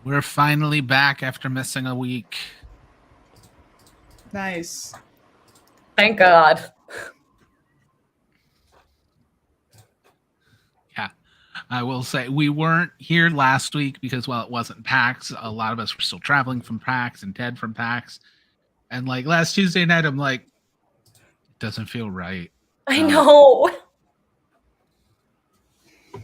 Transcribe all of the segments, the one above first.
We're finally back after missing a week. Nice. Thank God. Yeah. I will say we weren't here last week because, well, it wasn't PAX. A lot of us were still traveling from PAX and Ted from PAX. And like last Tuesday night, I'm like, it doesn't feel right. I know. I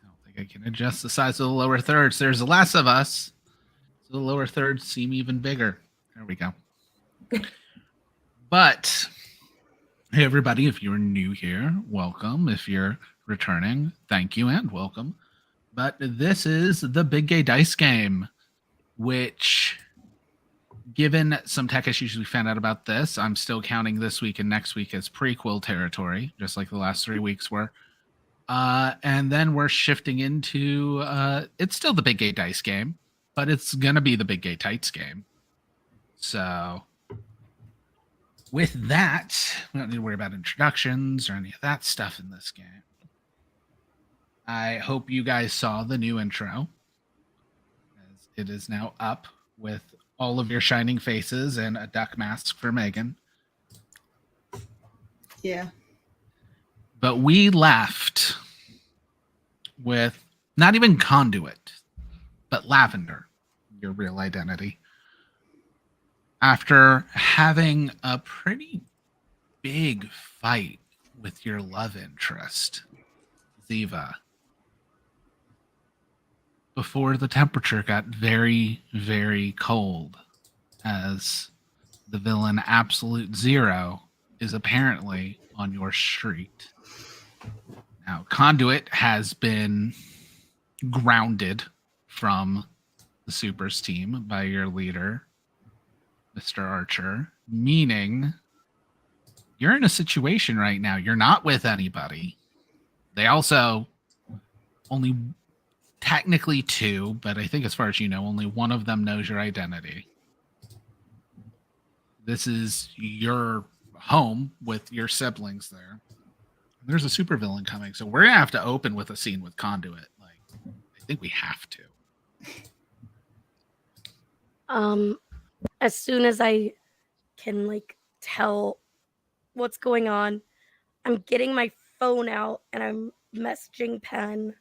don't think I can adjust the size of the lower thirds. There's less of us. So the lower thirds seem even bigger. There we go. But hey, everybody, if you're new here, welcome. If you're returning, thank you and welcome. But this is the Big Gay Dice Game, which, given some tech issues we found out about this, I'm still counting this week and next week as prequel territory, just like the last 3 weeks were. And then we're shifting into, it's still the Big Gay Dice Game, but it's going to be the Big Gay Tights Game. So with that, we don't need to worry about introductions or any of that stuff in this game. I hope you guys saw the new intro, as it is now up with all of your shining faces and a duck mask for Megan. Yeah. But we left with not even Conduit, but Lavender, your real identity. After having a pretty big fight with your love interest, Ziva, before the temperature got very, very cold, as the villain Absolute Zero is apparently on your street. Now, Conduit has been grounded from the Supers team by your leader, Mr. Archer, meaning you're in a situation right now. You're not with anybody. They also only technically 2, but I think as far as you know, only one of them knows your identity. This is your home with your siblings there. There's a supervillain coming, so we're gonna have to open with a scene with Conduit. Like, I think we have to. As soon as I can tell what's going on, I'm getting my phone out and I'm messaging Penn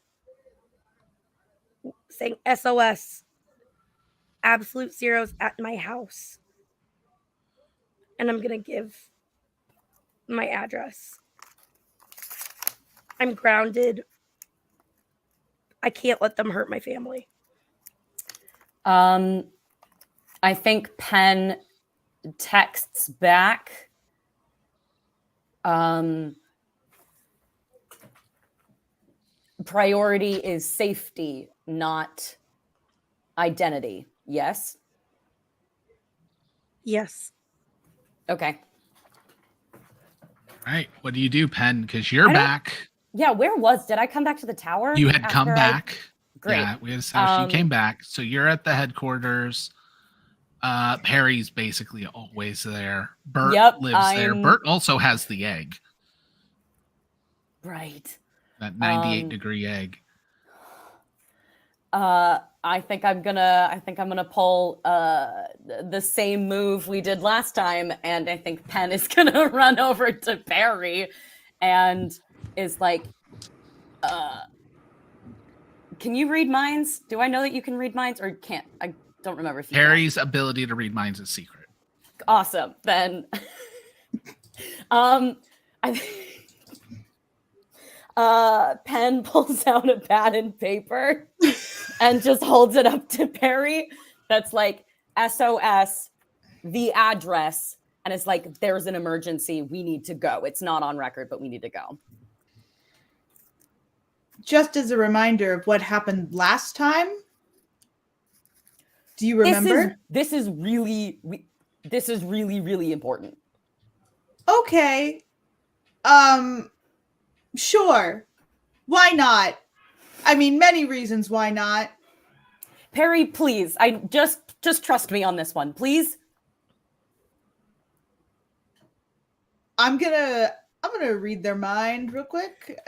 saying SOS. Absolute Zero's at my house. And I'm gonna give my address. I'm grounded. I can't let them hurt my family. I think Penn texts back. Priority is safety, not identity. Yes? Yes. Okay. All right. What do you do, Penn? Because you're back. Yeah, did I come back to the tower? You had come back. Great. Yeah, we had established you came back. So you're at the headquarters. Perry's basically always there. Bert lives there. Bert also has the egg. Right. That 98-degree egg. I think I'm gonna pull the same move we did last time, and I think Penn is gonna run over to Perry and is like, can you read minds? Do I know that you can read minds, or can't? I don't remember if you Perry's ability to read minds is secret. Awesome. Then Penn pulls out a pad and paper and just holds it up to Perry. That's like SOS, the address, and it's like, there's an emergency. We need to go. It's not on record, but we need to go. Just as a reminder of what happened last time. Do you remember? This is really, really important. Okay. Sure. Why not? I mean, many reasons why not. Perry, please. I just trust me on this one, please. I'm gonna I'm gonna read their mind real quick.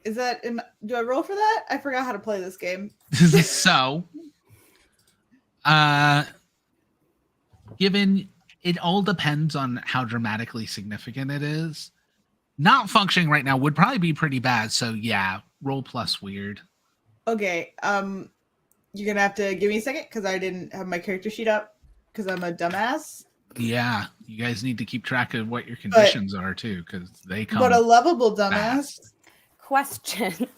Is that do I roll for that? I forgot how to play this game. So, given it all depends on how dramatically significant it is, not functioning right now would probably be pretty bad. So yeah, roll plus weird. Okay. You're gonna have to give me a second because I didn't have my character sheet up because I'm a dumbass. Yeah, you guys need to keep track of what your conditions are too, because they come. But a lovable dumbass. fast. Question.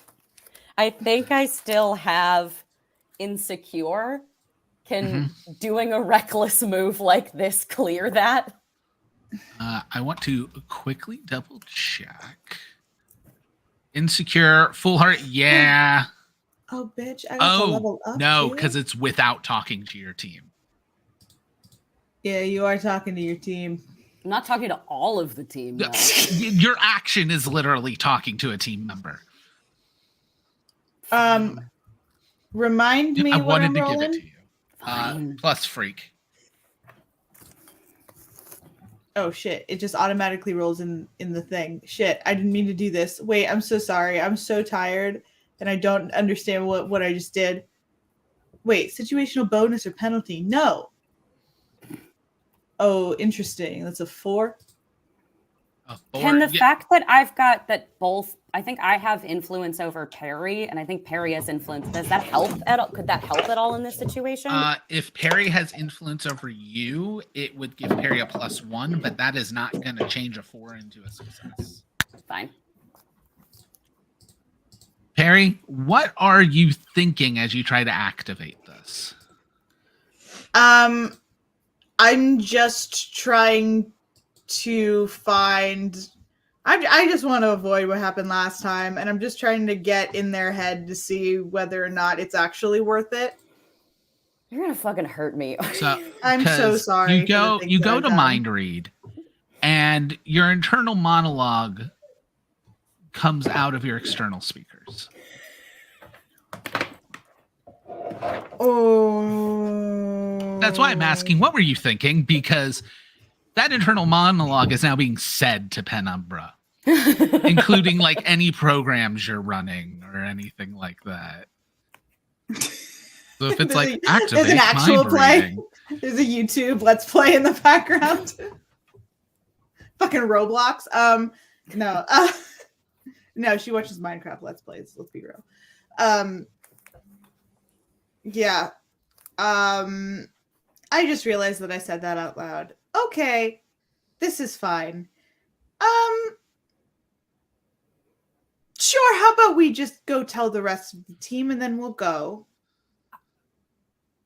I think I still have insecure. Can doing a reckless move like this clear that? I want to quickly double check. Insecure, full heart, yeah. Oh, bitch! I got to Oh level up. no, too? because it's without talking to your team. Yeah, you are talking to your team. I'm not talking to all of the team. Though. Your action is literally talking to a team member. Remind me I what wanted I'm to rolling. give it to you. Fine. Plus freak. Oh shit! It just automatically rolls in the thing. Shit! I didn't mean to do this. Wait, I'm so sorry. I'm so tired, and I don't understand what I just did. Wait, situational bonus or penalty? No. Oh, interesting. That's a 4. Can the fact that I've got that both, I think I have influence over Perry, and I think Perry has influence. Does that help at all? Could that help at all in this situation? If Perry has influence over you, it would give Perry a +1, but that is not going to change a 4 into a success. Fine. Perry, what are you thinking as you try to activate this? I'm just trying to find. I just want to avoid what happened last time, and I'm just trying to get in their head to see whether or not it's actually worth it. You're gonna fucking hurt me. I'm so 'cause sorry. You go to mind read, and your internal monologue comes out of your external speakers. Oh, That's why I'm asking, what were you thinking? Because that internal monologue is now being said to Penumbra, including like any programs you're running or anything like that. So if it's like activate there's an actual mind play. reading, There's a YouTube Let's Play in the background. Fucking Roblox. No. No, she watches Minecraft Let's Plays. Let's be real. Yeah. I just realized that I said that out loud. Okay. This is fine. Sure, how about we just go tell the rest of the team and then we'll go.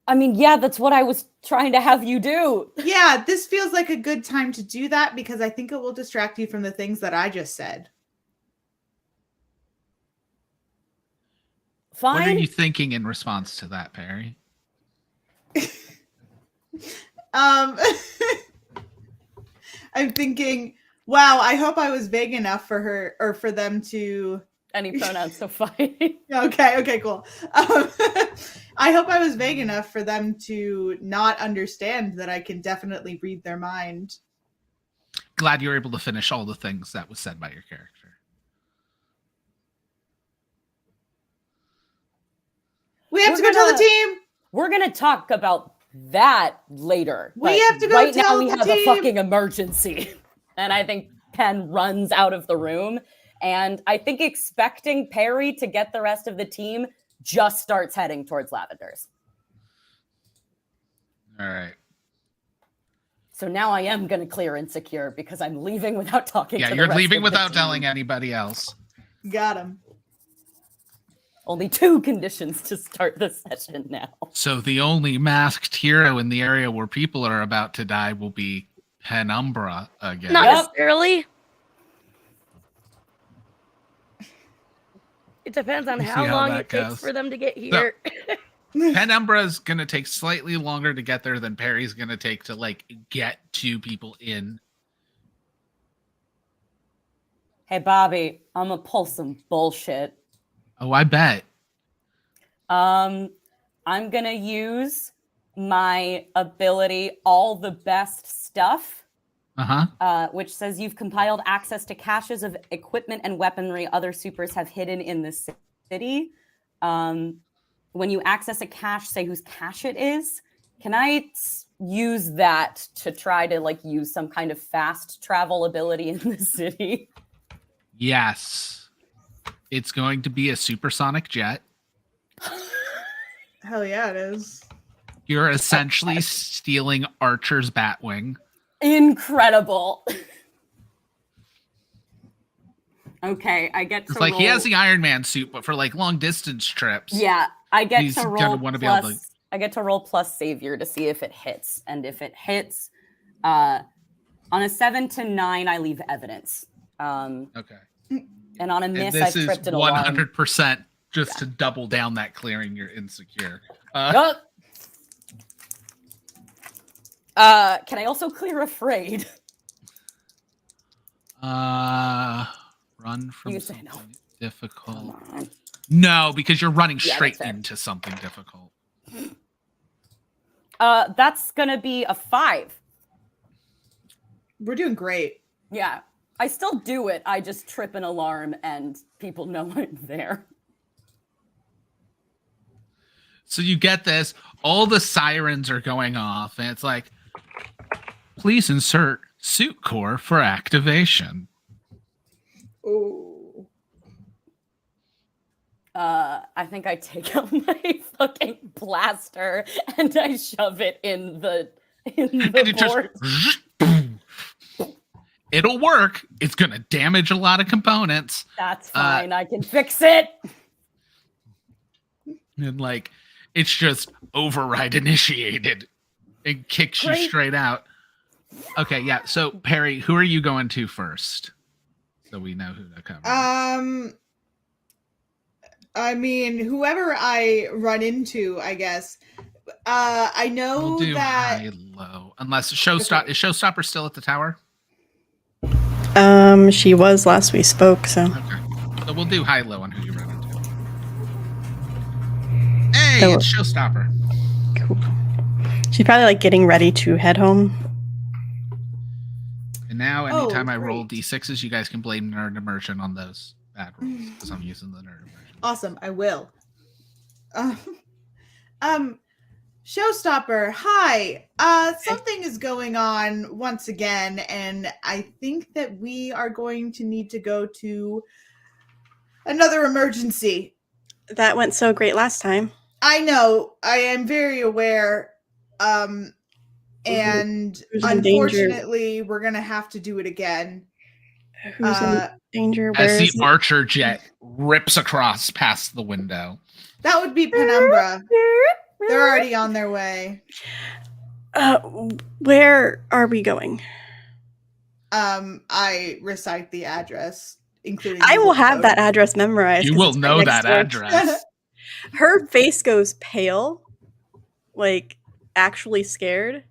I mean, yeah, that's what I was trying to have you do. Yeah, this feels like a good time to do that because I think it will distract you from the things that I just said. Fine. what are you thinking in response to that, Perry? I'm thinking, wow, I hope I was vague enough for her or for them to. Any pronouns, so fine. Okay, cool. I hope I was vague enough for them to not understand that I can definitely read their mind. Glad you're able to finish all the things that was said by your character. We have to go tell the team. We're gonna talk about that later. We but have to go right tell now. We the have a team. fucking emergency, and I think Penn runs out of the room, and I think expecting Perry to get the rest of the team just starts heading towards Lavender's. All right. So now I am gonna clear insecure because I'm leaving without talking. Yeah, to the you're rest leaving of the without team. telling anybody else. Got him. Only 2 conditions to start the session now. So the only masked hero in the area where people are about to die will be Penumbra again. Not Yep. necessarily. It depends on We'll see how how long that it takes goes. for them to get here. Penumbra's gonna take slightly longer to get there than Perry's gonna take to like get 2 people in. Hey, Bobby, I'm gonna pull some bullshit. Oh, I bet. I'm gonna use my ability, all the best stuff, which says you've compiled access to caches of equipment and weaponry other supers have hidden in the city. When you access a cache, say whose cache it is, can I use that to try to like use some kind of fast travel ability in the city? Yes. It's going to be a supersonic jet. Hell yeah, it is. You're essentially stealing Archer's Batwing. Incredible. Okay, I get to It's like roll. he has the Iron Man suit, but for like long distance trips. Yeah, I get He's to gonna roll wanna be able plus. to- I get to roll plus savior to see if it hits, and if it hits, on a 7 to 9, I leave evidence. Okay. And on a And miss, I've this is tripped an alarm. 100% just to double down that clearing you're insecure. Can I also clear afraid? Run from You say no. something difficult. Come on. No, because you're running Yeah, straight that's fair. into something difficult. That's gonna be a 5. We're doing great. Yeah, I still do it. I just trip an alarm, and people know I'm there. So you get this, all the sirens are going off, and it's like, please insert suit core for activation. Oh. I think I take out my fucking blaster and I shove it in the And it board. just it'll work. It's gonna damage a lot of components. That's fine. I can fix it. And like it's just override initiated. It kicks you Great. straight out. Okay, yeah. So Perry, who are you going to first? So we know who to cover. I mean, whoever I run into, I guess. I know We'll do that. high low. Unless Showstopper is Showstopper still at the tower? She was last we spoke, so. Okay. So we'll do high low on who you run into. Hey, Oh. it's Showstopper. Cool. She's probably like getting ready to head home. And now anytime I great. roll D6s, you guys can blame nerd immersion on those bad rolls. Because I'm using the nerd immersion. Awesome, I will. Showstopper, hi. Something is going on once again, and I think that we are going to need to go to another emergency. That went so great last time. I know, I am very aware. And Who's in danger? unfortunately, we're gonna have to do it again. Who's in danger? As Where the is it? archer jet rips across past the window. That would be Penumbra. They're already on their way. Where are we going? I recite the address, including. I the will zip have code. that address memorized. You 'cause will it's right know next that door. address. Her face goes pale, like actually scared.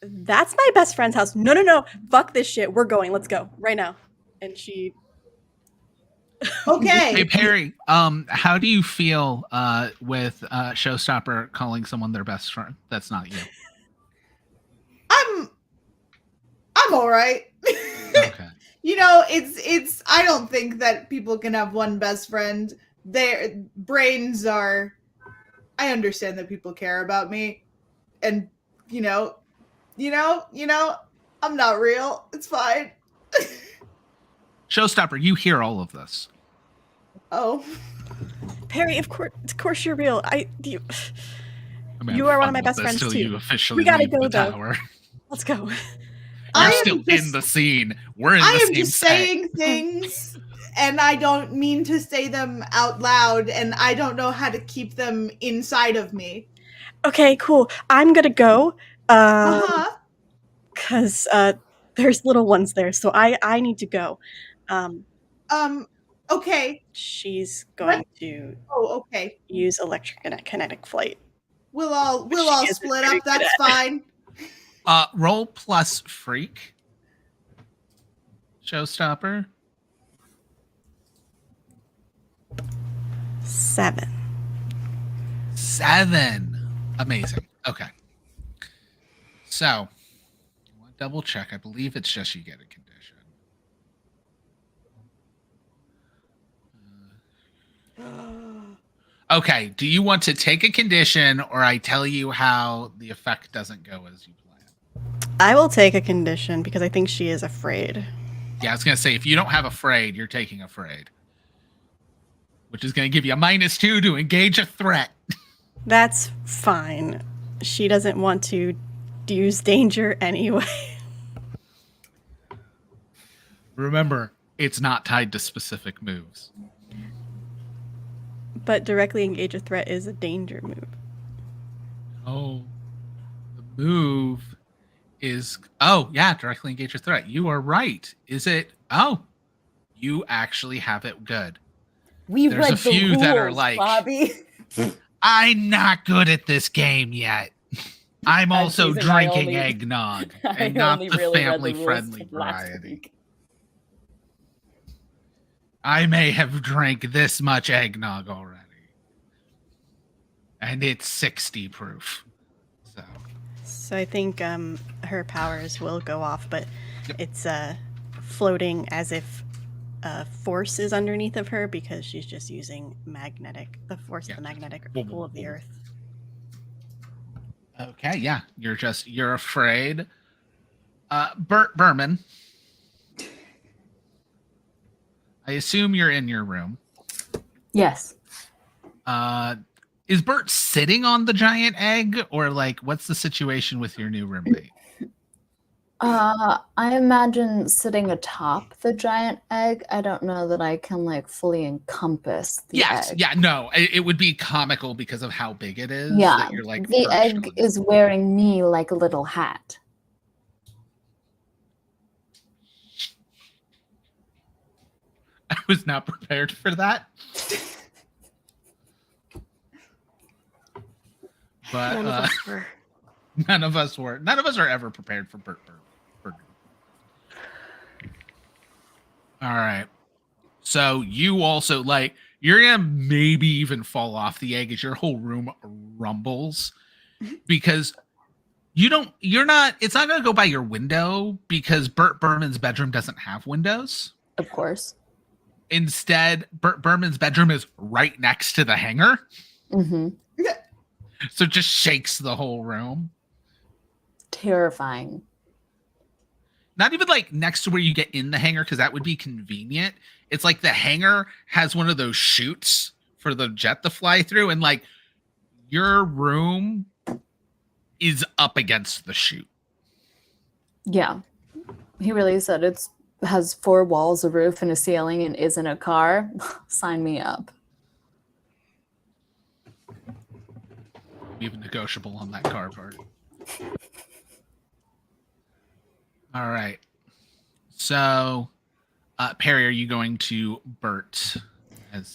That's my best friend's house. No, no, no. Fuck this shit. We're going. Let's go right now. And she. Okay. Hey Perry, how do you feel with Showstopper calling someone their best friend? That's not you. I'm all right. Okay. You know, it's I don't think that people can have one best friend. Their brains are. I understand that people care about me, and you know, I'm not real. It's fine. Showstopper, you hear all of this. Oh, Perry, of course you're real. You I'm You having are one fun of my with best this friends, till too. You officially We gotta leave go, the though. tower. let's go. I You're am still just- in the scene. We're in I the am same just set. saying things, and I don't mean to say them out loud, and I don't know how to keep them inside of me. Okay, cool. I'm gonna go. Uh-huh. Because there's little ones there, so I need to go. Okay. She's going to Oh, okay. use electric and kinetic flight. We'll all She is split very up. good That's at. fine. Roll plus freak. Showstopper. 7. 7. Amazing. Okay. So, 1, double check. I believe it's just you get a condition. Okay. Do you want to take a condition, or I tell you how the effect doesn't go as you plan? I will take a condition because I think she is afraid. Yeah, I was gonna say if you don't have afraid, you're taking afraid, which is gonna give you a -2 to engage a threat. That's fine. She doesn't want to use danger anyway. Remember, it's not tied to specific moves. But directly engage a threat is a danger move. Oh, the move is directly engage a threat. You are right. Is it? Oh, you actually have it good. We There's read a few the that are rules, like- Bobby. I'm not good at this game yet. I'm also teasing, I drinking only- eggnog I and not only the really read the rules family-friendly last variety. week. I may have drank this much eggnog already. And it's 60 proof. So I think her powers will go off, but Yep. it's floating as if force is underneath of her because she's just using the force of the magnetic pull of the earth. Okay, yeah. You're afraid. Bert Berman. I assume you're in your room. Yes. Is Bert sitting on the giant egg, or like what's the situation with your new roommate? I imagine sitting atop the giant egg. I don't know that I can like fully encompass the egg. Yeah, no. It would be comical because of how big it is. Yeah, that you're, like, the perched egg on it. is wearing me like a little hat. I was not prepared for that. But None of us were. none of us were. None of us are ever prepared for Bert. All right. So you also like you're gonna maybe even fall off the egg as your whole room rumbles because it's not gonna go by your window because Bert Berman's bedroom doesn't have windows. Of course. Instead, Bert Berman's bedroom is right next to the hangar. Mm-hmm. So it just shakes the whole room. Terrifying. Not even like next to where you get in the hangar, because that would be convenient. It's like the hangar has one of those chutes for the jet to fly through, and like your room is up against the chute. Yeah. He really said it has 4 walls, a roof, and a ceiling, and isn't a car. Sign me up. Even negotiable on that car part. All right. So, Perry, are you going to Bert?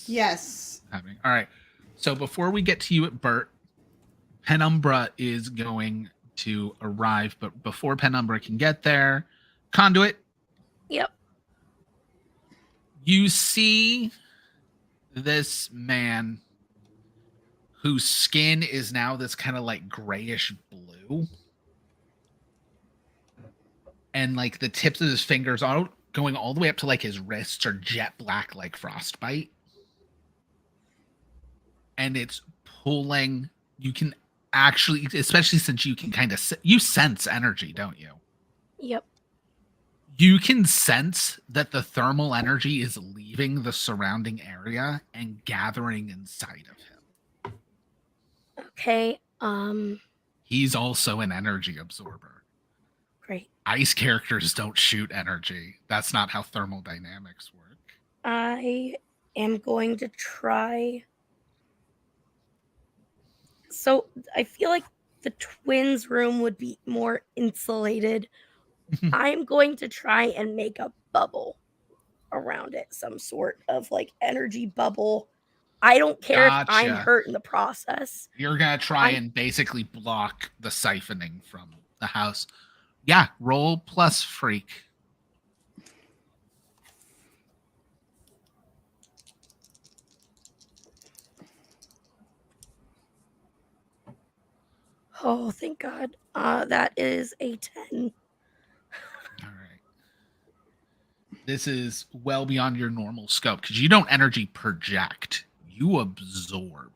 Yes. Happening. All right. So before we get to you at Bert, Penumbra is going to arrive, but before Penumbra can get there, Conduit. Yep. You see this man whose skin is now this kind of like grayish blue. And like the tips of his fingers are going all the way up to like his wrists are jet black like frostbite. And it's pulling. You can actually, especially since you can kind of, you sense energy, don't you? Yep. You can sense that the thermal energy is leaving the surrounding area and gathering inside of him. Okay. He's also an energy absorber. Great. Ice characters don't shoot energy. That's not how thermodynamics work. I am going to try. So I feel like the twins' room would be more insulated. I'm going to try and make a bubble around it, some sort of like energy bubble. I don't care if I'm Gotcha. hurt in the process. You're going to try I- and basically block the siphoning from the house. Yeah, roll plus freak. Oh, thank God. That is a 10. this is well beyond your normal scope because you don't energy project, you absorb.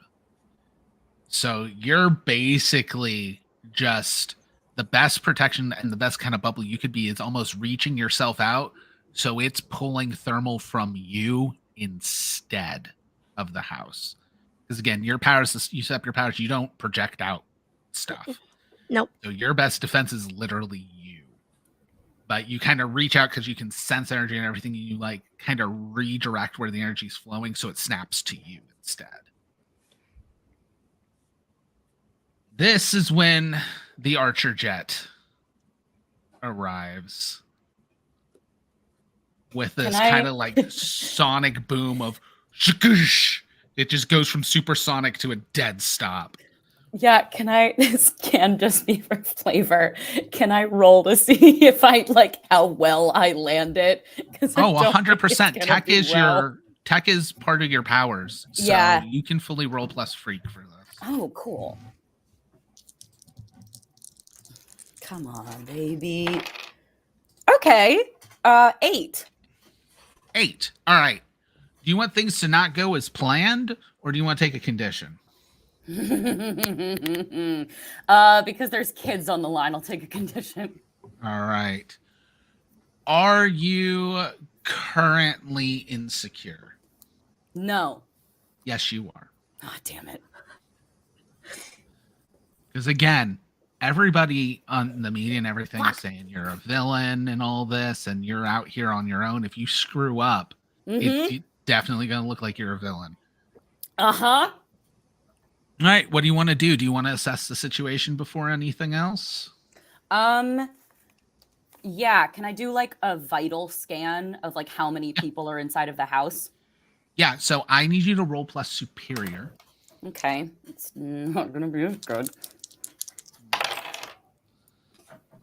So you're basically just the best protection and the best kind of bubble you could be is almost reaching yourself out. So it's pulling thermal from you instead of the house. Because again, your powers, you set up your powers, you don't project out stuff. Nope. So your best defense is literally you. But you kind of reach out because you can sense energy and everything. You like kind of redirect where the energy is flowing so it snaps to you instead. This is when the Archer jet arrives with this kind of like sonic boom of shkush. It just goes from supersonic to a dead stop. Yeah, can I? This can just be for flavor. Can I roll to see if I like how well I land it? Oh, 100%. Tech is part of your powers. So Yeah. you can fully roll plus freak for this. Oh, cool. Come on, baby. Okay. 8. 8. All right. Do you want things to not go as planned, or do you want to take a condition? Because there's kids on the line, I'll take a condition. All right. Are you currently insecure? No. Yes, you are. Oh, damn it. Because again, everybody on the media and everything is saying you're a villain and all this, and you're out here on your own. If you screw up, it's definitely going to look like you're a villain. Uh-huh. All right. What do you want to do? Do you want to assess the situation before anything else? Yeah. Can I do like a vital scan of like how many people are inside of the house? Yeah. So I need you to roll plus superior. Okay. It's not gonna be as good.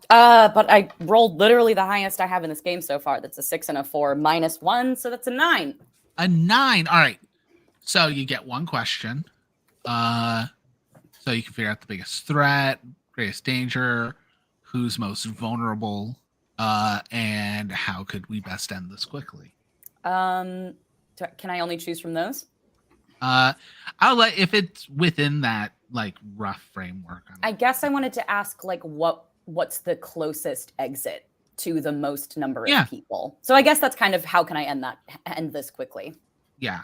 But I rolled literally the highest I have in this game so far. That's a 6 and a 4 minus 1, so that's a 9. A 9. All right. So you get one question. So you can figure out the biggest threat, greatest danger, who's most vulnerable, and how could we best end this quickly. Can I only choose from those? I'll let if it's within that like rough framework. I guess I wanted to ask like what's the closest exit to the most number of people. So I guess that's kind of how can I end this quickly. Yeah.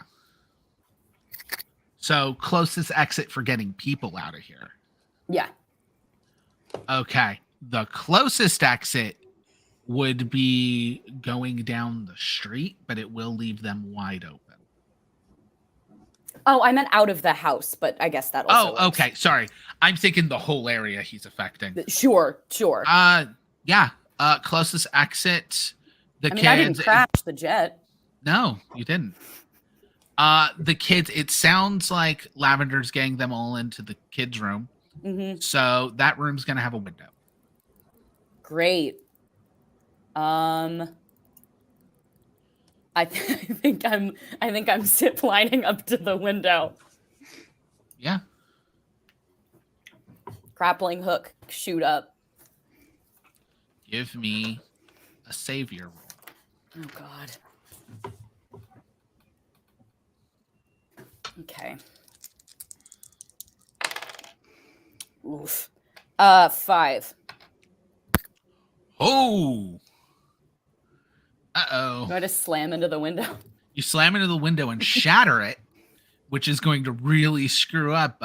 So closest exit for getting people out of here. Yeah. Okay. The closest exit would be going down the street, but it will leave them wide open. Oh, I meant out of the house, but I guess that also works. Okay. Sorry. I'm thinking the whole area he's affecting. Sure. Yeah. Closest exit. I didn't crash the jet. No, you didn't. The kids, it sounds like Lavender's getting them all into the kids' room. Mm-hmm. So that room's gonna have a window. Great. I think I'm zip lining up to the window. Yeah. Grappling hook, shoot up. Give me a savior roll. Oh God. Okay. Oof. 5. Oh. Uh-oh. Do I just slam into the window? You slam into the window and shatter it, which is going to really screw up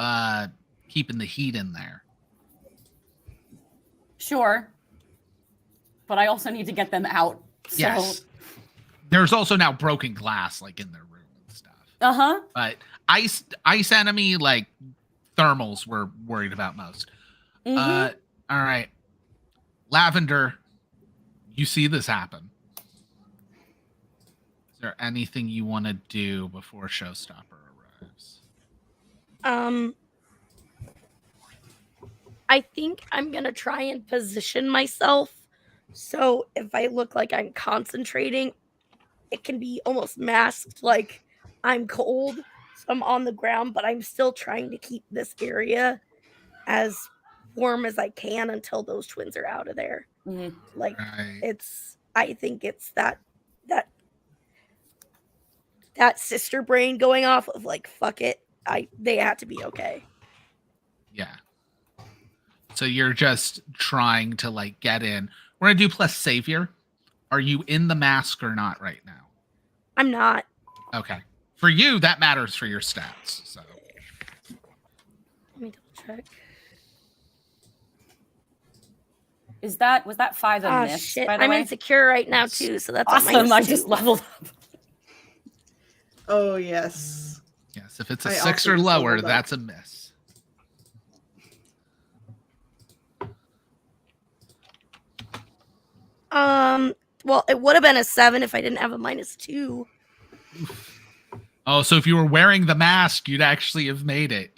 keeping the heat in there. Sure. But I also need to get them out. So. Yes. There's also now broken glass like in their room and stuff. Uh-huh. But ice enemy, like thermals, we're worried about most. All right. Lavender, you see this happen. Is there anything you want to do before Showstopper arrives? I think I'm going to try and position myself so if I look like I'm concentrating, it can be almost masked like I'm cold. So I'm on the ground, but I'm still trying to keep this area as warm as I can until those twins are out of there. Mm-hmm. Like Right. I think it's that that sister brain going off of like, fuck it. They had to be okay. Yeah. So you're just trying to like get in. We're gonna do plus savior. Are you in the mask or not right now? I'm not. Okay. For you, that matters for your stats. So Let me double check. Was that 5 a Oh miss? shit! By the I'm way? insecure right now too, so that's Awesome! I -2. just leveled up. Oh yes. yes, if it's a I 6 also or just lower, leveled up. that's a miss. Well, it would have been a 7 if I didn't have a -2. Oh, so if you were wearing the mask, you'd actually have made it.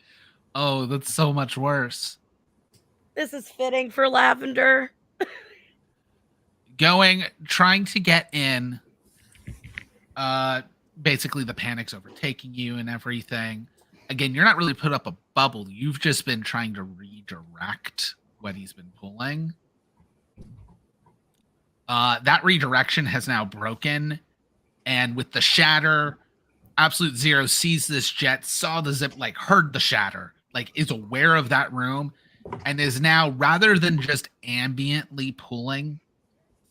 Oh, that's so much worse. This is fitting for Lavender. Trying to get in. Basically the panic's overtaking you and everything. Again, you're not really put up a bubble. You've just been trying to redirect what he's been pulling. That redirection has now broken, and with the shatter, Absolute Zero sees this jet, saw the zip, like heard the shatter, like is aware of that room, and is now, rather than just ambiently pulling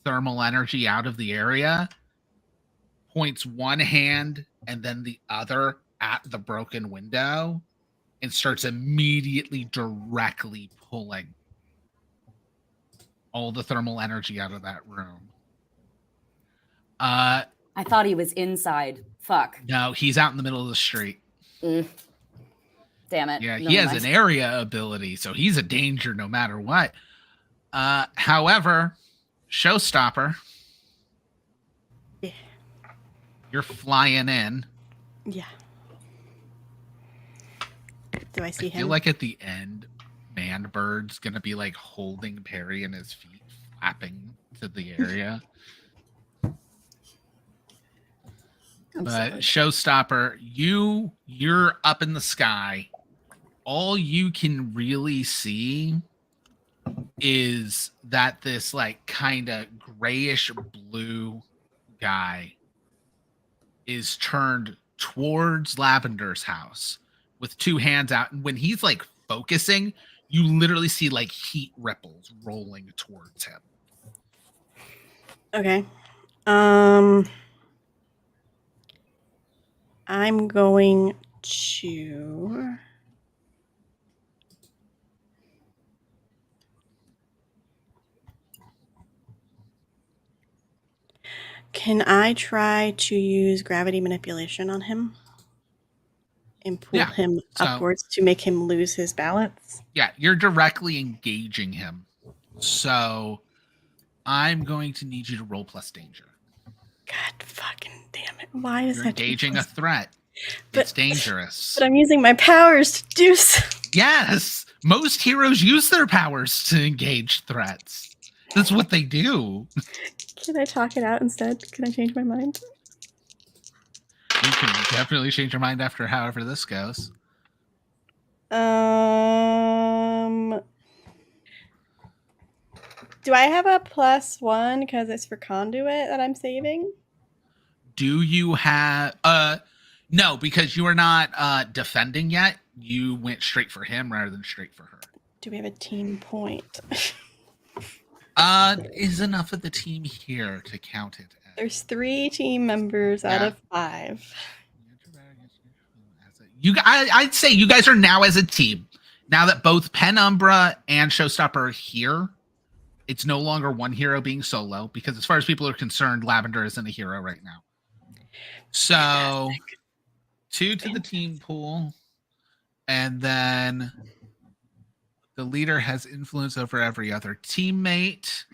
thermal energy out of the area, points one hand and then the other at the broken window and starts immediately directly pulling all the thermal energy out of that room. I thought he was inside. Fuck. No, he's out in the middle of the street. Damn it. Yeah, No, he has mind. an area ability, so he's a danger no matter what. However, Showstopper, Yeah. you're flying in. Yeah. Do I see I feel him? like at the end, Manbird's gonna be like holding Perry and his feet flapping to the area. I'm But sorry. Showstopper, you're up in the sky. All you can really see is that this like kind of grayish blue guy is turned towards Lavender's house with two hands out, and when he's like focusing, you literally see like heat ripples rolling towards him. Okay. I'm going to. Can I try to use gravity manipulation on him and pull Yeah, him so- upwards to make him lose his balance? Yeah, you're directly engaging him. So I'm going to need you to roll plus danger. God fucking damn it. Why is You're that? engaging a threat. But- It's dangerous. But I'm using my powers to do so. Yes, most heroes use their powers to engage threats. That's what they do. Can I talk it out instead? Can I change my mind? You can definitely change your mind after however this goes. Do I have a +1 because it's for conduit that I'm saving? Do you have no, because you are not defending yet. You went straight for him rather than straight for her. Do we have a team point? Is enough of the team here to count it as There's 3 team members out Yeah. of 5. I'd say you guys are now as a team. Now that both Penumbra and Showstopper are here, it's no longer one hero being solo, because as far as people are concerned, Lavender isn't a hero right now. So 2 to the team pool, and then the leader has influence over every other teammate.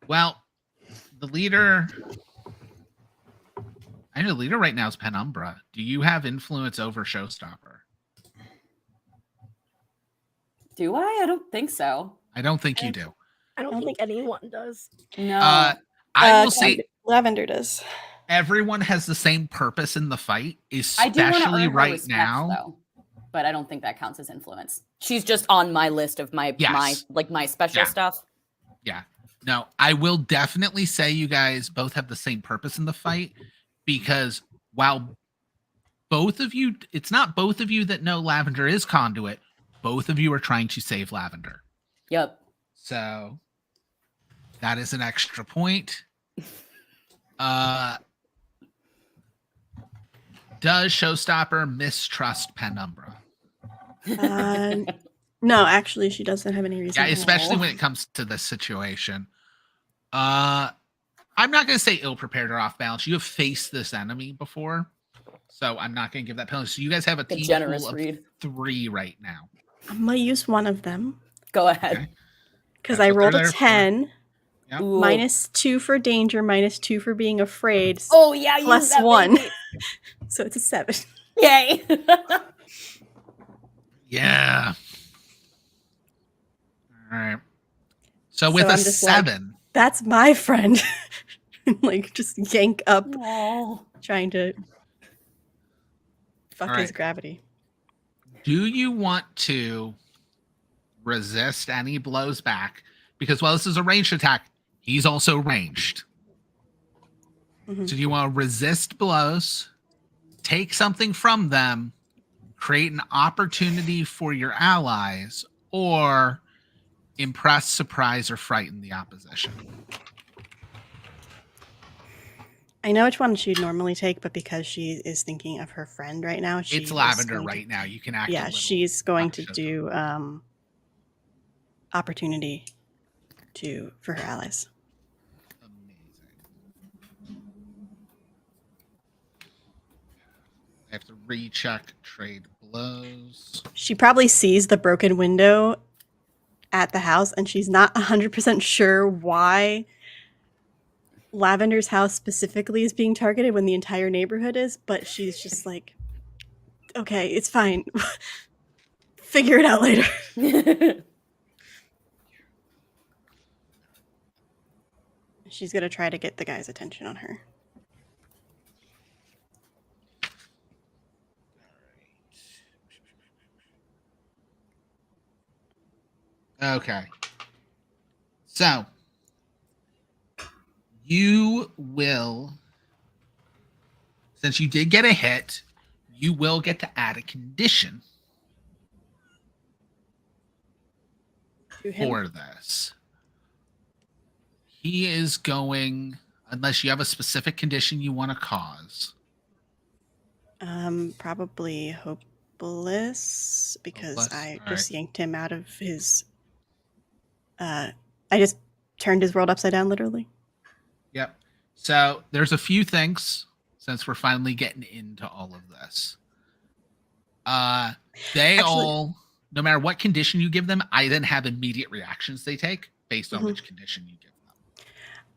Well, the leader right now is Penumbra. Do you have influence over Showstopper? Do I? I don't think so. I don't think you do. I don't think anyone does. No. I will say Lavender does. everyone has the same purpose in the fight, I do want to especially earn her right respect, now. though, but I don't think that counts as influence. She's just on my list of my Yes. my special Yeah. stuff. Yeah. No, I will definitely say you guys both have the same purpose in the fight, because while both of you, it's not both of you that know Lavender is conduit. Both of you are trying to save Lavender. Yep. So that is an extra point. Does Showstopper mistrust Penumbra? No, actually, she doesn't have any reason. Yeah, especially when it comes to this situation. I'm not going to say ill-prepared or off-balance. You have faced this enemy before, so I'm not going to give that penalty. So you guys have a The team generous pool of read. 3 right now. I'm gonna use one of them Go ahead. Okay. because That's I what rolled they're a there for. 10, Yep. Ooh. -2 for danger, -2 for being afraid. Oh yeah, use plus that, 1. baby. So it's a 7. Yay. Yeah. All right. So with So a I'm just like- 7, That's my friend. Like, just yank up, Aw. trying to fuck All his right. gravity. do you want to resist any blows back? Because while this is a ranged attack, he's also ranged. Mhm. So do you want to resist blows, take something from them, create an opportunity for your allies, or impress, surprise, or frighten the opposition? I know which one she'd normally take, but because she is thinking of her friend right now, she It's is Lavender going to- right now. You can act. a Yeah, little she's going to cautious. do opportunity for her allies. Amazing. I have to recheck trade blows. She probably sees the broken window at the house, and she's not 100% sure why Lavender's house specifically is being targeted when the entire neighborhood is, but she's just like, okay, it's fine. Figure it out later. She's gonna try to get the guy's attention on her. Okay. So you will, since you did get a hit, you will get to add a condition To him. for this. He is going, unless you have a specific condition you want to cause. Probably hopeless because Hopeless, I all just right. yanked him out of his. I just turned his world upside down, literally. Yep. So there's a few things since we're finally getting into all of this. They Actually- all, no matter what condition you give them, I then have immediate reactions they take based on Mhm. which condition you give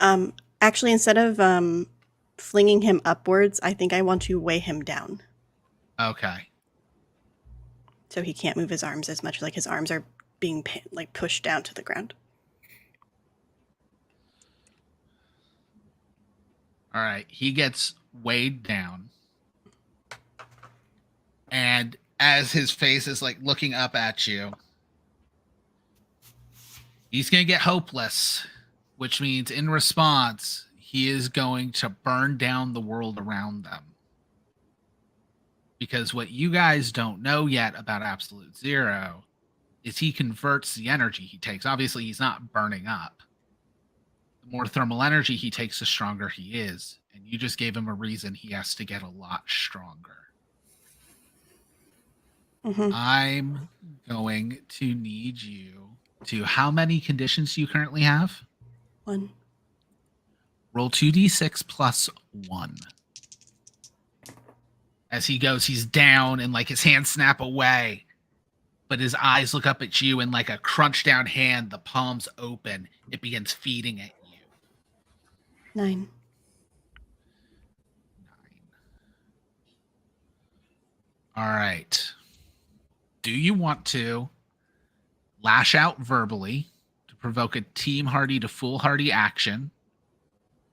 them. Actually, instead of flinging him upwards, I think I want to weigh him down Okay. so he can't move his arms as much. Like his arms are being like pushed down to the ground. All right. He gets weighed down. And as his face is like looking up at you, he's going to get hopeless, which means in response, he is going to burn down the world around them. Because what you guys don't know yet about Absolute Zero is he converts the energy he takes. Obviously, he's not burning up. The more thermal energy he takes, the stronger he is. And you just gave him a reason he has to get a lot stronger. Mhm. I'm going to need you to, how many conditions do you currently have? 1. Roll 2d6 plus 1. As he goes, he's down and like his hands snap away, but his eyes look up at you and like a crunch down hand, the palms open, it begins feeding at you. 9. 9. All right. Do you want to lash out verbally to provoke a team hardy to foolhardy action,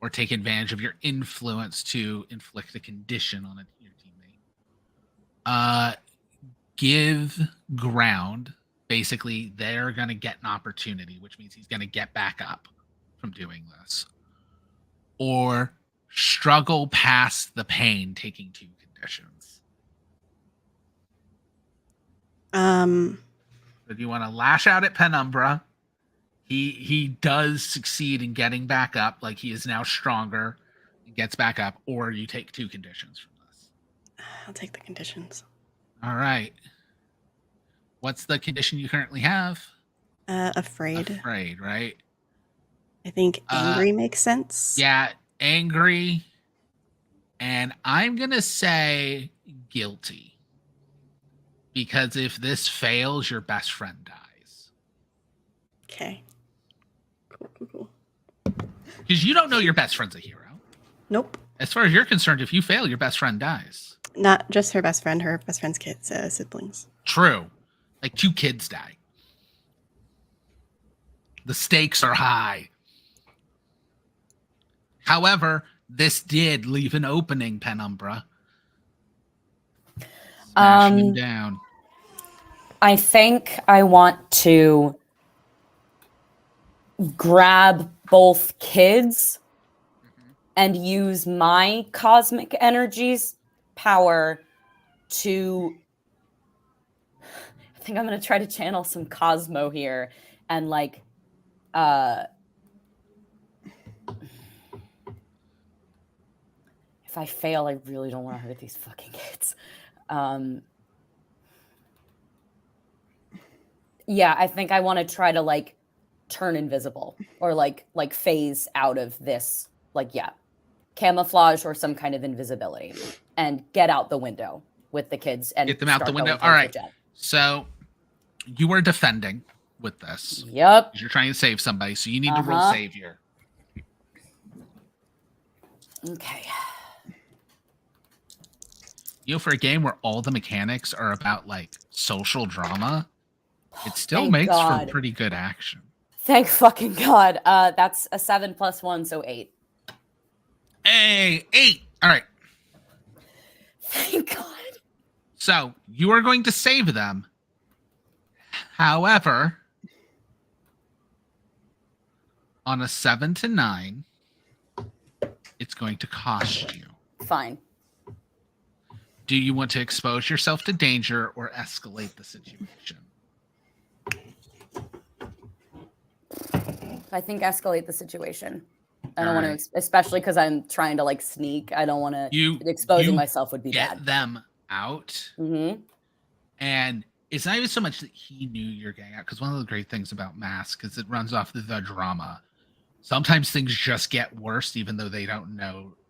or take advantage of your influence to inflict a condition on your teammate? Give ground. Basically, they're going to get an opportunity, which means he's going to get back up from doing this. Or struggle past the pain taking 2 conditions. If you want to lash out at Penumbra, he does succeed in getting back up, like he is now stronger and gets back up, or you take 2 conditions from this. I'll take the conditions. All right. What's the condition you currently have? Afraid. Afraid, right? I think angry makes sense. Yeah, angry. And I'm going to say guilty. Because if this fails, your best friend dies. Okay. Cool. Because you don't know your best friend's a hero. Nope. As far as you're concerned, if you fail, your best friend dies. Not just her best friend's kids, siblings. True. Like 2 kids die. The stakes are high. However, this did leave an opening, Penumbra. Smashing him down. I think I want to grab both kids and use my cosmic energies power to... I think I'm going to try to channel some Cosmo here and like if I fail, I really don't want to hurt these fucking kids. Yeah, I think I want to try to like turn invisible or like phase out of this, like, yeah, camouflage or some kind of invisibility and get out the window with the kids and Get them out start the window. going All towards right. the jet. So you are defending with this. Yep. 'Cause you're trying to save somebody, so you need to roll Uh-huh. savior. Okay. You know, for a game where all the mechanics are about like social drama, it still Thank makes God. for pretty good action. Thank fucking God. That's a 7 + 1, so 8. Hey, 8. All right. Thank God. So you are going to save them. However, on a 7 to 9, it's going to cost you. Fine. Do you want to expose yourself to danger or escalate the situation? I think escalate the situation. I don't All want right. to, especially because I'm trying to like sneak. I don't want to. Exposing you myself would be Get bad. them out. Mm-hmm. And it's not even so much that he knew you're getting out, because one of the great things about Mask is it runs off the drama. Sometimes things just get worse, even though they don't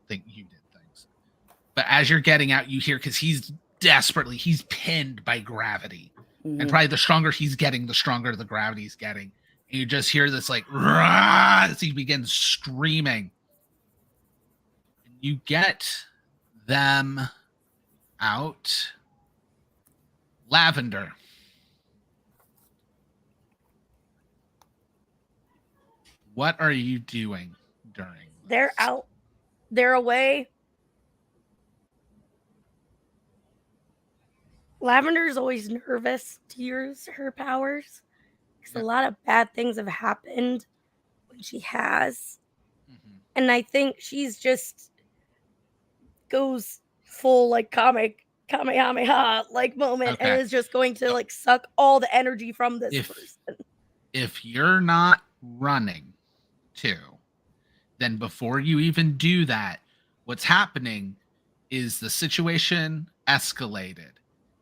think you did things. But as you're getting out, you hear, because he's pinned by gravity. Mm-hmm. And probably the stronger he's getting, the stronger the gravity's getting. And you just hear this like, "Rah!" as he begins screaming. And you get them out. Lavender. What are you doing during They're this? out. They're away. Lavender's always nervous to use her powers because a lot of bad things have happened when she has. Mhm. And I think she's just goes full like Kamehameha like moment Okay. and is just going to like suck all the energy from this If- person. If you're not running too, then before you even do that, what's happening is the situation escalated.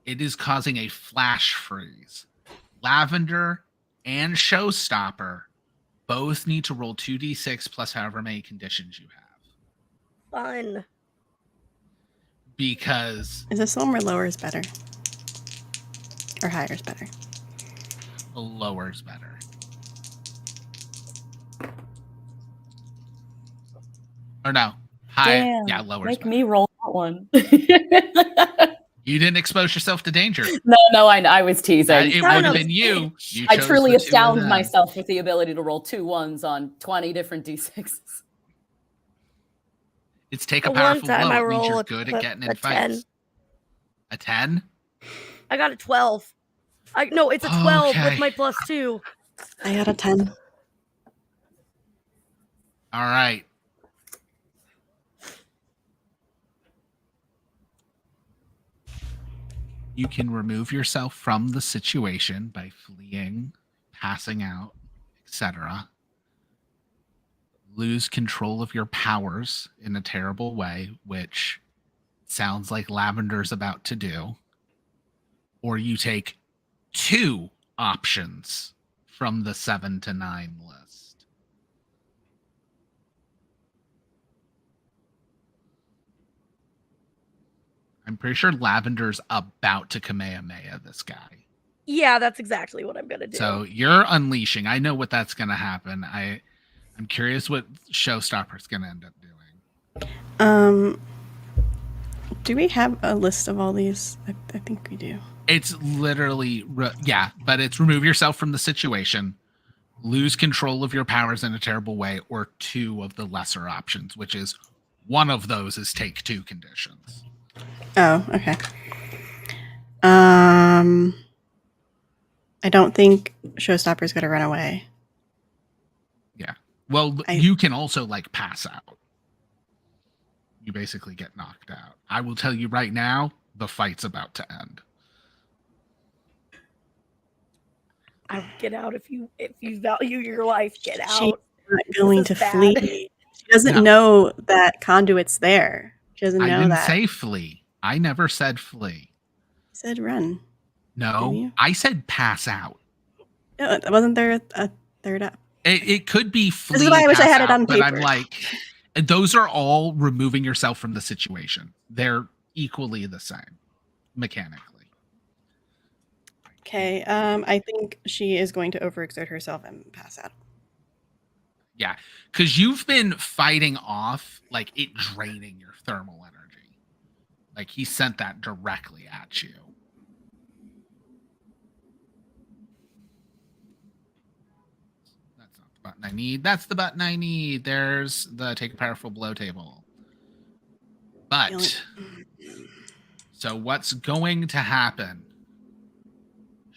It is causing a flash freeze. Lavender and Showstopper both need to roll 2d6 plus however many conditions you have. Fun. Because Is this one where lower is better? Or higher is better? lower's better. Or no, high. Damn, Yeah, lower's Make better. me roll that one. You didn't expose yourself to danger. No, I was teasing. It No, would no. have been you. You I chose truly the two of astound them. myself with the ability to roll 2 1s on 20 different d6s. It's take a The one powerful time blow. I It means you're roll good a- at getting in a 10. fights. A 10? I got a 12. No, it's a 12 Okay. with my +2. I got a 10. All right. You can remove yourself from the situation by fleeing, passing out, etc. Lose control of your powers in a terrible way, which sounds like Lavender's about to do. Or you take 2 options from the 7 to 9 list. I'm pretty sure Lavender's about to Kamehameha this guy. Yeah, that's exactly what I'm gonna do. So you're unleashing. I know what that's going to happen. I'm curious what Showstopper's going to end up doing. Do we have a list of all these? I think we do. It's literally, but it's remove yourself from the situation, lose control of your powers in a terrible way, or 2 of the lesser options, which is one of those is take 2 conditions. Oh, okay. I don't think Showstopper's gonna run away. Yeah. Well, you can also like pass out. You basically get knocked out. I will tell you right now, the fight's about to end. I would get out if you value your life. Get She's out. not going This to is bad. flee. She doesn't know that Conduit's there. She doesn't I know didn't that. say flee. I never said flee. I said run. Didn't No, you? I said pass out. No, wasn't there a third up? It could be flee. This is why I wish I pass had it out, on But I'm paper. like, those are all removing yourself from the situation. They're equally the same mechanically. Okay. I think she is going to overexert herself and pass out. Yeah, because you've been fighting off like it draining your thermal energy. Like he sent that directly at you. That's not the button I need. That's the button I need. There's the take a powerful blow table. But so what's going to happen?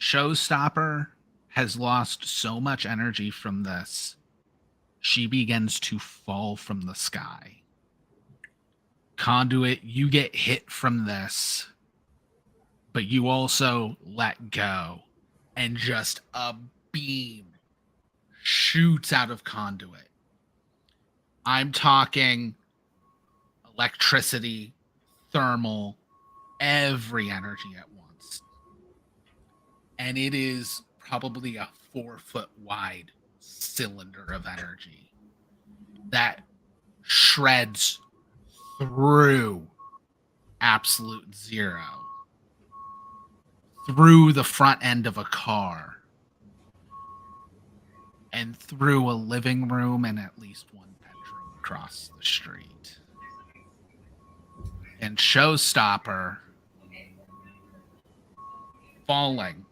Showstopper has lost so much energy from this. She begins to fall from the sky. Conduit, you get hit from this, but you also let go, and just a beam shoots out of Conduit. I'm talking electricity, thermal, every energy at once. And it is probably a 4-foot wide cylinder of energy that shreds through absolute zero, through the front end of a car, and through a living room and at least one bedroom across the street. And Showstopper, falling,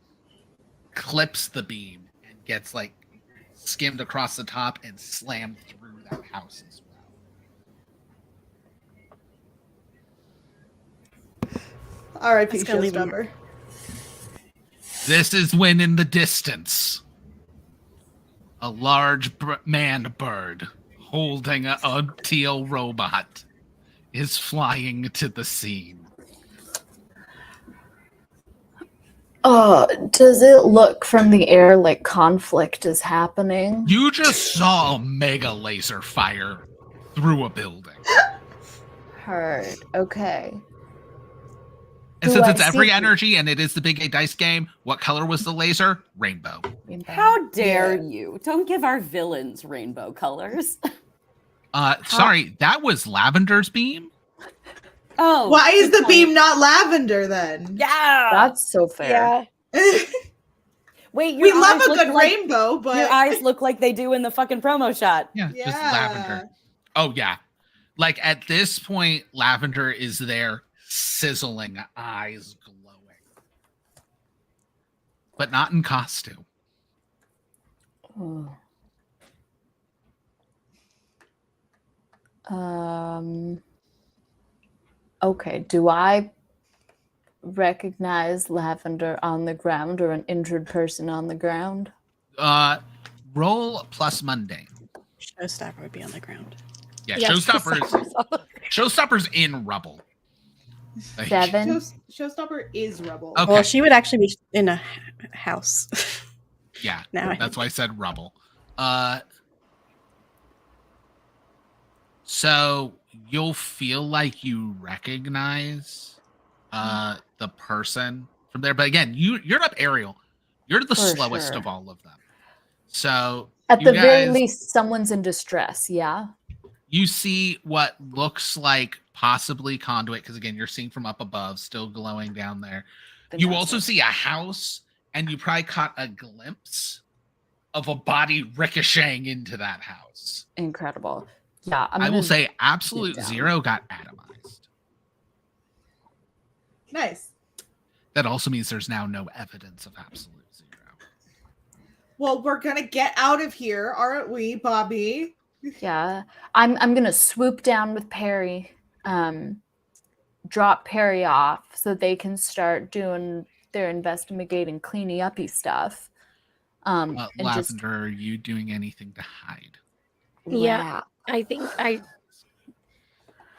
clips the beam and gets like skimmed across the top and slammed through that house as well. R.I.P. That's gonna leave him- Showstopper. This is when in the distance, a large man bird holding a teal robot is flying to the scene. Does it look from the air like conflict is happening? You just saw a mega laser fire through a building. Heard. Okay. And Do since I it's every see- energy and it is the Big A Dice game, what color was the laser? Rainbow. How dare you? Don't give our villains rainbow colors. Sorry, that was Lavender's beam? Oh, Why is good the point. beam not lavender then? Yeah. That's so fair. Yeah. Wait, your We love eyes a look good like, rainbow, but Your eyes look like they do in the fucking promo shot. Yeah, just Yeah. Lavender. Oh, yeah. Like at this point, Lavender is there, sizzling, eyes glowing. But not in costume. Oh. Okay, do I recognize Lavender on the ground or an injured person on the ground? Roll plus mundane. Showstopper would be on the ground. Yeah, Yeah, Showstopper's in rubble. Like, 7. Showstopper is rubble. Okay. Well, she would actually be in a house. Yeah, Now I that's think. why I said rubble. So you'll feel like you recognize the person from there, but again, you're not Ariel. You're the For slowest sure. of all of them. So At you the very guys- least, someone's in distress. Yeah. you see what looks like possibly conduit, because again, you're seeing from up above, still glowing down there. You also Fantastic. see a house, and you probably caught a glimpse of a body ricocheting into that house. Incredible. Yeah. I will gonna- say Absolute down. Zero got atomized. Nice. That also means there's now no evidence of Absolute Zero. Well, we're gonna get out of here, aren't we, Bobby? Yeah. I'm gonna swoop down with Perry, drop Perry off so they can start doing their investigating, cleaning uppy stuff. And just Lavender, are you doing anything to hide? Yeah. I think I Don't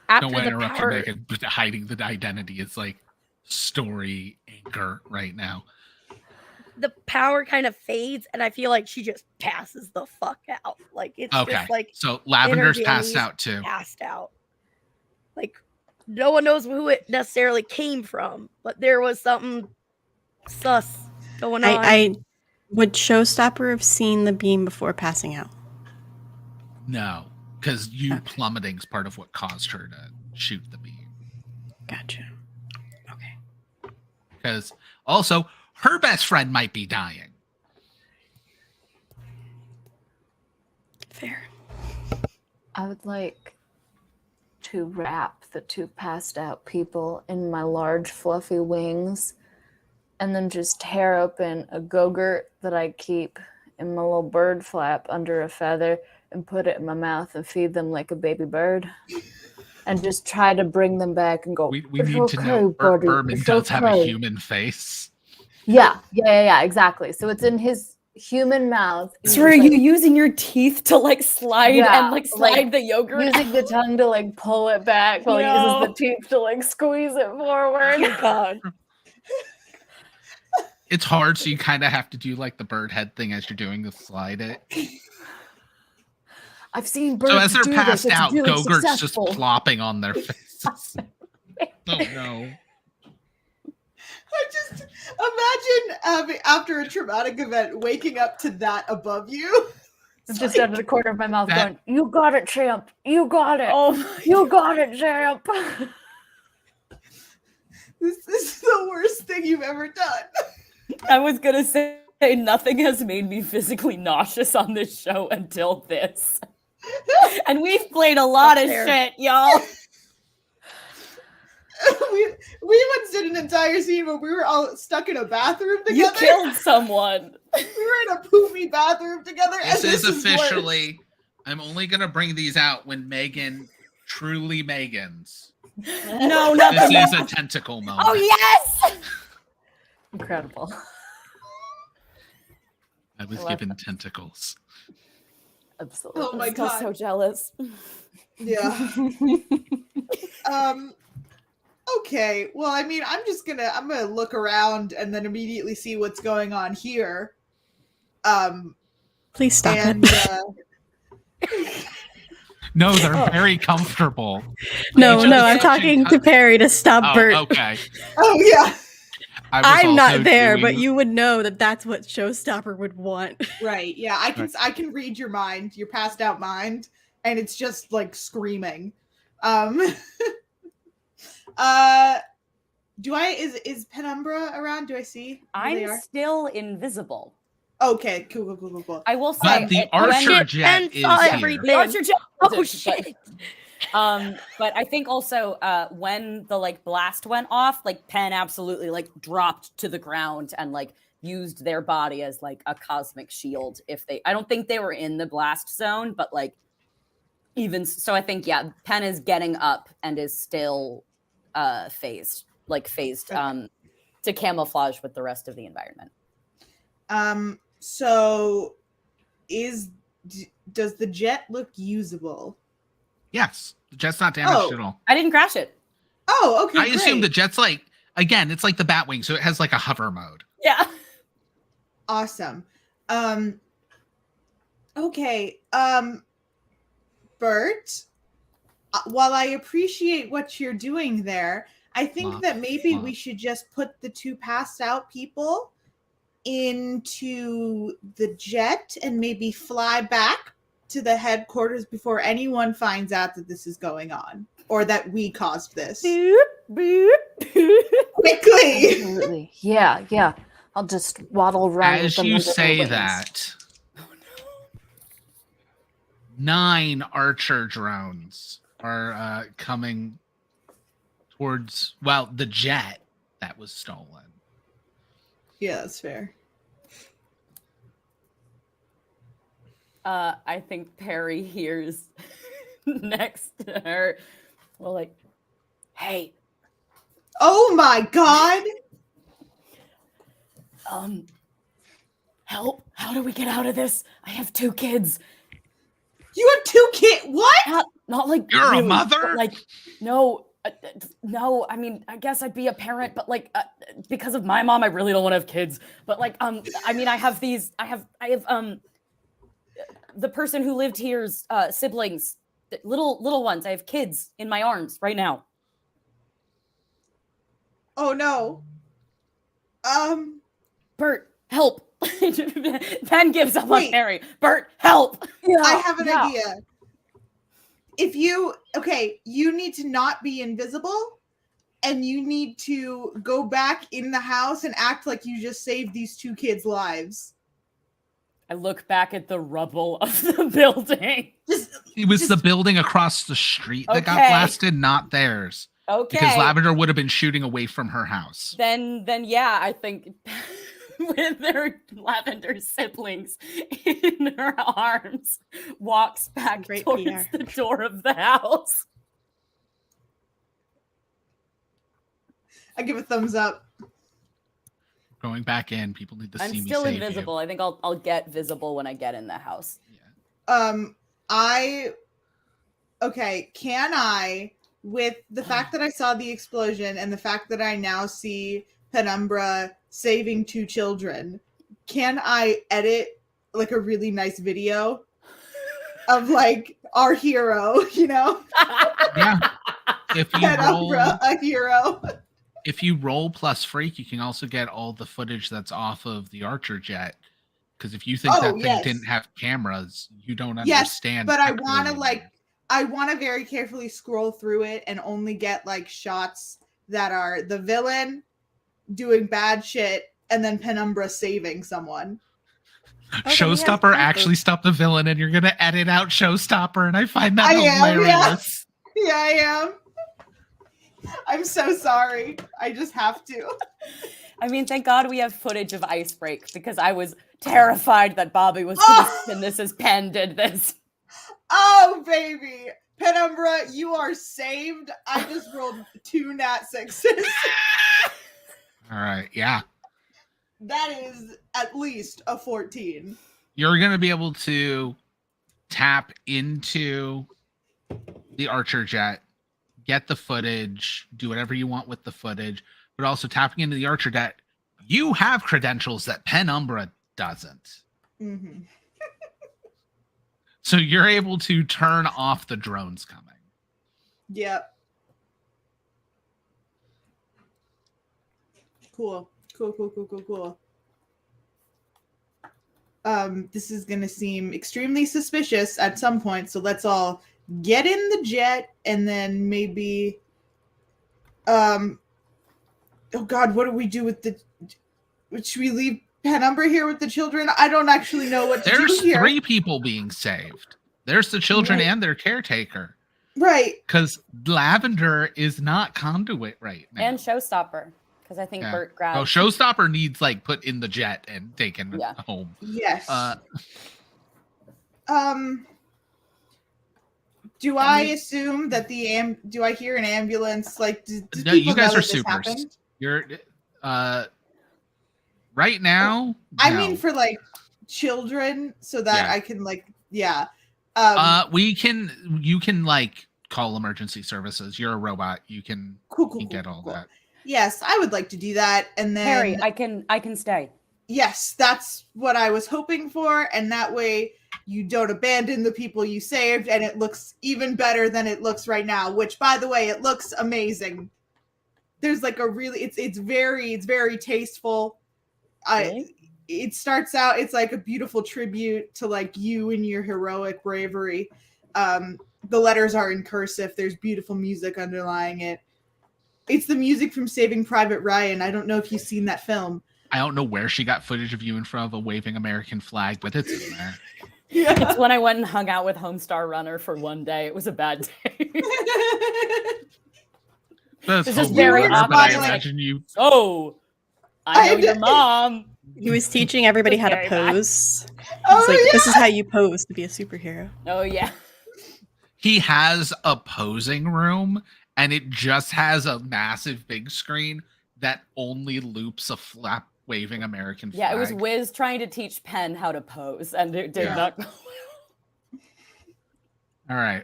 after want to the interrupt you, power. Megan, but hiding the identity is like story anchor right now. The power kind of fades, and I feel like she just passes the fuck out. Like it's Okay. just like So Lavender's energy passed and out too. passed out. Like no one knows who it necessarily came from, but there was something sus going on. I would Showstopper have seen the beam before passing out? No, because you Okay. plummeting is part of what caused her to shoot the beam. Gotcha. Okay. Because also, her best friend might be dying. Fair. I would like to wrap the 2 passed out people in my large fluffy wings and then just tear open a Go-Gurt that I keep in my little bird flap under a feather and put it in my mouth and feed them like a baby bird and just try to bring them back and go, We "It's need to know okay, buddy, Berman it's does have a okay." human face. Yeah, exactly. So it's in his human mouth. He's So are just, you like, using your teeth to like slide Yeah, and like like, slide the yogurt? using the tongue to like pull it back while he uses No. the teeth to like squeeze it forward. Oh God. It's hard, so you kind of have to do like the bird head thing as you're doing the slide it. I've seen birds So as they're do passed this. It's out, really Go-Gurt's just successful. plopping on their faces. Oh no. I just imagine after a traumatic event, waking up to that above you. It's just out of the corner of my mouth That- going, "You got it, champ. You got it. Oh my You got it, champ." This is the worst thing you've ever done. I was gonna say nothing has made me physically nauseous on this show until this. And we've played a lot of Fair. shit, y'all. we once did an entire scene where we were all stuck in a bathroom You together. killed someone. We were in a poopy bathroom together. This and is worse. officially. I'm only gonna bring these out when Megan truly Megans. No, This nothing. is a tentacle moment. Oh yes. Incredible. I was I love given tentacles. Absolutely. Oh my I'm still god. so jealous. Yeah. Okay. Well, I mean, I'm gonna look around and then immediately see what's going on here. Please stop And it. No, they're very comfortable. No, Each no, other's I'm talking to Perry to stop Oh, Bert. okay. oh yeah, I was I'm also not there, but doing- you would know that that's what Showstopper would want. right. Yeah, I can read your mind, your passed out mind, and it's just like screaming. Do I is Penumbra around? Do I see? who they I'm are? still invisible. Okay, cool. I will say, But the archer Shit, jet Ben is saw here. everything. Archer jet- Oh but- shit. but I think also when the like blast went off, like Penn absolutely like dropped to the ground and like used their body as like a cosmic shield. I don't think they were in the blast zone, but like even so, I think Penn is getting up and is still phased Okay. to camouflage with the rest of the environment. So does the jet look usable? Yes, the jet's not damaged Oh. at all. I didn't crash it. Oh, okay. I assume the great. jet's like, again, it's like the Batwing, so it has like a hover mode. Yeah. Awesome. Okay. Bert, while I appreciate what you're doing there, I think Flop, that maybe flop. we should just put the two passed out people into the jet and maybe fly back to the headquarters before anyone finds out that this is going on or that we caused this. Boop, boop, boop. Quickly. Absolutely. Yeah. I'll just waddle around. with As them you with their say wings. that, 9 archer drones are coming towards, well, the jet that was stolen. Yeah, that's fair. I think Perry hears next to her. Well, like, hey, Oh my god. help! How do we get out of this? I have 2 kids. You have 2 kids. What? Not like You're a really, mother? but, like, no, no. I mean, I guess I'd be a parent, but like, because of my mom, I really don't want to have kids. But like, I mean, I have the person who lived here's siblings, little ones. I have kids in my arms right now. Oh no. Bert, help! Pen gives up on Wait. Harry. Bert, help! I have an idea. If you need to not be invisible and you need to go back in the house and act like you just saved these 2 kids' lives. I look back at the rubble of the building. It was Just- the building across the street that got Okay. blasted, not theirs. Okay. Because Lavender would have been shooting away from her house. Then yeah, I think with their Lavender siblings in her arms, walks back Great towards PR. the door of the house. I give a thumbs up. Going back in, people need to I'm see me still save invisible. I think I'll get visible when I get in the house. you. Yeah. Can I, with the fact that I saw the explosion and the fact that I now see Penumbra saving 2 children, can I edit like a really nice video of like our hero, you know? Yeah. If you roll, Penumbra, a hero. if you roll plus freak, you can also get all the footage that's off of the Archer jet. Because if you think Oh, that thing yes. didn't have cameras, you don't Yes, understand. but I tech want to really. I want to very carefully scroll through it and only get like shots that are the villain doing bad shit and then Penumbra saving someone. Showstopper actually stopped the villain, and you're gonna edit out Showstopper, and I find that I am, hilarious. Yeah, I am. I'm so sorry. I just have to. I mean, thank God we have footage of Icebreak because I was terrified that Bobby was going to spin this as Penn did this. Oh, baby. Penumbra, you are saved. I just rolled 2 nat 6s. All right, yeah. That is at least a 14. You're gonna be able to tap into the Archer jet, get the footage, do whatever you want with the footage, but also tapping into the Archer jet, you have credentials that Penumbra doesn't. Mm-hmm. So you're able to turn off the drones coming. Yep. Cool. This is gonna seem extremely suspicious at some point, so let's all get in the jet and then maybe oh god, what do we do with the should we leave Penumbra here with the children? I don't actually know what to There's do here. 3 people being saved. There's the children Right. and their caretaker. Right. Because Lavender is not conduit right now. And Showstopper because I think Yeah. Bert grabbed. Oh, Showstopper needs like put in the jet and taken Yeah. home. Yes. Uh, Do I assume that do I hear an ambulance? Like, do No, people you guys know are that this supers. happened? You're right now. I no. mean, for like children, so that Yeah. I can like, yeah. You can like call emergency services. You're a robot. You can, Cool, you cool, can cool, get all cool. that. Yes, I would like to do that. And then Harry, I can stay. yes, that's what I was hoping for. And that way you don't abandon the people you saved, and it looks even better than it looks right now, which by the way, it looks amazing. There's like a really it's very tasteful. Really? It starts out, it's like a beautiful tribute to like you and your heroic bravery. The letters are in cursive. There's beautiful music underlying it. It's the music from Saving Private Ryan. I don't know if you've seen that film. I don't know where she got footage of you in front of a waving American flag, but it's in there. Yeah. It's when I went and hung out with Homestar Runner for one day. It was a bad day. That's This is hilarious, very but I awkward. imagine you. Oh, I know your mom. He was teaching everybody how to Very bad. pose. Oh, It's like, yeah. this is how you pose to be a superhero. Oh yeah. He has a posing room, and it just has a massive big screen that only loops a flap waving American flag. Yeah, it was Wiz trying to teach Penn how to pose, and it did Yeah. not go All right.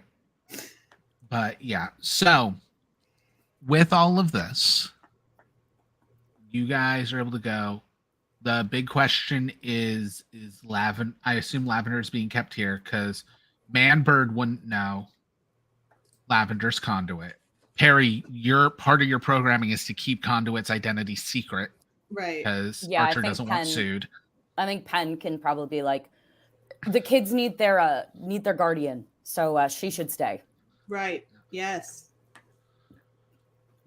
But yeah, so with all of this, you guys are able to go. The big question is Lavender. I assume Lavender is being kept here because Manbird wouldn't know Lavender's conduit. Perry, your part of your programming is to keep Conduit's identity secret Right. because Yeah, I Archer think doesn't want Penn- sued. I think Penn can probably be like, the kids need their guardian, so she should stay. Right. Yes.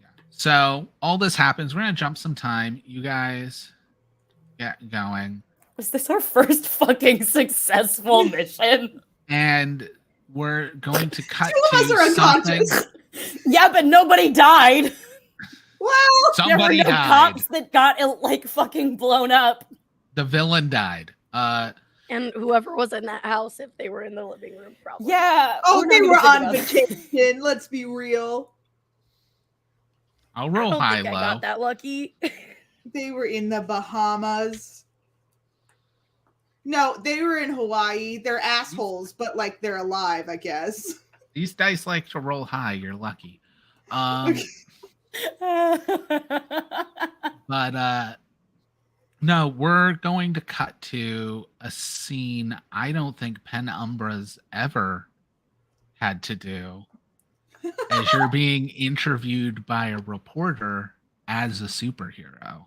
Yeah. So all this happens. We're gonna jump some time. You guys get going. Was this our first fucking successful mission? And we're going to cut Two of us to are something. unconscious. Yeah, but nobody died. Well, Somebody there were no died. cops that got like fucking blown up. The villain died. And whoever was in that house, if they were in the living room, probably. Yeah. oh, we're they not were even on thinking about that. vacation. Let's be real. I'll I roll don't high think I low. got that lucky. They were in the Bahamas. No, they were in Hawaii. They're assholes, but like they're alive, I guess. These dice like to roll high. You're lucky. But no, we're going to cut to a scene I don't think Penumbra's ever had to do. As you're being interviewed by a reporter as a superhero.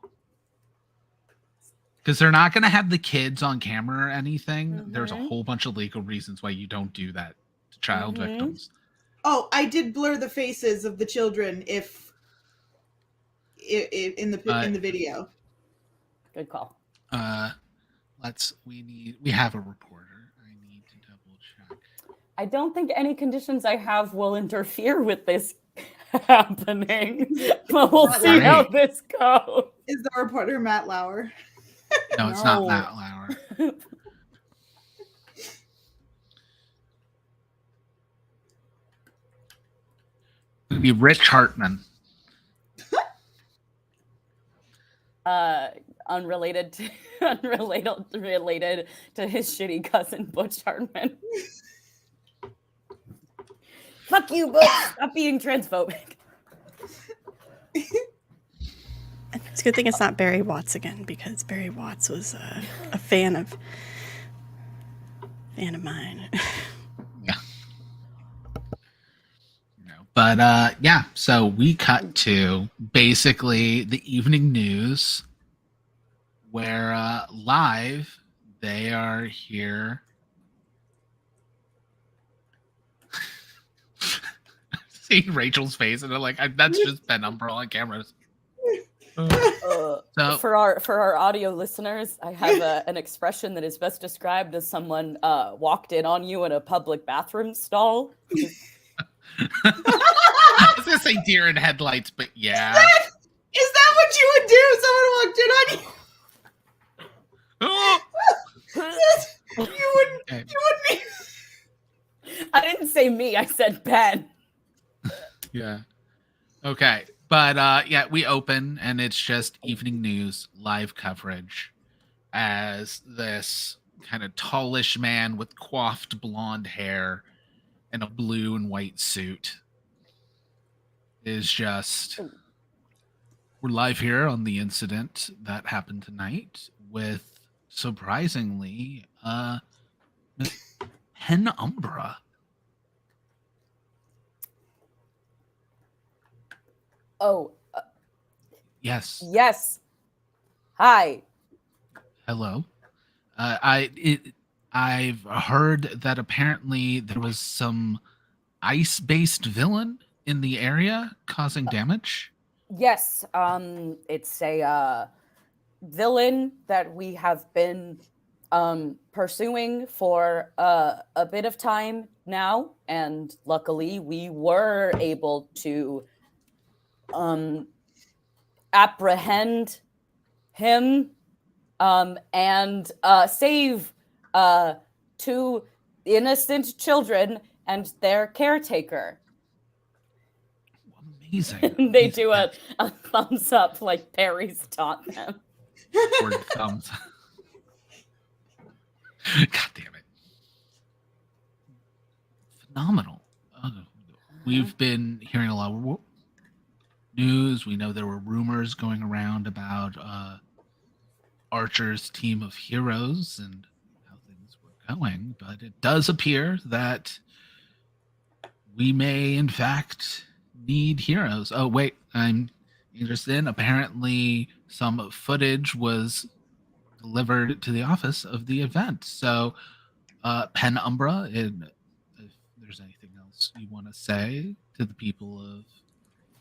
Because they're not going to have the kids on camera or anything. There's a Mhm. whole bunch of legal reasons why you don't do that to child Mhm. victims. Oh, I did blur the faces of the children if in the video. Good call. We have a reporter. I need to double check. I don't think any conditions I have will interfere with this happening, but we'll Not see how right. this goes. Is the reporter Matt Lauer? No, it's not No. Matt Lauer. It'd be Rich Hartman. Unrelated to related to his shitty cousin Butch Hartman. Fuck you, Butch. Stop being transphobic. It's a good thing it's not Barry Watts again, because Barry Watts was a fan of mine. But yeah, so we cut to basically the evening news where live they are here. Seeing Rachel's face and they're like, that's just Penumbra on cameras. So For our audio listeners, I have an expression that is best described as someone walked in on you in a public bathroom stall. I was gonna say deer in headlights, but yeah. Is that what you would do if someone walked in on you? Oh! You wouldn't. Okay. You wouldn't. I didn't say me. I said Ben. Yeah. Okay. But yeah, we open and it's just evening news, live coverage as this kind of tallish man with coiffed blonde hair and a blue and white suit is just we're live here on the incident that happened tonight with surprisingly Miss Penumbra. Oh, Yes. yes. Hi. Hello. I've heard that apparently there was some ice-based villain in the area causing damage. Yes, it's a villain that we have been pursuing for a bit of time now, and luckily we were able to apprehend him and save two innocent children and their caretaker. Amazing. They do a thumbs up like Perry's taught them. Or thumbs. God damn it. Phenomenal. We've been hearing a lot of news. We know there were rumors going around about Archer's team of heroes and how things were going, but it does appear that we may, in fact, need heroes. Oh, wait, I'm interested in. Apparently, some footage was delivered to the office of the event. So, Penumbra, if there's anything else you want to say to the people of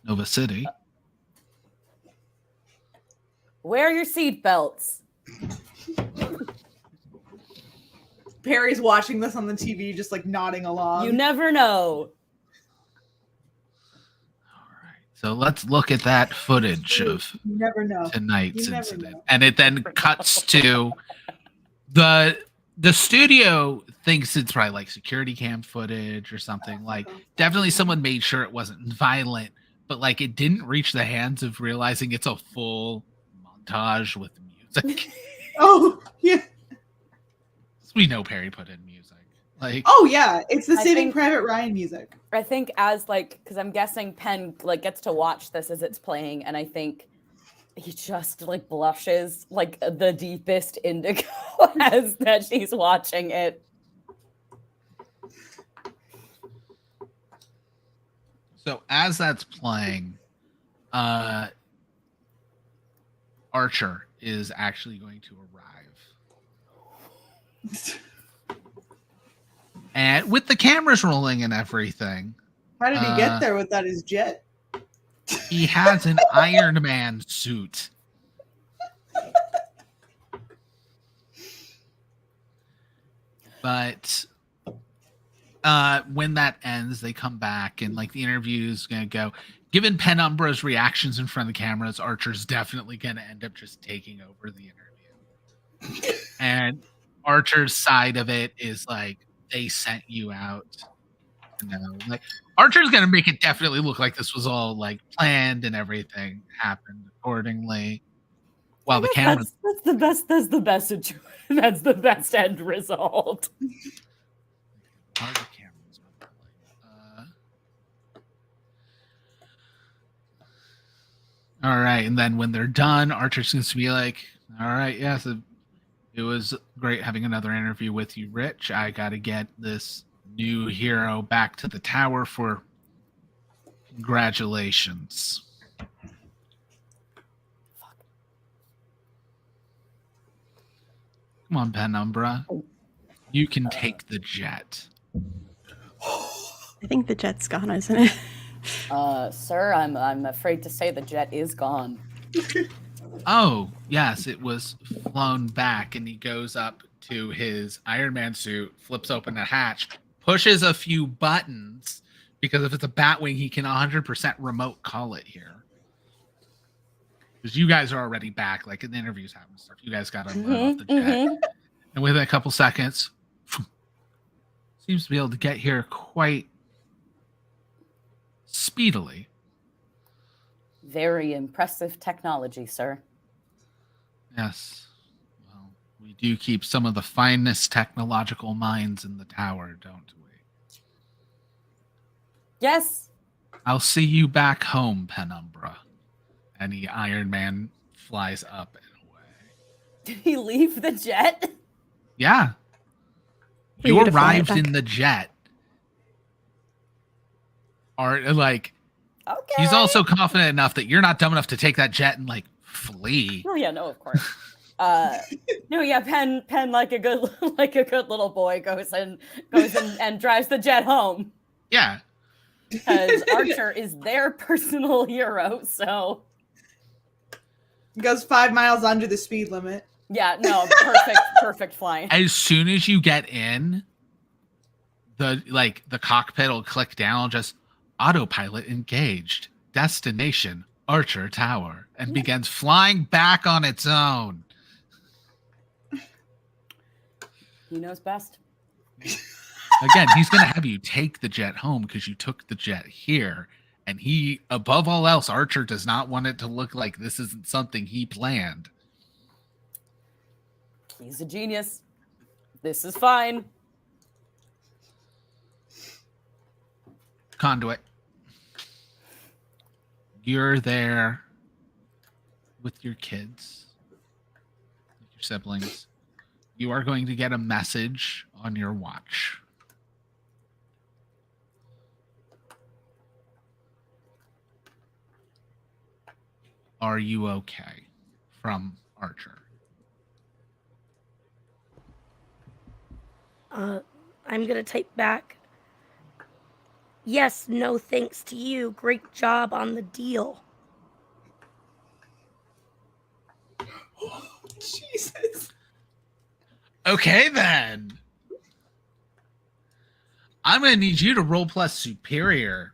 Nova City. Wear your seatbelts. Perry's watching this on the TV, just like nodding along. You never know. All right. So let's look at that footage of You never know. tonight's You never incident. know. And it then cuts to the studio thinks it's probably like security cam footage or something. Like definitely someone made sure it wasn't violent, but like it didn't reach the hands of realizing it's a full montage with music. Oh yeah. We know Perry put in music. Like Oh yeah. It's the I Saving think- Private Ryan music. I think as like, because I'm guessing Penn like gets to watch this as it's playing, and I think he just like blushes like the deepest indigo as that she's watching it. so as that's playing, Archer is actually going to arrive. And with the cameras rolling and everything, How did he get there without his jet? he has an Iron Man suit. But when that ends, they come back and like the interview's gonna go. Given Penumbra's reactions in front of the cameras, Archer's definitely gonna end up just taking over the interview. And Archer's side of it is like they sent you out. Like Archer's gonna make it definitely look like this was all like planned and everything happened accordingly. While the cameras That's the best. That's the best. That's the best end result. are the cameras rolling? All right, and then when they're done, Archer's going to be like, "All right, yes, it was great having another interview with you, Rich. I got to get this new hero back to the tower for congratulations." Come on, Penumbra. You can take the jet. I think the jet's gone, isn't it? Sir, I'm afraid to say the jet is gone. Oh, yes, it was flown back, and he goes up to his Iron Man suit, flips open a hatch, pushes a few buttons, because if it's a Batwing, he can 100% remote call it here. Because you guys are already back, like in the interviews happen stuff. You guys got to load off the jet. And within a couple seconds, seems to be able to get here quite speedily. Very impressive technology, sir. Yes. Well, we do keep some of the finest technological minds in the tower, don't we? Yes. I'll see you back home, Penumbra. And the Iron Man flies up and away. Did he leave the jet? Yeah. For You you to fly it arrived in back. the jet. Or like Okay. he's also confident enough that you're not dumb enough to take that jet and like flee. Oh yeah, no, of course. No, yeah, Penn, like a good little boy goes and drives the jet home Yeah. because Archer is their personal hero. So Goes 5 miles under the speed limit. yeah, no, perfect flying. As soon as you get in, the cockpit will click down, just autopilot engaged. Destination Archer Tower, and begins flying back on its own. He knows best. Again, he's going to have you take the jet home because you took the jet here. And he, above all else, Archer does not want it to look like this isn't something he planned. He's a genius. This is fine. Conduit. You're there with your kids, with your siblings. You are going to get a message on your watch. Are you okay? From Archer. I'm gonna type back. Yes, no thanks to you. Great job on the deal. Jesus. Okay, then. I'm going to need you to roll plus superior.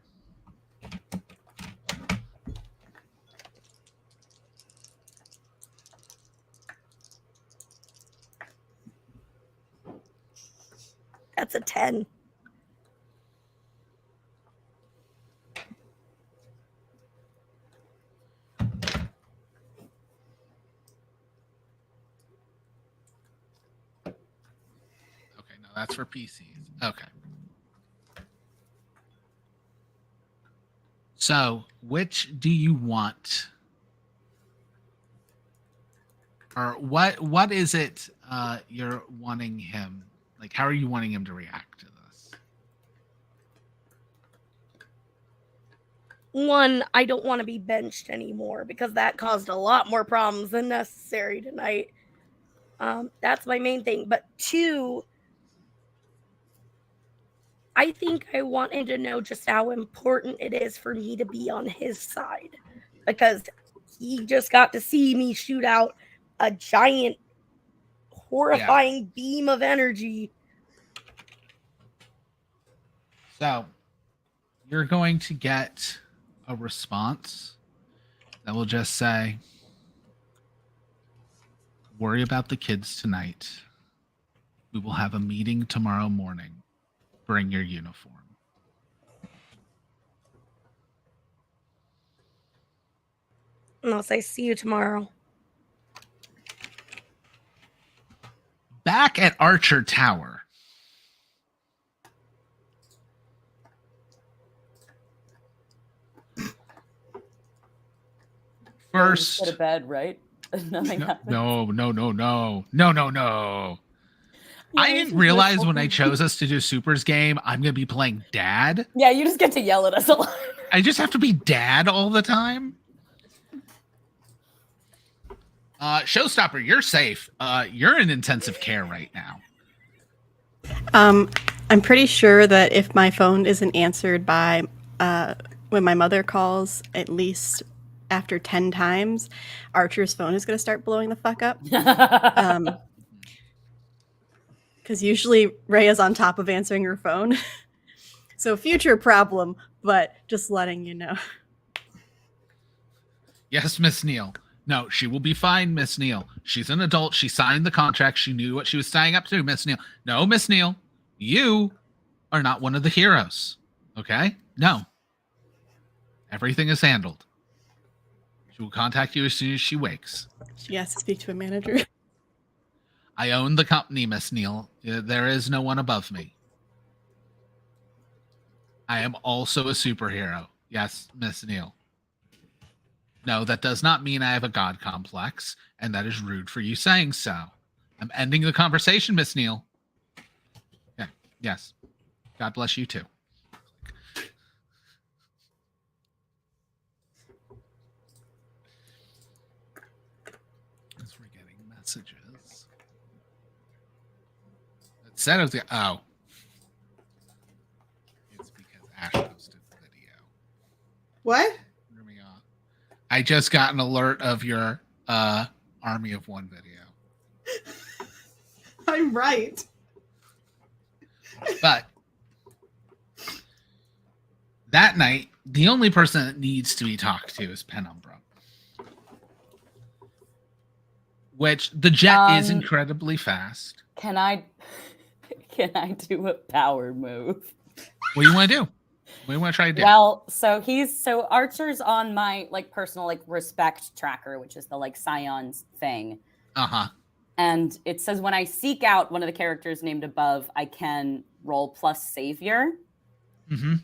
That's a 10. Okay, no, that's for PCs. Okay. So, which do you want? Or what is it you're wanting him? Like, how are you wanting him to react to this? One, I don't want to be benched anymore because that caused a lot more problems than necessary tonight. That's my main thing. But two, I think I want him to know just how important it is for me to be on his side because he just got to see me shoot out a giant, horrifying beam of energy. So, you're going to get a response that will just say, worry about the kids tonight. We will have a meeting tomorrow morning. Bring your uniform. And I'll say, see you tomorrow. Back at Archer Tower. First, Go to bed, right? Nothing happens. no. I Yeah, didn't this is realize wishful when I thinking. chose us to do Supers game, I'm gonna be playing Dad. Yeah, you just get to yell at us a lot. I just have to be Dad all the time. Showstopper, you're safe. You're in intensive care right now. I'm pretty sure that if my phone isn't answered by when my mother calls at least after 10 times, Archer's phone is going to start blowing the fuck up. Because usually Ray is on top of answering her phone. So future problem, but just letting you know. Yes, Miss Neal. No, she will be fine, Miss Neal. She's an adult. She signed the contract. She knew what she was signing up to, Miss Neal. No, Miss Neal, you are not one of the heroes. Okay? No. Everything is handled. She will contact you as soon as she wakes. She has to speak to a manager. I own the company, Miss Neal. There is no one above me. I am also a superhero. Yes, Miss Neal. No, that does not mean I have a god complex, and that is rude for you saying so. I'm ending the conversation, Miss Neal. Yeah, yes. God bless you too. As we're getting messages. It said it was oh. It's because Ash posted the video. What? Threw me off. I just got an alert of your Army of One video. I'm right. But that night, the only person that needs to be talked to is Penumbra. Which the jet is incredibly fast. Can I do a power move? What do you want to do? What do you want to try to do? Well, so Archer's on my like personal like respect tracker, which is the like Scions thing. Uh-huh. And it says when I seek out one of the characters named above, I can roll plus savior. Mm-hmm.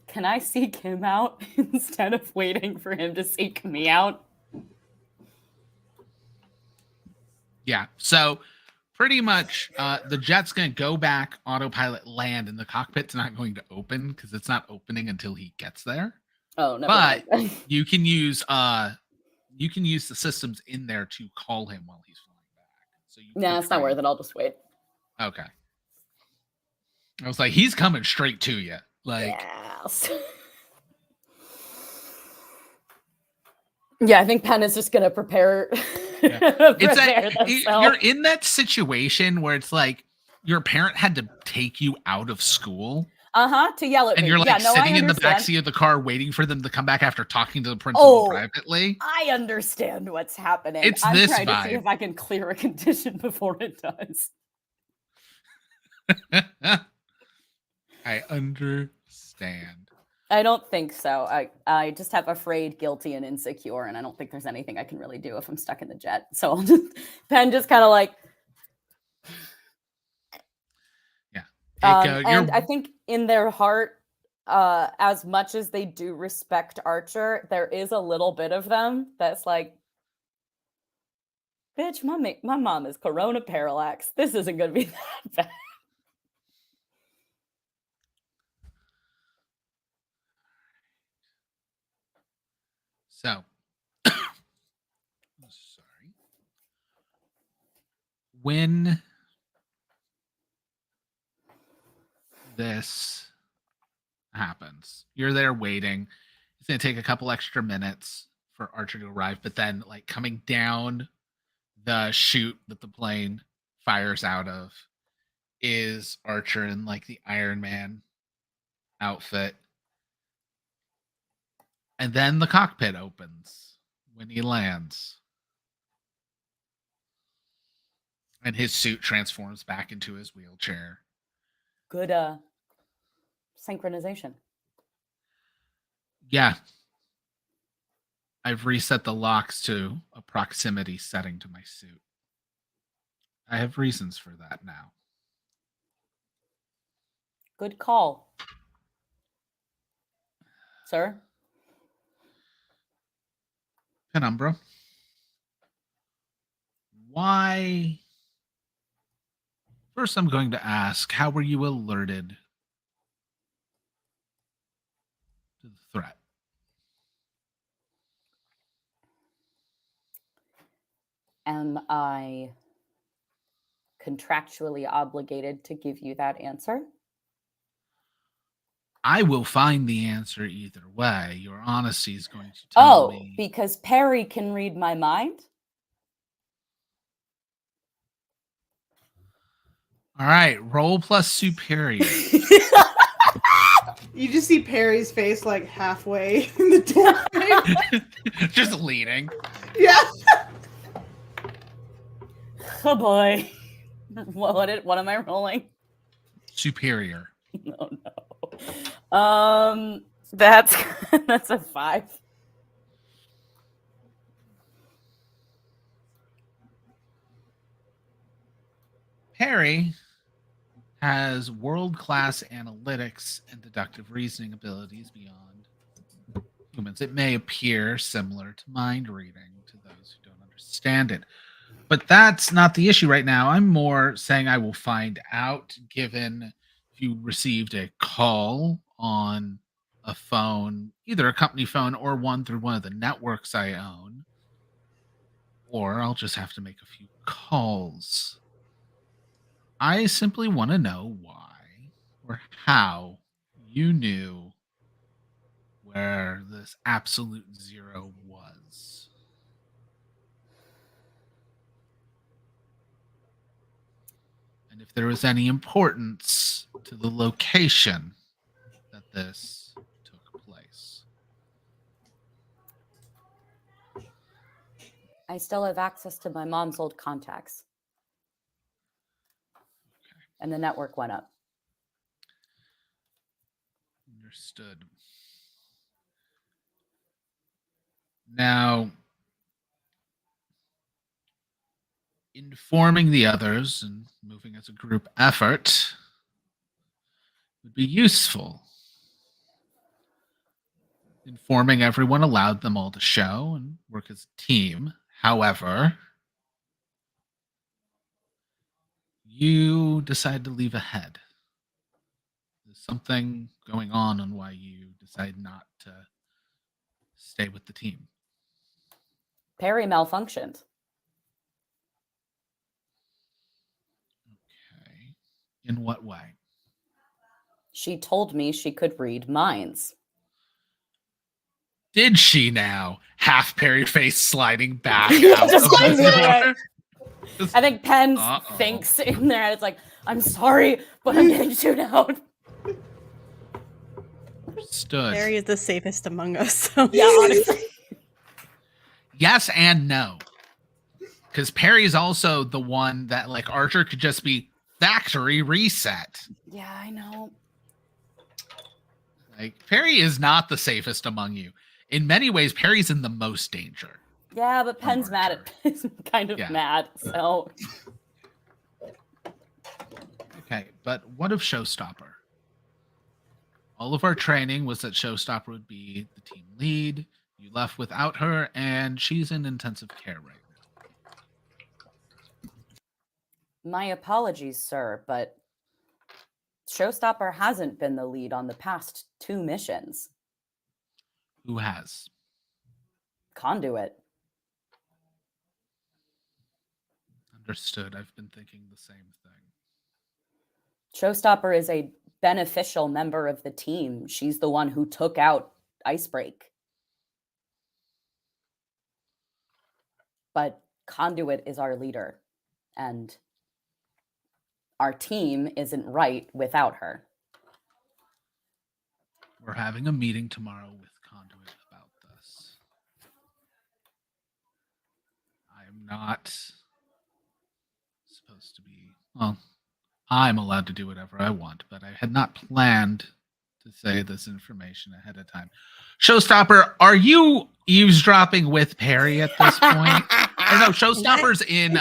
Can I seek him out instead of waiting for him to seek me out? Yeah. So pretty much the jet's going to go back, autopilot, land, and the cockpit's not going to open because it's not opening until he gets there. Oh, no. But you can use the systems in there to call him while he's flying back. So Nah, it's not worth it. I'll just wait. Okay. I was like, he's coming straight to you. Like, yes. Yeah, I think Penn is just gonna prepare. You're in that situation where it's like your parent had to take you out of school. To yell at and me. You're like sitting in the understand. backseat of the car waiting for them to come back after talking to the principal privately. I understand what's happening. It's I'm this trying vibe. to see if I can clear a condition before it does. I understand. I don't think so. I just have afraid, guilty, and insecure, and I don't think there's anything I can really do if I'm stuck in the jet. So I'll just Penn just kind of like and I think in their heart, as much as they do respect Archer, there is a little bit of them that's like, bitch, my mom is corona parallax. This isn't gonna be that bad. So, sorry. When this happens, you're there waiting. It's going to take a couple extra minutes for Archer to arrive, but then, like, coming down the chute that the plane fires out of is Archer in, like, the Iron Man outfit. And then the cockpit opens when he lands. And his suit transforms back into his wheelchair. Good synchronization. Yeah. I've reset the locks to a proximity setting to my suit. I have reasons for that now. Good call. Sir? Penumbra, why? First, I'm going to ask, how were you alerted to the threat? Am I contractually obligated to give you that answer? I will find the answer either way. Your honesty is going to tell me. Because Perry can read my mind? All right, roll plus superior. You just see Perry's face like halfway in the doorway. Just leaning. Yeah. Oh boy. What am I rolling? Superior. Oh no. That's a 5. Perry has world-class analytics and deductive reasoning abilities beyond humans. It may appear similar to mind reading to those who don't understand it, but that's not the issue right now. I'm more saying I will find out, given if you received a call on a phone, either a company phone or one through one of the networks I own, or I'll just have to make a few calls. I simply want to know why or how you knew where this absolute zero was. And if there was any importance to the location that this took place. I still have access to my mom's old contacts. And the network went up. Understood. Now, informing the others and moving as a group effort would be useful. Informing everyone allowed them all to show and work as a team. However, you decide to leave ahead. There's something going on why you decide not to stay with the team. Perry malfunctioned. Okay. In what way? She told me she could read minds. Did she now? Half Perry face sliding back out Just of the like that. door. I think Penn Uh-oh. thinks in there, and it's like, I'm sorry, but I'm getting chewed out. Understood. Barry is the safest among us. So. Yeah, honestly. Yes and no. Because Perry's also the one that, like, Archer could just be factory reset. Yeah, I know. Like, Perry is not the safest among you. In many ways, Perry's in the most danger. Yeah, but Penn's Archer. mad at is kind of Yeah. mad. So Okay, but what of Showstopper? All of our training was that Showstopper would be the team lead. You left without her, and she's in intensive care right now. my apologies, sir, but Showstopper hasn't been the lead on the past 2 missions. Who has? Conduit. Understood. I've been thinking the same thing. Showstopper is a beneficial member of the team. She's the one who took out Icebreak. But Conduit is our leader, and our team isn't right without her. We're having a meeting tomorrow with Conduit about this. I am not supposed to be, well, I'm allowed to do whatever I want, but I had not planned to say this information ahead of time. Showstopper, are you eavesdropping with Perry at this point? Or no, Showstopper's in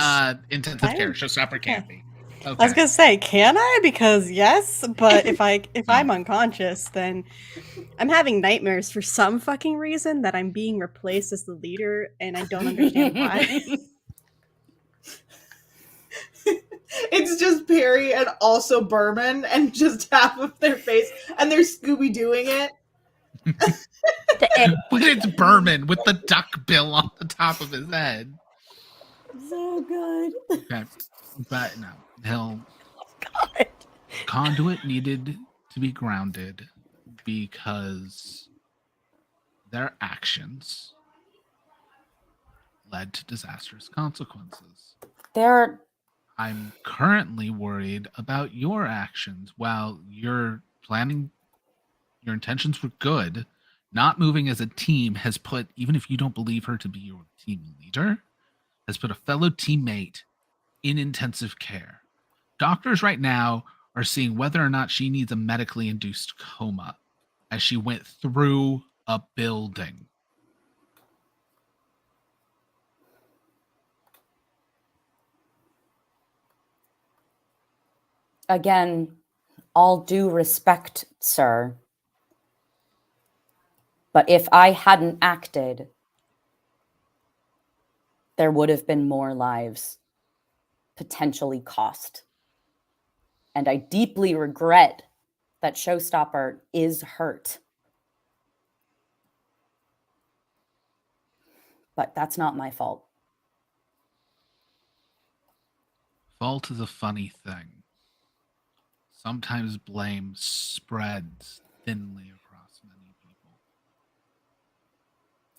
intensive care. Showstopper can't be. Okay. I was gonna say, can I? Because yes, but if I'm unconscious, then I'm having nightmares for some fucking reason that I'm being replaced as the leader, and I don't understand why. It's just Perry and also Berman and just half of their face, and they're Scooby Dooing it. But it's Berman with the duck bill on the top of his head. So good. Okay. But no, he'll. God. Conduit needed to be grounded because their actions led to disastrous consequences. They're I'm currently worried about your actions. While your planning, your intentions were good, not moving as a team has put, even if you don't believe her to be your team leader, has put a fellow teammate in intensive care. Doctors right now are seeing whether or not she needs a medically induced coma as she went through a building. Again, all due respect, sir. But if I hadn't acted, there would have been more lives potentially cost. And I deeply regret that Showstopper is hurt. But that's not my fault. Fault is a funny thing. Sometimes blame spreads thinly across many people.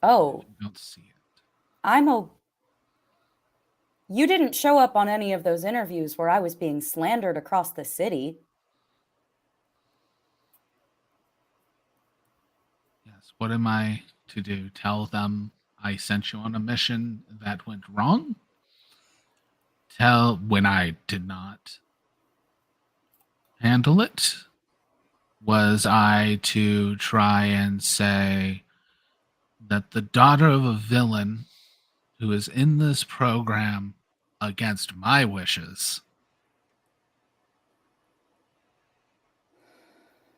Oh, You don't see it. You didn't show up on any of those interviews where I was being slandered across the city. Yes. What am I to do? Tell them I sent you on a mission that went wrong? Tell when I did not handle it? Was I to try and say that the daughter of a villain who is in this program against my wishes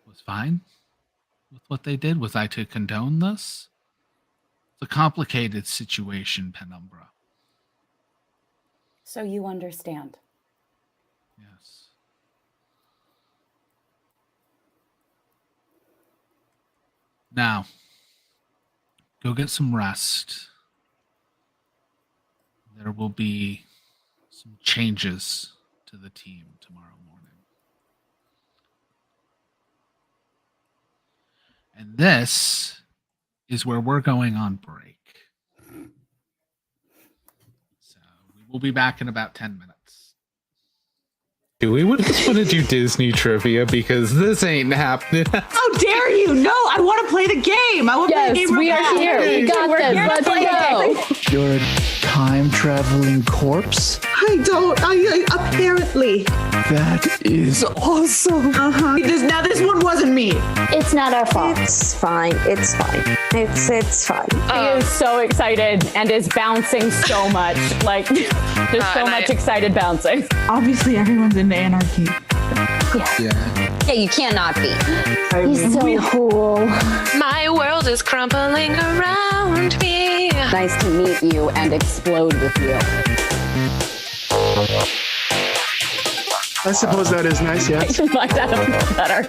was fine with what they did? Was I to condone this? It's a complicated situation, Penumbra. So you understand. Yes. Now, go get some rest. There will be some changes to the team tomorrow morning. And this is where we're going on break. So we will be back in about 10 minutes. We would just want to do Disney trivia because this ain't happening. How dare you? No, I want to play the game. I want to play the Yes, game. we real are fast. here. We got this. Let's go. You're a time traveling corpse? I don't. I apparently. That is awesome. Now this one wasn't me. It's not our fault. It's fine. It's fine. It's fine. He is so excited and is bouncing so much. Like, there's so much excited bouncing. Obviously, everyone's into anarchy. Yeah, you cannot be. He's so cool. My world is crumbling around me. Nice to meet you and explode with you. I suppose that is nice, yes. Might have better.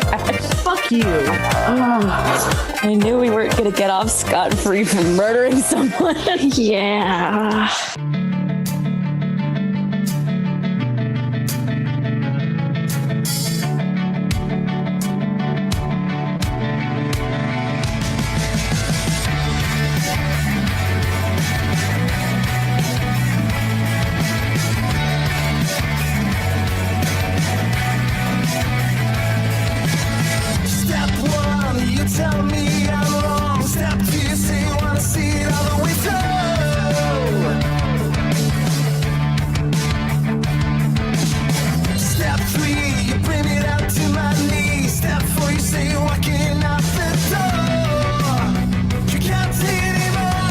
Fuck you. I knew we weren't going to get off scot-free from murdering someone. Yeah. Step one, you tell me I'm wrong. Step two, you say you wanna see it all the way through. Step three, you bring me down to my knees. Step four, you say you're walking out the door. You can't take it anymore.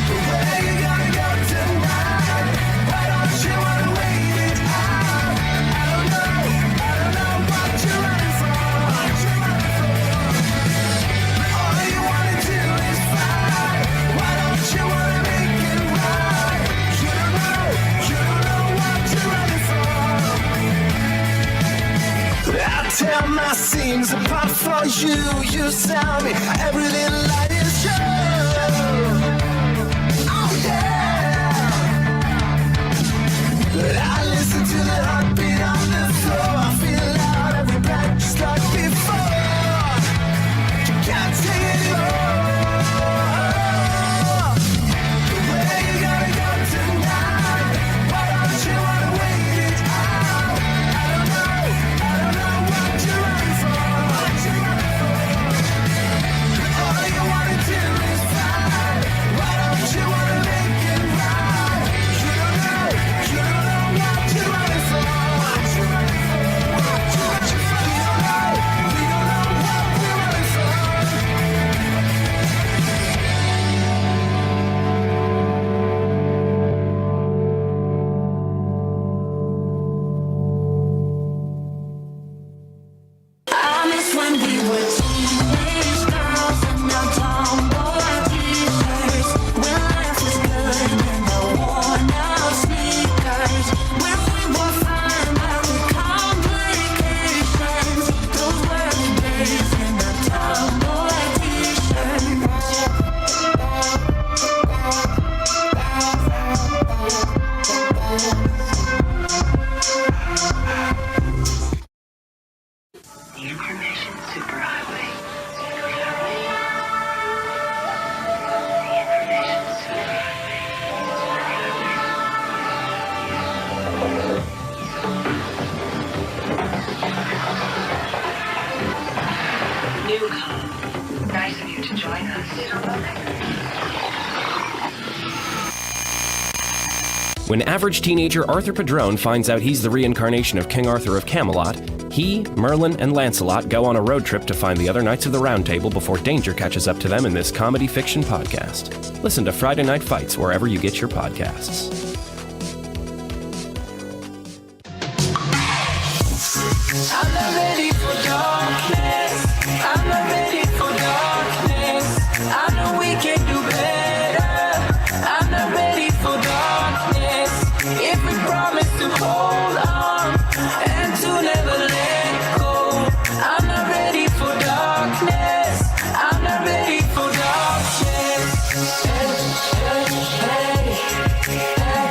But where you gonna go tonight? Why don't you wanna wait it out? I don't know what you're running from. All you wanna do is fight. Why don't you wanna make it right? You don't know what you're running from. I tear my seams apart for you. You sell me every little light is true. Oh yeah. But I listen to the heartbeat on the floor. I feel out every back just like before. You can't take it anymore. Where you gonna go tonight? Why don't you wanna wait it out? I don't know what you're running from. All you wanna do is fight. Why don't you wanna make it right? You don't know what Nice of you to join us. When average teenager Arthur Padrone finds out he's the reincarnation of King Arthur of Camelot, he, Merlin, and Lancelot go on a road trip to find the other Knights of the Round Table before danger catches up to them in this comedy fiction podcast. Listen to Friday Night Fights wherever you get your podcasts. I'm not ready for darkness. I'm not ready for darkness. I know we can do better. I'm not ready for darkness. If we promise to hold on and to never let go, I'm not ready for darkness. I'm not ready for darkness. Hey, hey, hey, hey.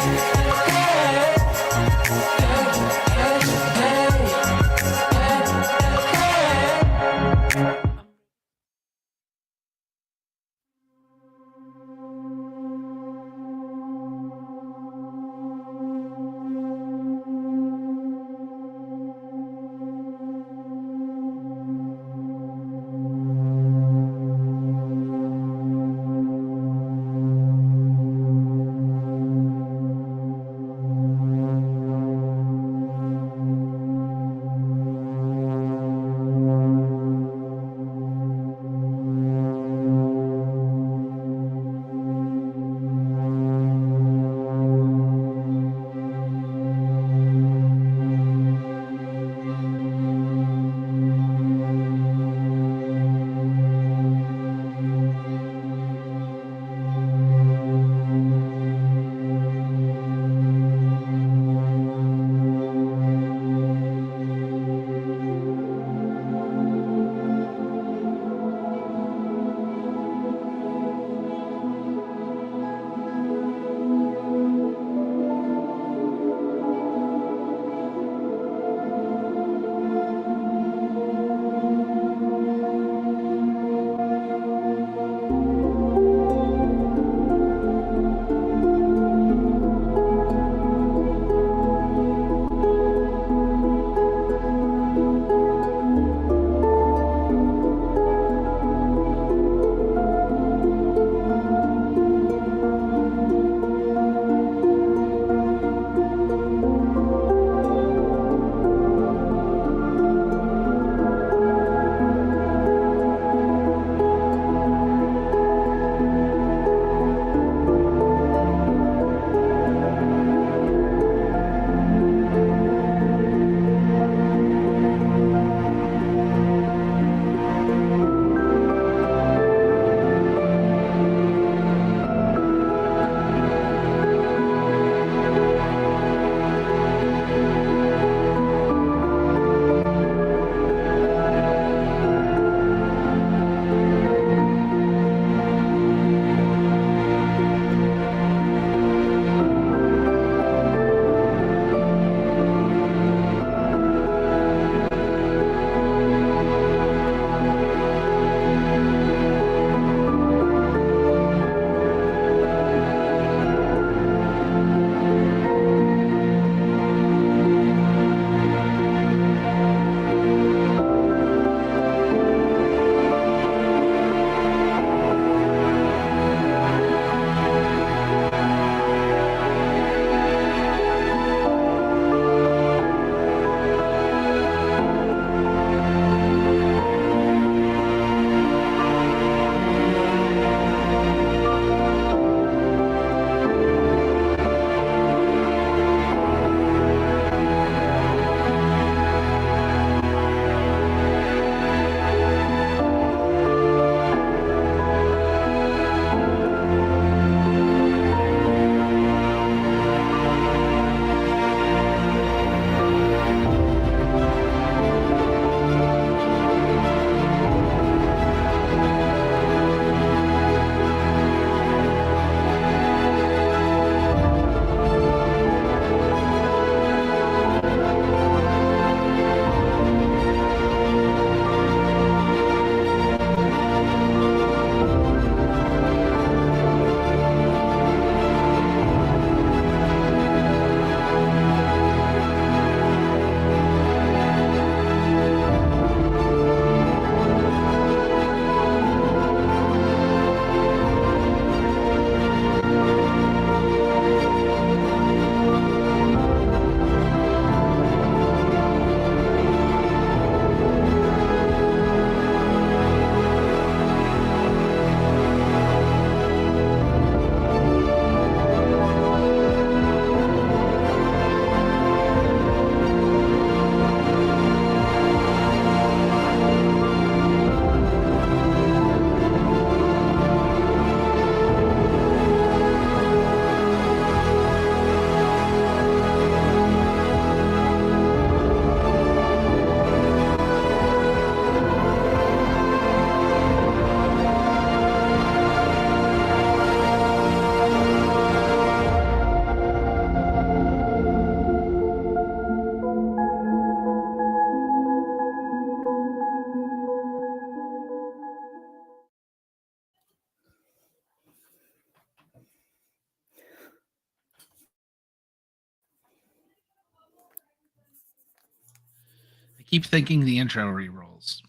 keep thinking the intro re-rolls.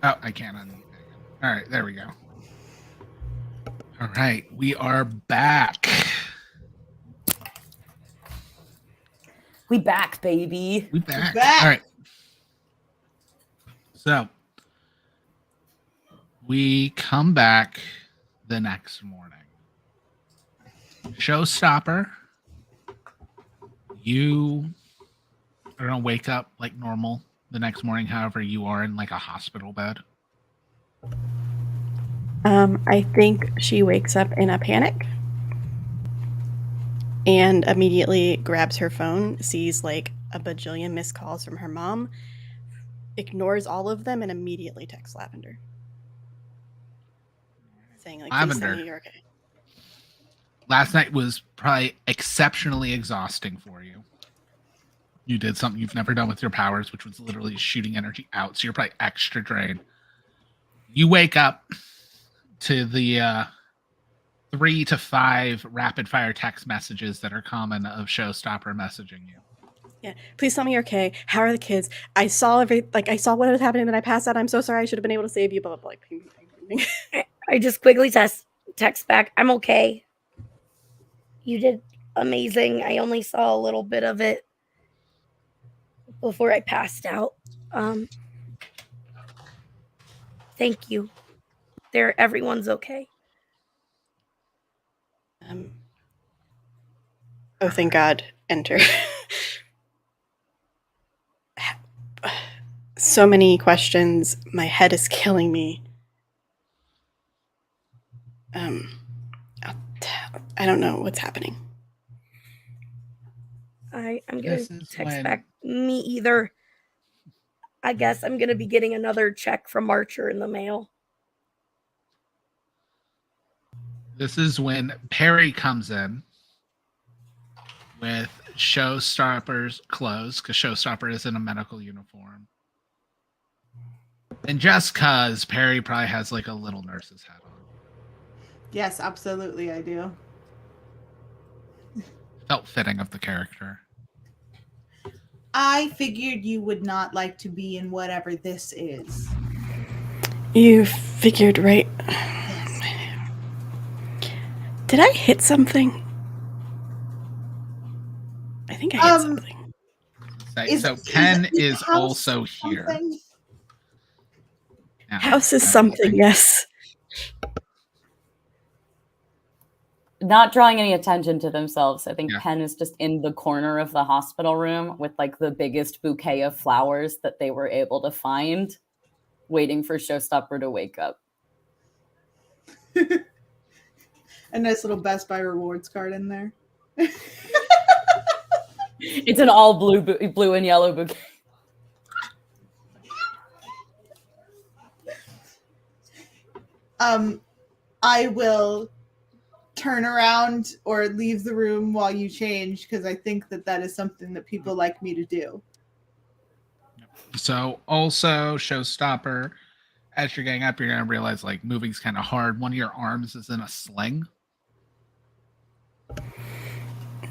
Oh, I can't unmute it. All right, there we go. All right, we are back. We back, baby. We back. back. All right. So we come back the next morning. Showstopper, you are gonna wake up like normal the next morning. However, you are in like a hospital bed. I think she wakes up in a panic and immediately grabs her phone, sees like a bajillion missed calls from her mom, ignores all of them, and immediately texts Lavender. Saying like, please tell Lavender. me you're okay. Last night was probably exceptionally exhausting for you. You did something you've never done with your powers, which was literally shooting energy out. So you're probably extra drained. You wake up to the 3 to 5 rapid fire text messages that are common of Showstopper messaging you. Yeah, please tell me you're okay. How are the kids? I saw I saw what was happening, then I passed out. I'm so sorry. I should have been able to save you. Blah blah blah. Like, ping, ping, ping, ping. I just quickly text back. I'm okay. You did amazing. I only saw a little bit of it before I passed out. Thank you. Everyone's okay. Oh, thank God. Enter. So many questions. My head is killing me. I don't know what's happening. I'm gonna This is text when- back. Me either. I guess I'm gonna be getting another check from Archer in the mail. This is when Perry comes in with Showstopper's clothes, because Showstopper is in a medical uniform. And just because Perry probably has like a little nurse's hat on. Yes, absolutely, I do. Felt fitting of the character. I figured you would not like to be in whatever this is. You figured right. Did I hit something? I think I hit something. So Ken is house also here. something? Now, House is something, yes. Not drawing any attention to themselves. I think Yeah. Penn is just in the corner of the hospital room with like the biggest bouquet of flowers that they were able to find, waiting for Showstopper to wake up. A nice little Best Buy rewards card in there. It's an all blue and yellow bouquet. I will turn around or leave the room while you change because I think that is something that people like me to do. So also Showstopper, as you're getting up, you're gonna realize like moving's kind of hard. One of your arms is in a sling.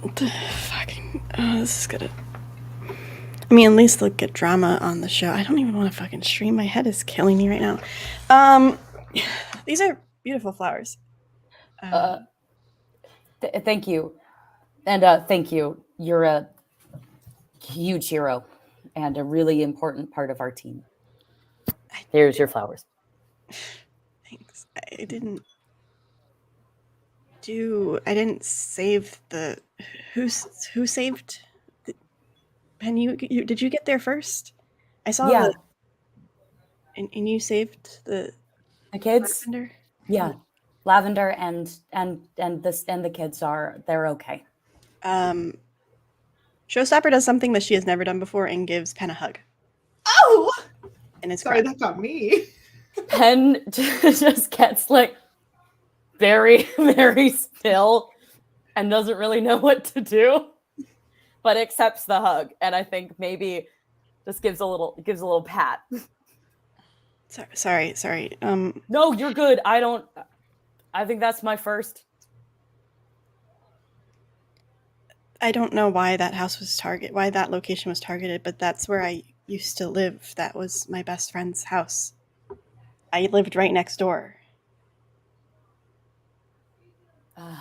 Fucking. Oh, this is gonna. I mean, at least they'll get drama on the show. I don't even want to fucking stream. My head is killing me right now. These are beautiful flowers. Thank you. And thank you. You're a huge hero and a really important part of our team. Here's your flowers. Thanks. I didn't save the. Who saved? Pen, did you get there first? I saw Yeah. and you saved the kids. Lavender? Yeah, Lavender and the kids they're okay. Showstopper does something that she has never done before and gives Pen a hug. Oh, and it's sorry, that got me. Pen just gets like very, very still and doesn't really know what to do, but accepts the hug. And I think maybe just gives a little pat. Sorry. No, you're good. I think that's my first. I don't know why that house was why that location was targeted, but that's where I used to live. That was my best friend's house. I lived right next door.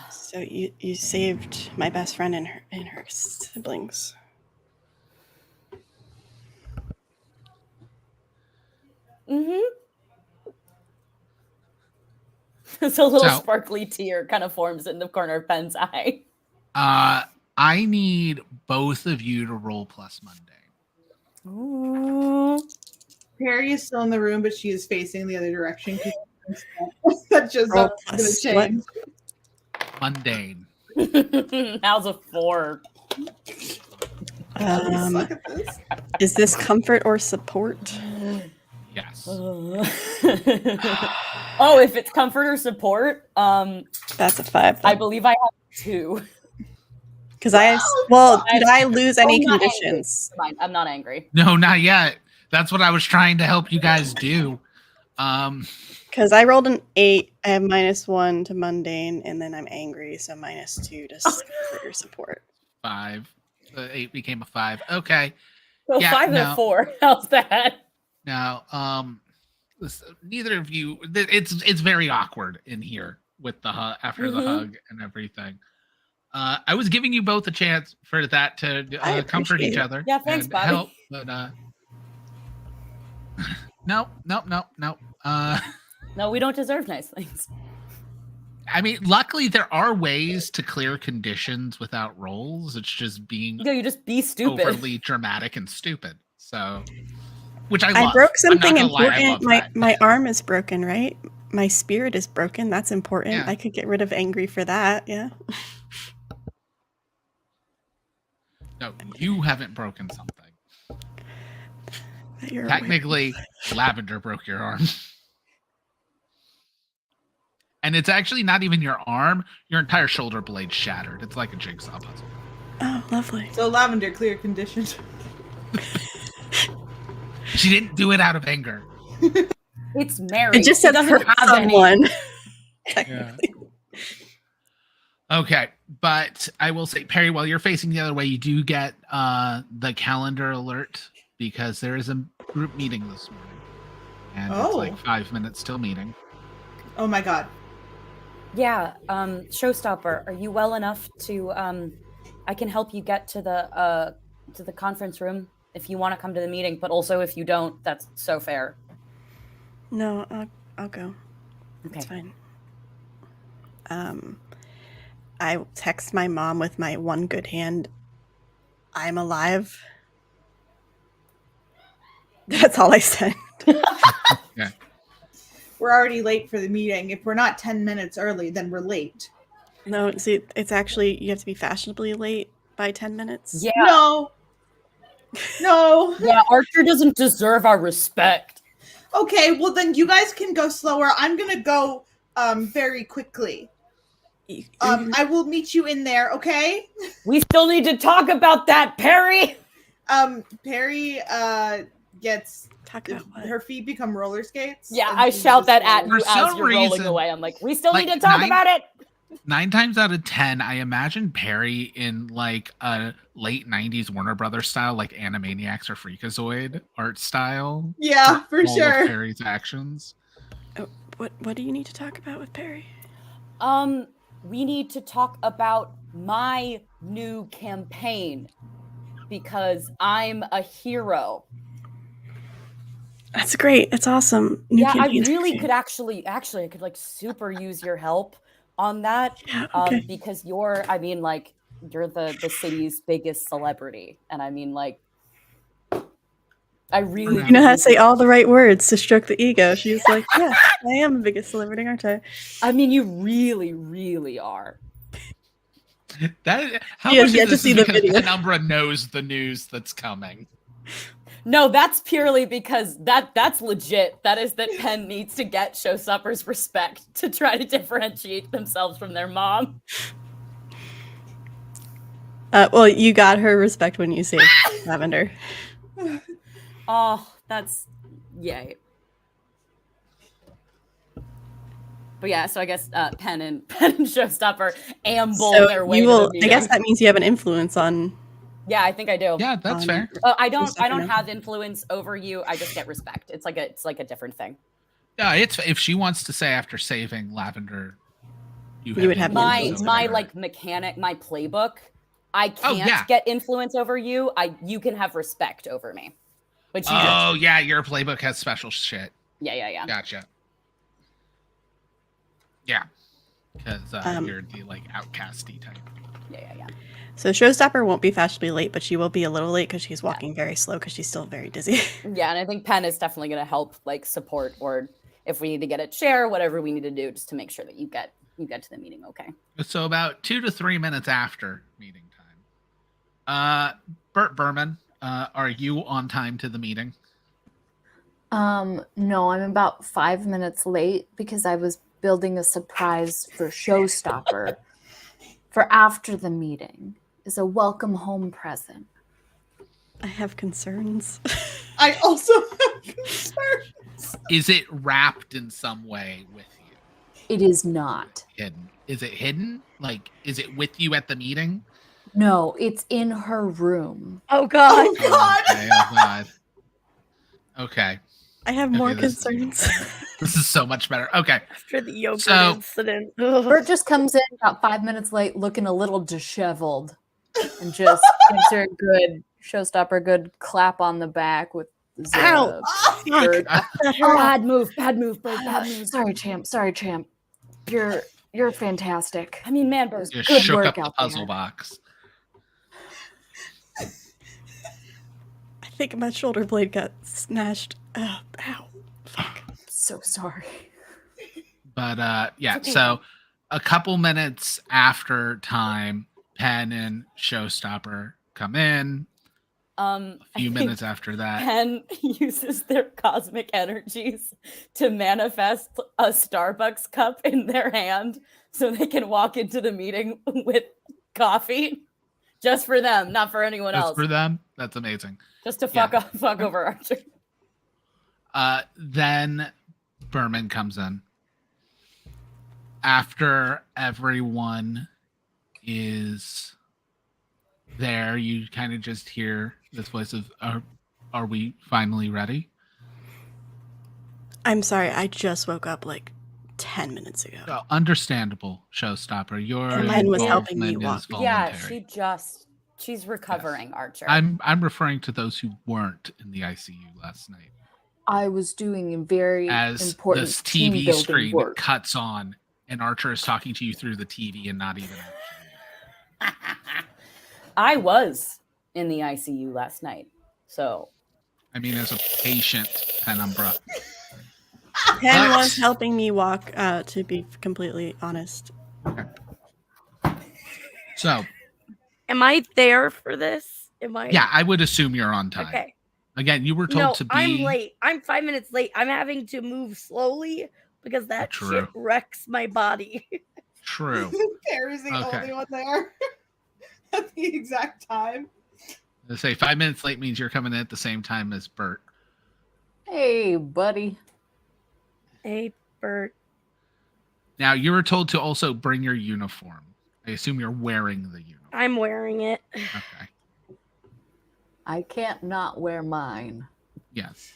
So you saved my best friend and her siblings. Mm-hmm. It's a little So- sparkly tear kind of forms in the corner of Pen's eye. I need both of you to roll plus Monday. Ooh. Perry is still in the room, but she is facing the other direction. That just Roll going to plus change. Mundane. How's a 4? Suck at this. Is this comfort or support? Yes. Oh, if it's comfort or support, That's a 5. I believe I have 2. Because did I lose any I'm not conditions? Angry. I'm not angry. No, not yet. That's what I was trying to help you guys do. Because I rolled an 8, I have -1 to mundane, and then I'm angry, so -2 to comfort or support. 5. The 8 became a 5. Okay. So Yeah, 5 and no. a 4. How's that? Now, neither of you. It's very awkward in here with the hug after the hug and everything. I was giving you both a chance for that to comfort appreciate each it. other. Yeah, thanks, and Bobby. help, but no. No, we don't deserve nice things. I mean, luckily there are ways to clear conditions without rolls. It's just being No, you just be stupid. overly dramatic and stupid. So, which I love. I broke I'm not something gonna lie, I important. love that. My arm is broken, right? My spirit is broken. That's important. Yeah. I could get rid of angry for that. Yeah. No, you haven't broken something. You're aware. Technically, Lavender broke your arm. And it's actually not even your arm, your entire shoulder blade shattered. It's like a jigsaw puzzle. Oh, lovely. So Lavender, clear conditions. She didn't do it out of anger. It's Mary. It just She said doesn't hurt have any. someone. Okay, but I will say, Perry, while you're facing the other way, you do get the calendar alert because there is a group meeting this morning. And it's Oh. like 5 minutes till meeting. Oh my god. Yeah, Showstopper, are you well enough to I can help you get to the conference room if you want to come to the meeting, but also if you don't, that's so fair. No, I'll go. Okay. It's fine. I text my mom with my one good hand. I'm alive. That's all I said. Yeah. We're already late for the meeting. If we're not 10 minutes early, then we're late. No, see, it's actually, you have to be fashionably late by 10 minutes. Yeah. No. No. Yeah, Archer doesn't deserve our respect. Okay, well then you guys can go slower. I'm gonna go very quickly. I will meet you in there, okay? We still need to talk about that, Perry. Perry gets Talk about what? her feet become roller skates. Yeah, and I she's shout just that at rolling. you For as some you're rolling reason, away. I'm like, we still like, need to talk 9 about it. 9 times out of 10, I imagine Perry in like a late 90s Warner Brothers style, like Animaniacs or Freakazoid art style. Yeah, for all of sure. Perry's actions. What do you need to talk about with Perry? We need to talk about my new campaign because I'm a hero. That's great. That's awesome. New Yeah, I campaign's really great. could actually I could like super use your help on that. Yeah, okay. Because you're the city's biggest celebrity. And I mean like I really You know how to say all the right words to stroke the ego. She's like, yeah, I am the biggest celebrity, aren't I? I mean you really, really are. That how He has much yet of to this see is the because video. Penumbra knows the news that's coming. No, that's purely because that's legit. That is that Penn needs to get Showstopper's respect to try to differentiate themselves from their mom. Well, you got her respect when you saved Lavender. Oh, that's yay. But yeah, so I guess Penn and Showstopper amble So their way you to the will. I meeting. guess that means you have an influence on. Yeah, I think I do. Yeah, that's fair. I don't Showstopper now. have influence over you. I just get respect. It's like a different thing. Yeah, it's if she wants to say after saving Lavender, You would have my influence my over her. like mechanic, my playbook. I Oh, can't yeah. get influence over you. You can have respect over me. But you Oh yeah, your playbook has special shit. yeah. Gotcha. Yeah, because you're the like outcasty type. Yeah. So Showstopper won't be fashionably late, but she will be a little late because she's walking very slow because she's still very dizzy. Yeah, and I think Penn is definitely going to help, like support, or if we need to get a chair, whatever we need to do, just to make sure that you get to the meeting. Okay. So about 2 to 3 minutes after meeting time, Bert Berman, are you on time to the meeting? No, I'm about 5 minutes late because I was building a surprise for Showstopper for after the meeting. Is a welcome home present. I have concerns. I also have concerns. Is it wrapped in some way with you? It is not. Hidden? Is it hidden? Like, is it with you at the meeting? No, it's in her room. Oh God. Oh God. Okay, oh God. Okay. I have more Okay, this is concerns. This is so much better. Okay. After the yogurt So- incident. Ugh. Bert just comes in about 5 minutes late, looking a little disheveled, and just gives her a good Showstopper, good clap on the back with the Ow. bird. Bad move, Bert. Bad move. Sorry, champ. You're fantastic. I mean, man, Bert. Just Good shook work up the out puzzle there. box. I think my shoulder blade got smashed. Ow. So sorry. But yeah, okay. so a couple minutes after time, Penn and Showstopper come in. A A few minutes after that. Penn uses their cosmic energies to manifest a Starbucks cup in their hand so they can walk into the meeting with coffee. Just for them, not for anyone Just else. for them. That's amazing. Just to Yeah. fuck over Archer. Then Berman comes in. After everyone is there, you kind of just hear this voice of, are we finally ready? I'm sorry. I just woke up like 10 minutes ago. Oh, understandable, Showstopper. Your And mine was helping me involvement is walk. Yeah, voluntary. she's recovering, Archer. I'm referring to those who weren't in the ICU last night. I was doing a very As important this team TV building screen work. cuts on and Archer is talking to you through the TV and not even I was in the ICU last night. So I mean, as a patient, Penumbra. Penn But- was helping me walk, to be completely honest. So, Am I there for this? Am I? yeah, I would assume you're on time. Okay. Again, you were told No, to be. I'm late. I'm 5 minutes late. I'm having to move slowly because that True. shit wrecks my body. True. Perry's the Okay. only one there at the exact time. They say 5 minutes late means you're coming in at the same time as Bert. Hey, buddy. Hey, Bert. Now, you were told to also bring your uniform. I assume you're wearing the uniform. I'm wearing it. Okay. I can't not wear mine. Yes.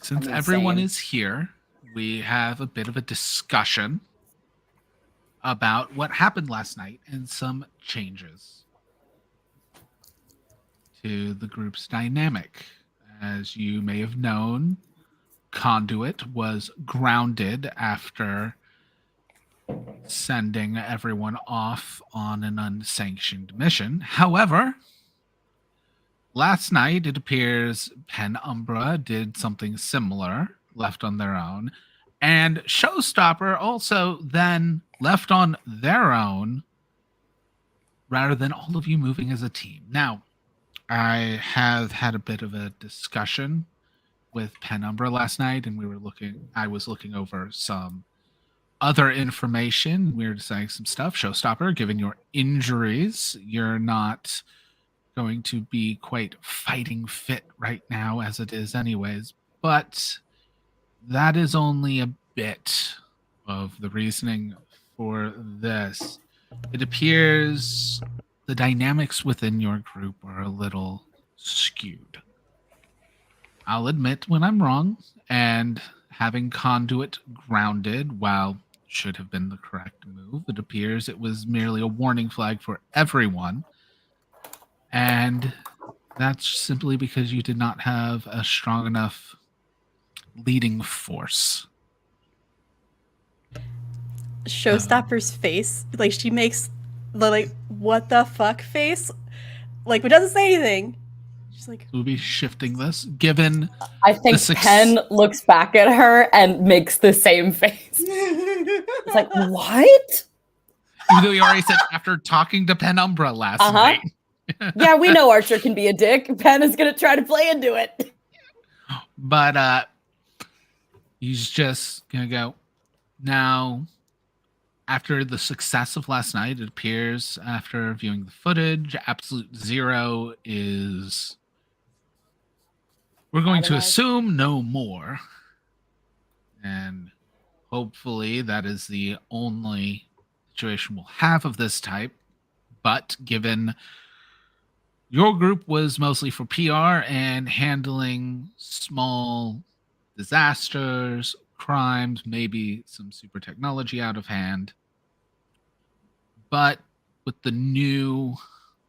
Since I'm everyone insane. is here, we have a bit of a discussion about what happened last night and some changes to the group's dynamic. As you may have known, Conduit was grounded after sending everyone off on an unsanctioned mission. However, last night it appears Penumbra did something similar, left on their own, and Showstopper also then left on their own rather than all of you moving as a team. Now, I have had a bit of a discussion with Penumbra last night, and I was looking over some other information. We were deciding some stuff. Showstopper, given your injuries, you're not going to be quite fighting fit right now as it is anyways. But that is only a bit of the reasoning for this. It appears the dynamics within your group are a little skewed. I'll admit when I'm wrong, and having Conduit grounded, while should have been the correct move, it appears it was merely a warning flag for everyone. And that's simply because you did not have a strong enough leading force. Showstopper's face, like she makes the like what the fuck face, like but doesn't say anything. She's like, We'll be shifting this, given I think Penn looks back at her and makes the same face. It's like, what? Even though we already said after talking to Penumbra last night. Yeah, we know Archer can be a dick. Penn is going to try to play into it. But he's just going to go, now, after the success of last night, it appears after viewing the footage, Absolute Zero is... We're going to assume no more. And hopefully that is the only situation we'll have of this type. But given your group was mostly for PR and handling small disasters, crimes, maybe some super technology out of hand. But with the new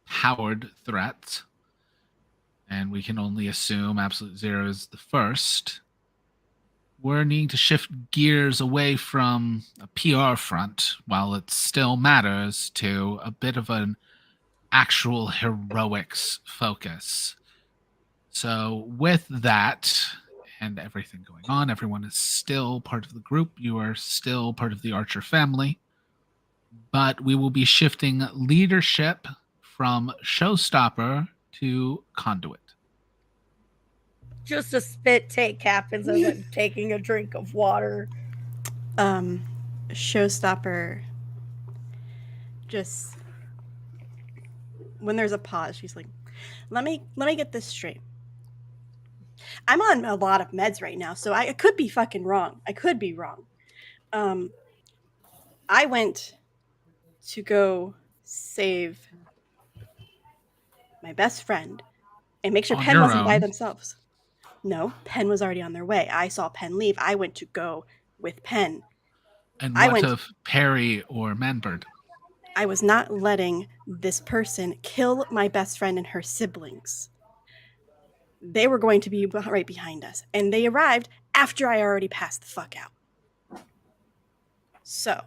powered threats, and we can only assume Absolute Zero is the first, we're needing to shift gears away from a PR front, while it still matters, to a bit of an actual heroics focus. So with that and everything going on, everyone is still part of the group. You are still part of the Archer family. But we will be shifting leadership from Showstopper to Conduit. Just a spit take happens as I'm taking a drink of water. Showstopper just, when there's a pause, she's like, let me get this straight. I'm on a lot of meds right now, so I could be fucking wrong. I could be wrong. I went to go save my best friend and make sure On Penn your wasn't by own? themselves. No, Penn was already on their way. I saw Penn leave. I went to go with Penn. And I what went- of Perry or Manbird? I was not letting this person kill my best friend and her siblings. They were going to be right behind us, and they arrived after I already passed the fuck out. So,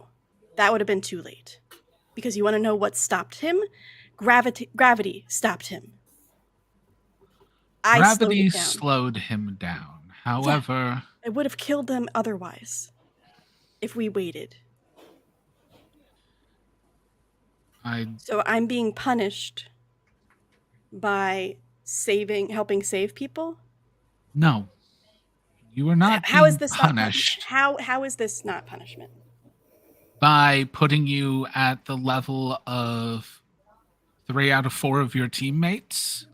that would have been too late. Because you want to know what stopped him? Gravity stopped him. Gravity slowed slowed him down. However, it would have killed them otherwise if we waited. So I'm being punished by helping save people? no. You are not How is being this punished how is this not punishment? by putting you at the level of 3 out of 4 of your teammates.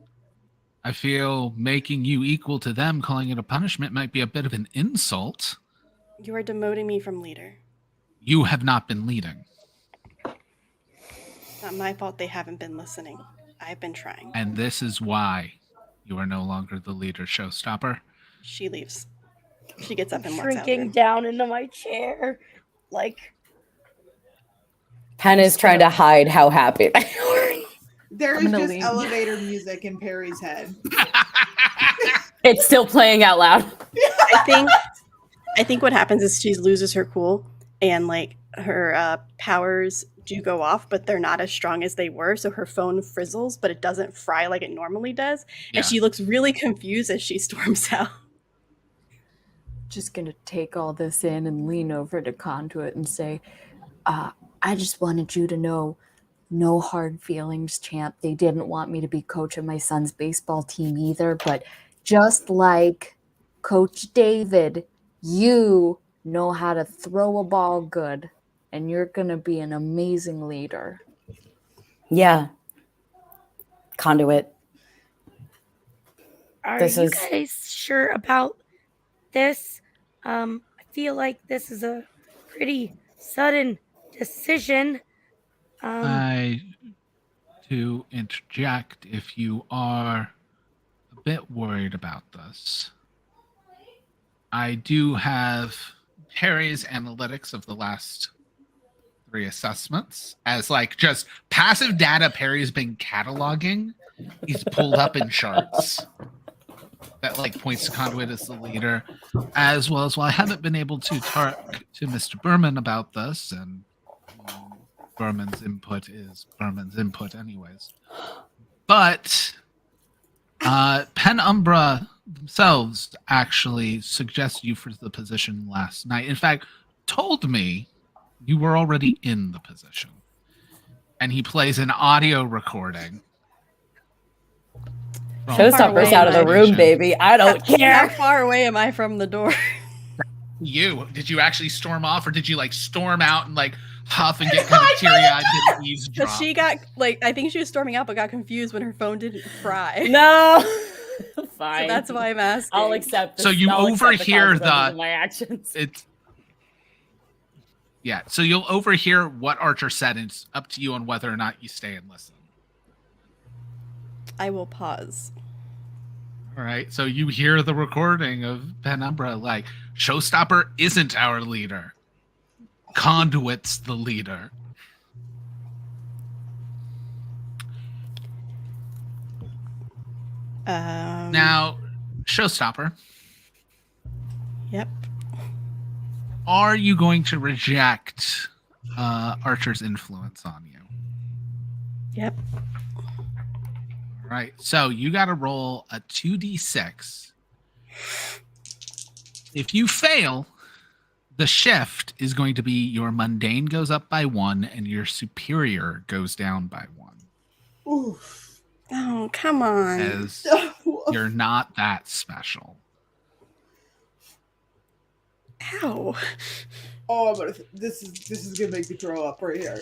I feel making you equal to them, calling it a punishment, might be a bit of an insult. You are demoting me from leader. You have not been leading. It's not my fault they haven't been listening. I've been trying. And this is why you are no longer the leader, Showstopper. She leaves. She gets up and walks out. Shrinking down into my chair. Like, Penn is trying to hide how happy they are. There I'm is gonna just leave. elevator music in Perry's head. It's still playing out loud. I think what happens is she loses her cool and like her powers do go off, but they're not as strong as they were. So her phone frizzles, but it doesn't fry like it normally does. Yeah. And she looks really confused as she storms out. Just gonna take all this in and lean over to Conduit and say, I just wanted you to know, no hard feelings, champ. They didn't want me to be coach of my son's baseball team either, but just like Coach David, you know how to throw a ball good, and you're gonna be an amazing leader. Yeah. Conduit. are This you is- guys sure about this? I feel like this is a pretty sudden decision. To interject, if you are a bit worried about this, I do have Perry's analytics of the last 3 assessments as like just passive data Perry's been cataloging. He's pulled up in charts that like points to Conduit as the leader, as well as, well, I haven't been able to talk to Mr. Berman about this, and Berman's input is Berman's input anyways. But Penumbra themselves actually suggested you for the position last night. In fact, told me you were already in the position. And he plays an audio recording. Showstopper's out of the room, baby. I don't care. How far away am I from the door? Did you actually storm off, or did you like storm out and like huff and get kind of teary-eyed and eavesdrop? But she got like, I think she was storming out, but got confused when her phone didn't fry. No. Fine. So that's why I'm asking. I'll accept this. So you I'll accept overhear consequences of my actions. So you'll overhear what Archer said, and it's up to you on whether or not you stay and listen. I will pause. All right, so you hear the recording of Penumbra like, Showstopper isn't our leader. Conduit's the leader. Now, Showstopper. Yep. Are you going to reject Archer's influence on you? Yep. All right, so you got to roll a 2d6. If you fail, the shift is going to be your mundane goes up by 1 and your superior goes down by 1. Oof. Oh, come on. As you're not that special. Ow. Oh, but this is gonna make me throw up right here.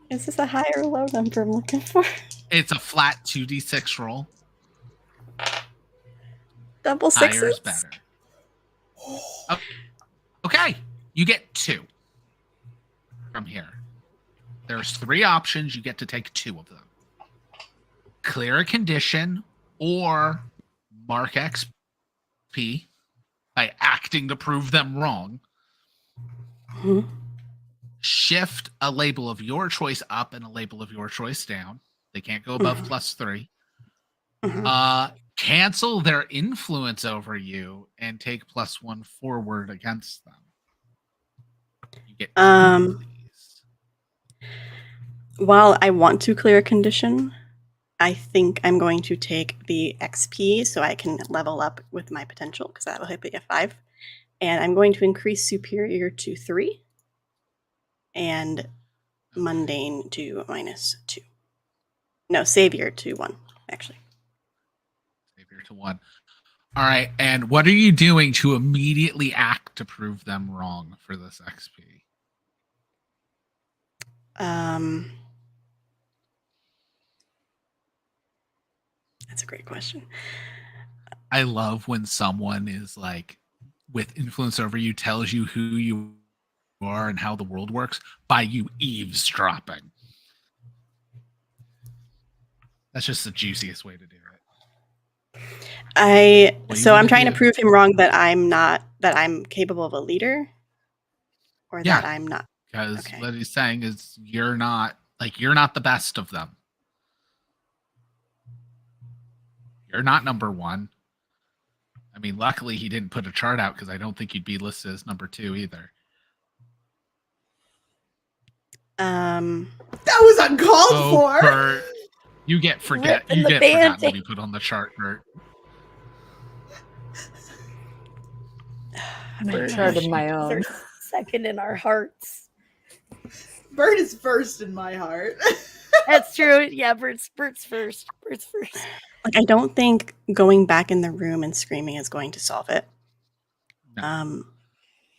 Is this a high or low number I'm looking for? It's a flat 2d6 roll. Double Higher sixes? is better. Okay, you get 2 from here. There's 3 options. You get to take 2 of them. Clear a condition or mark XP by acting to prove them wrong. Mm-hmm. Shift a label of your choice up and a label of your choice down. They can't go above +3. Mm-hmm. Cancel their influence over you and take +1 forward against them. You get while I want to clear a condition, I think I'm going to take the XP so I can level up with my potential, because that will hit me at 5. And I'm going to increase superior to 3 and mundane to -2. No, savior to 1, actually. Savior to 1. All right, and what are you doing to immediately act to prove them wrong for this XP? That's a great question. I love when someone is like with influence over you tells you who you are and how the world works by you eavesdropping. That's just the juiciest way to do it. I'm trying to prove him wrong that I'm capable of a leader, or that I'm not. Because what he's saying is you're not the best of them. You're not number 1. I mean, luckily he didn't put a chart out, because I don't think you'd be listed as number 2 either. That was uncalled for. You get forgotten to be put on the chart, Bert. I'm in charge of my own. Second in our hearts. Bert is first in my heart. That's true. Yeah, Bert's first. Bert's first. Like, I don't think going back in the room and screaming is going to solve it. No.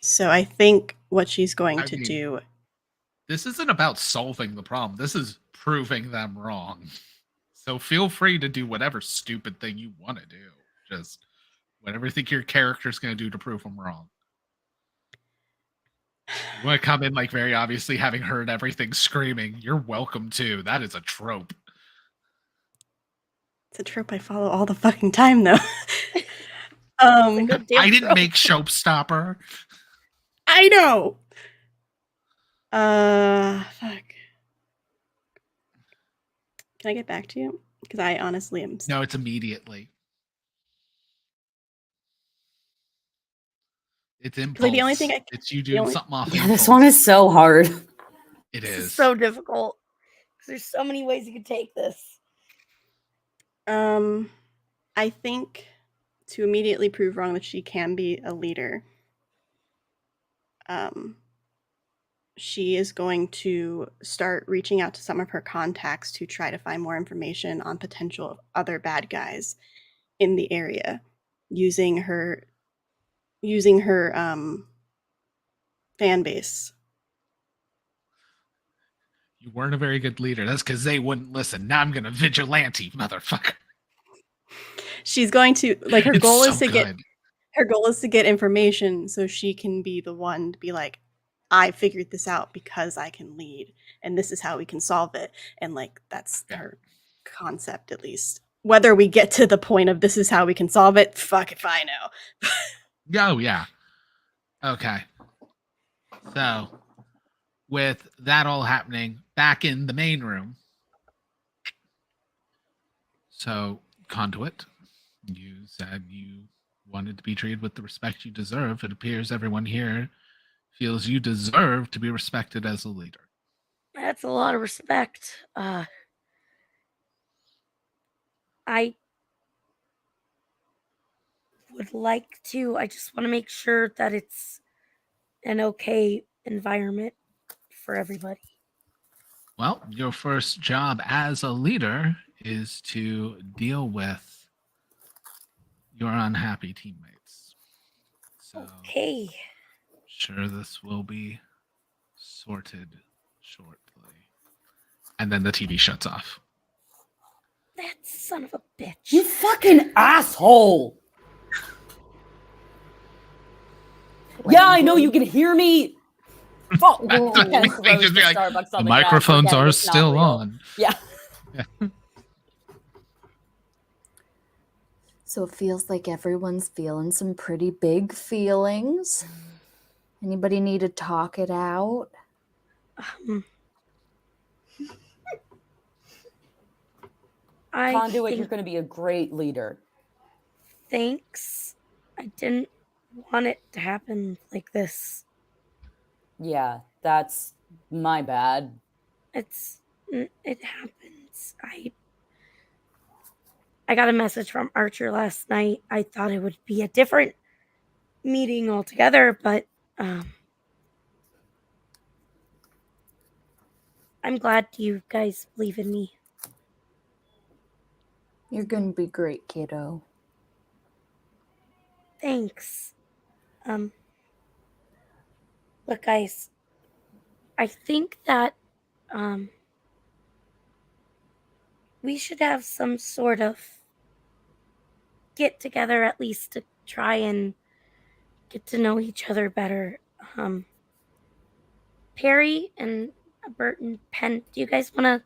So I think what she's going to do. This isn't about solving the problem. This is proving them wrong. So feel free to do whatever stupid thing you want to do. Just Whatever you think your character's going to do to prove them wrong. You want to come in like very obviously having heard everything screaming. You're welcome to. That is a trope. It's a trope I follow all the fucking time, though. Good damn I didn't trope. make Showstopper. I know. Fuck. Can I get back to you? Because I honestly am. No, it's immediately. It's impulse. Like the only thing it's you doing something off. Yeah, this one is so hard. It This is. so difficult. 'Cause there's so many ways you could take this. I think to immediately prove wrong that she can be a leader, she is going to start reaching out to some of her contacts to try to find more information on potential other bad guys in the area, using her fan base. You weren't a very good leader. That's because they wouldn't listen. Now I'm gonna vigilante, motherfucker. She's going to like her It's goal so is to get good. her goal is to get information so she can be the one to be like, I figured this out because I can lead, and this is how we can solve it. And like that's her concept, at least. Whether we get to the point of this is how we can solve it, fuck if I know. Oh yeah. Okay. So, with that all happening, back in the main room. So, Conduit, you said you wanted to be treated with the respect you deserve. It appears everyone here feels you deserve to be respected as a leader. That's a lot of respect. I would like to. I just want to make sure that it's an okay environment for everybody. Well, your first job as a leader is to deal with your unhappy teammates. So, Okay. sure this will be sorted shortly. And then the TV shuts off. That son of a bitch. You fucking asshole. Yeah, I know you can hear me. Fuck. They just be like, the microphones are still on. Yeah. So it feels like everyone's feeling some pretty big feelings. Anybody need to talk it out? Conduit, you're going to be a great leader. Thanks. I didn't want it to happen like this. Yeah, that's my bad. It happens. I got a message from Archer last night. I thought it would be a different meeting altogether, but I'm glad you guys believe in me. You're gonna be great, kiddo. Thanks. Look, guys, I think that we should have some sort of get together, at least to try and get to know each other better. Perry and Bert and Penn, do you guys want to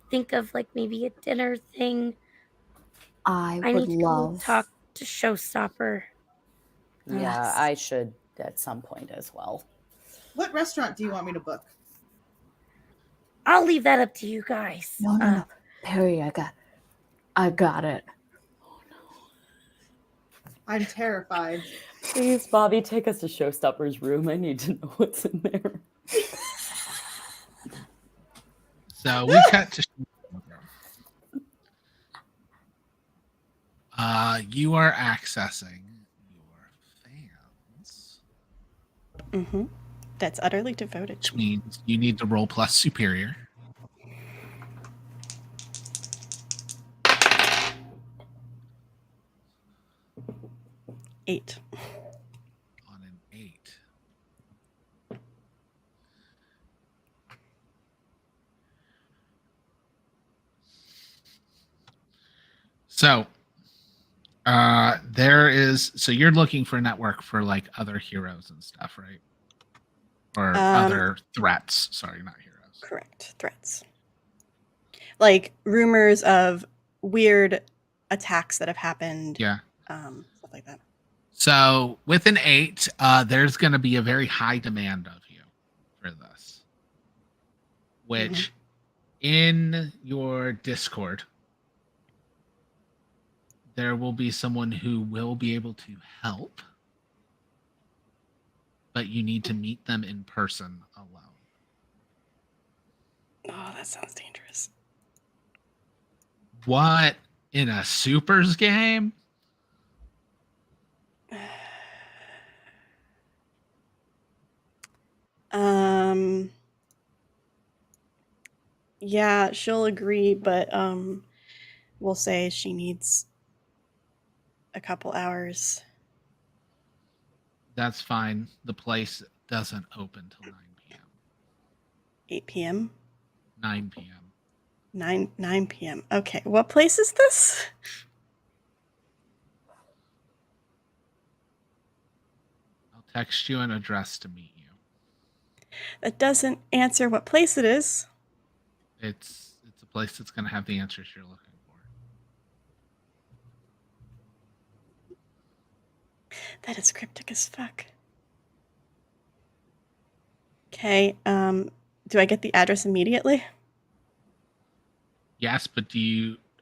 think of like maybe a dinner thing? I need would to go love. talk to Showstopper. Yeah, I should at some point as well. What restaurant do you want me to book? I'll leave that up to you guys. No. Perry, I got it. I'm terrified. Please, Bobby, take us to Showstopper's room. I need to know what's in there. So we cut to you are accessing your fans. That's utterly devoted. Which means you need to roll plus superior. Eight. On an 8. So There is. So you're looking for a network for like other heroes and stuff, right? Or other threats. Sorry, not heroes. Correct. Threats. Like rumors of weird attacks that have happened. Yeah. Stuff like that. So with an 8, there's going to be a very high demand of you for this. Which in your Discord, there will be someone who will be able to help, but you need to meet them in person alone. Oh, that sounds dangerous. What? In a supers game? Yeah, she'll agree, but we'll say she needs a couple hours. That's fine. The place doesn't open till 9 p.m. 8 p.m. 9 p.m. 9 p.m. Okay, what place is this? I'll text you an address to meet you. That doesn't answer what place it is. It's a place that's going to have the answers you're looking for. That is cryptic as fuck. Okay, do I get the address immediately? Yes, but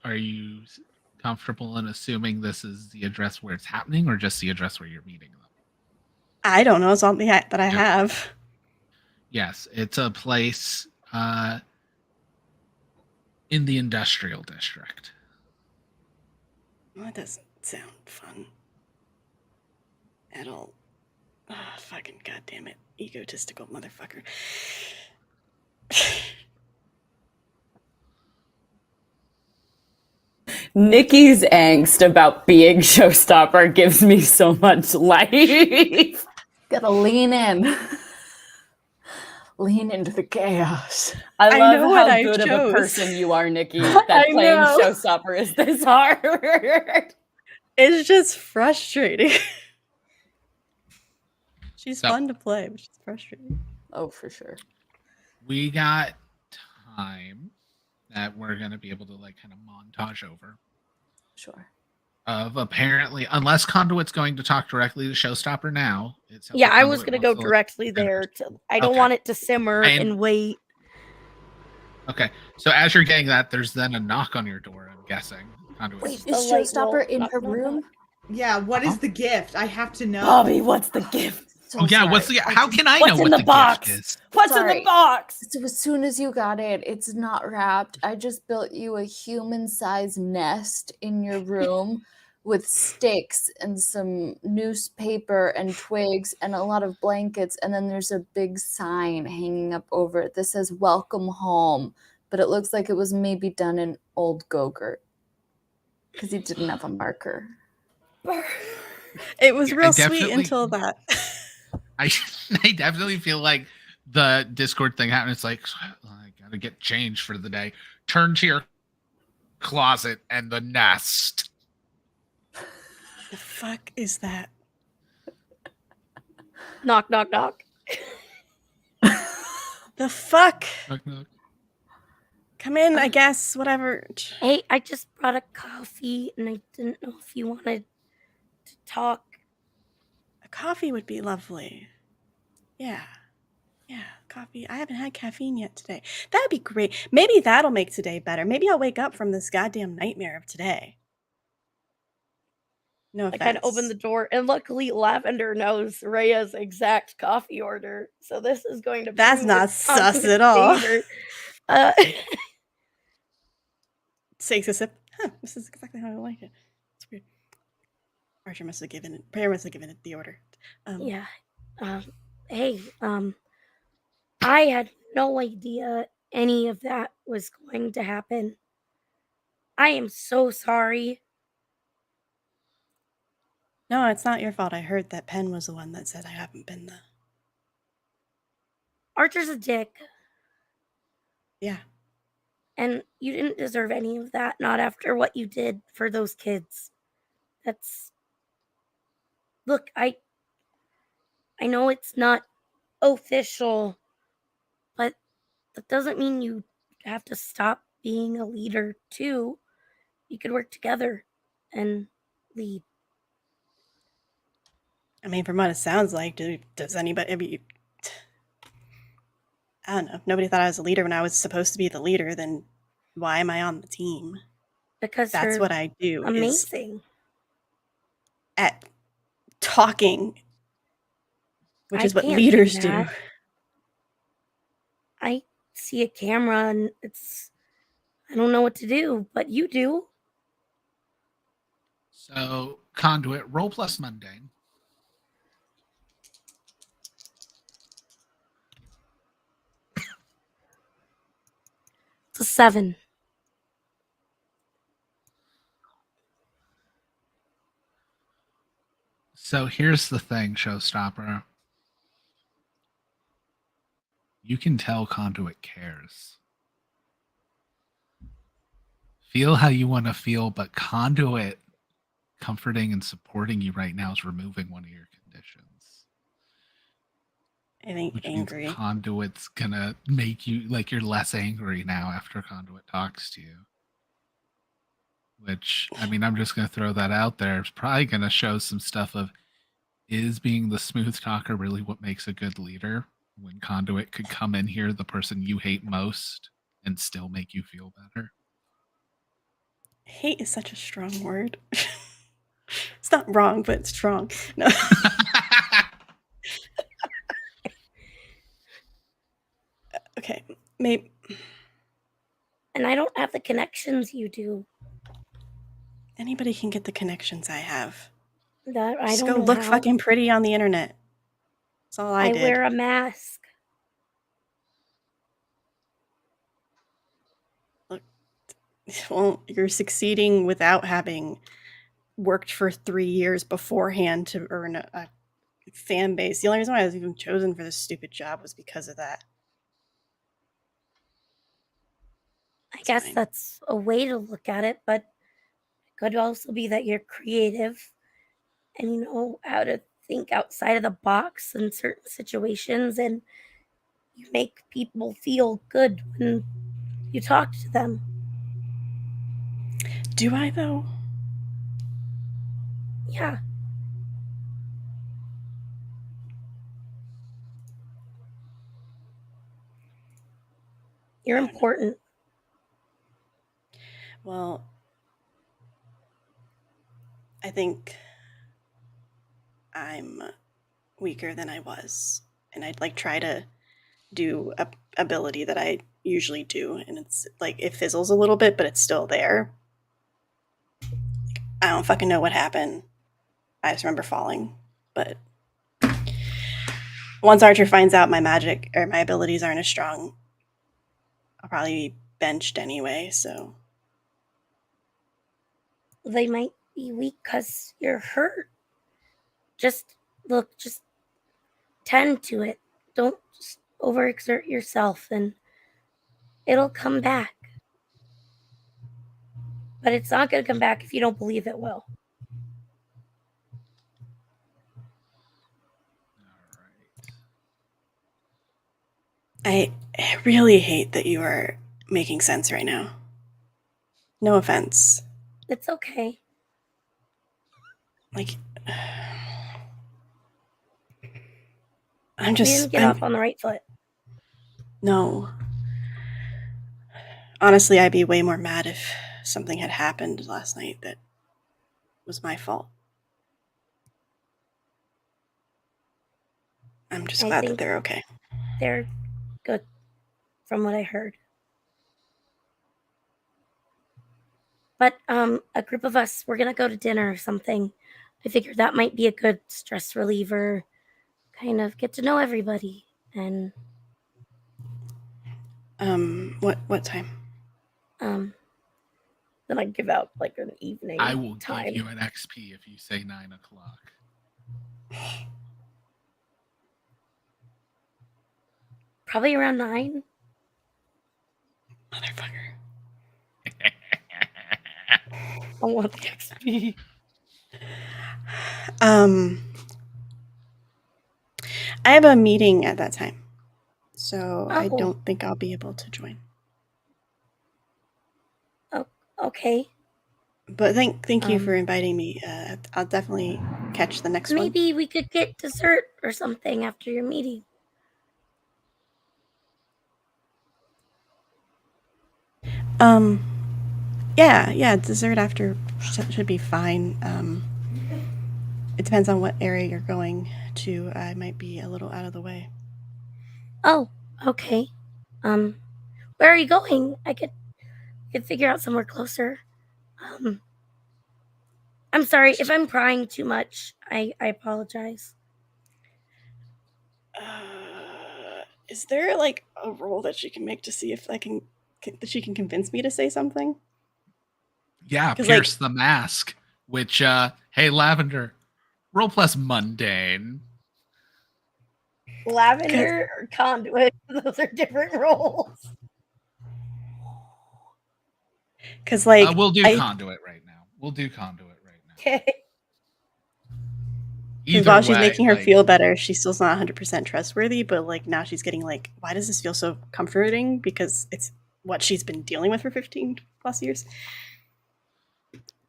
are you comfortable in assuming this is the address where it's happening, or just the address where you're meeting them? I don't know. It's all that I have. Yes, it's a place in the industrial district. Well, that doesn't sound fun at all. Oh, fucking goddamn it, egotistical motherfucker. Nikki's angst about being showstopper gives me so much life. Gotta lean in. Lean into the chaos. I love know how what I good of a chose. person you are, Nikki, that I playing know. showstopper is this hard. It's just frustrating. She's So- fun to play, but she's frustrating. Oh, for sure. We got time that we're going to be able to like kind of montage over Sure. of apparently, unless Conduit's going to talk directly to Showstopper now. It sounds Yeah, like I was Conduit gonna go wants to, like, directly there. I don't Okay. want it to simmer And- and wait. Okay, so as you're getting that, there's then a knock on your door, I'm guessing. Conduit's Wait, The is light Showstopper roll. in Knock, her knock, room? knock. Yeah, what is the gift? I have to know. Bobby, what's the gift? So Oh yeah, sorry. what's the? How can I What's know in what the the box? gift is? What's in Sorry. the box? So as soon as you got it, it's not wrapped. I just built you a human-sized nest in your room with sticks and some newspaper and twigs and a lot of blankets. And then there's a big sign hanging up over it that says "Welcome Home," but it looks like it was maybe done in old Go-Gurt because he didn't have a marker. It was Yeah, I real sweet definitely- until that. I definitely feel like the Discord thing happened. It's like, I gotta get changed for the day. Turn to your closet and the nest. The fuck is that? Knock, knock, knock. The fuck? Knock, knock. Come in, I guess. Whatever. Hey, I just brought a coffee and I didn't know if you wanted to talk. A coffee would be lovely. Yeah. Yeah, coffee. I haven't had caffeine yet today. That'd be great. Maybe that'll make today better. Maybe I'll wake up from this goddamn nightmare of today. No I offense. kind of opened the door, and luckily Lavender knows Rhea's exact coffee order, so this is going to. That's prove not its sus confident at all. favor. Takes a sip. Huh, this is exactly how I like it. It's weird. Archer must have given it. Prayer must have given it the order. Yeah. Hey. I had no idea any of that was going to happen. I am so sorry. No, it's not your fault. I heard that Penn was the one that said I haven't been the. Archer's a dick, Yeah. and you didn't deserve any of that. Not after what you did for those kids. That's look, I know it's not official, but that doesn't mean you have to stop being a leader too. You could work together and lead. I mean, from what it sounds like, does anybody? I mean, I don't know. If nobody thought I was a leader when I was supposed to be the leader, then why am I on the team? Because That's you're what I do. Is amazing. at talking, which I is what can't leaders do do. that. I see a camera and I don't know what to do, but you do. So, Conduit, roll plus mundane. It's a 7. So here's the thing, Showstopper. You can tell Conduit cares. Feel how you want to feel, but Conduit comforting and supporting you right now is removing one of your conditions. I think Which angry. means Conduit's gonna make you like you're less angry now after Conduit talks to you. Which, I mean, I'm just gonna throw that out there. It's probably gonna show some stuff of, is being the smooth talker really what makes a good leader? When Conduit could come in here, the person you hate most, and still make you feel better. Hate is such a strong word. It's not wrong, but it's strong. No. Okay, maybe. And I don't have the connections you do. Anybody can get the connections I have. That I Just don't go know look how. fucking pretty on the internet. That's all I did. wear a mask. Look, well, you're succeeding without having worked for 3 years beforehand to earn a fan base. The only reason why I was even chosen for this stupid job was because of that. I guess that's a way to look at it, but it could also be that you're creative and you know how to think outside of the box in certain situations, and you make people feel good when you talk to them. Do I, though? Yeah. You're important. Well, I think I'm weaker than I was, and I'd like try to do a ability that I usually do, and it's like it fizzles a little bit, but it's still there. I don't fucking know what happened. I just remember falling, but once Archer finds out my magic or my abilities aren't as strong, I'll probably be benched anyway, so. They might be weak because you're hurt. Just tend to it. Don't just overexert yourself and it'll come back. But it's not going to come back if you don't believe it will. I really hate that you are making sense right now. No offense. It's okay. Like, We didn't get off on the right foot. No. Honestly, I'd be way more mad if something had happened last night that was my fault. I'm just glad that they're okay. They're good, from what I heard. But a group of us, we're gonna go to dinner or something. I figured that might be a good stress reliever. Kind of get to know everybody and. What time? Then I give out like an evening. I will time. give you an XP if you say 9 o'clock. Probably around 9. Motherfucker. I want the XP. I have a meeting at that time, so I Oh. don't think I'll be able to join. Okay. But thank you for inviting me. I'll definitely catch the next one. Maybe we could get dessert or something after your meeting. Yeah, dessert after should be fine. It depends on what area you're going to. I might be a little out of the way. Oh, okay. Where are you going? I could figure out somewhere closer. I'm sorry if I'm prying too much. I apologize. Is there like a roll that she can make to see if that she can convince me to say something? Yeah, 'Cause, pierce the mask. Which, hey, Lavender, roll plus mundane. Lavender or conduit? Those are different roles. Because like We'll do conduit right now. Okay. Because while she's making her feel better, she's still not 100% trustworthy. But like now she's getting like, why does this feel so comforting? Because it's what she's been dealing with for 15 plus years.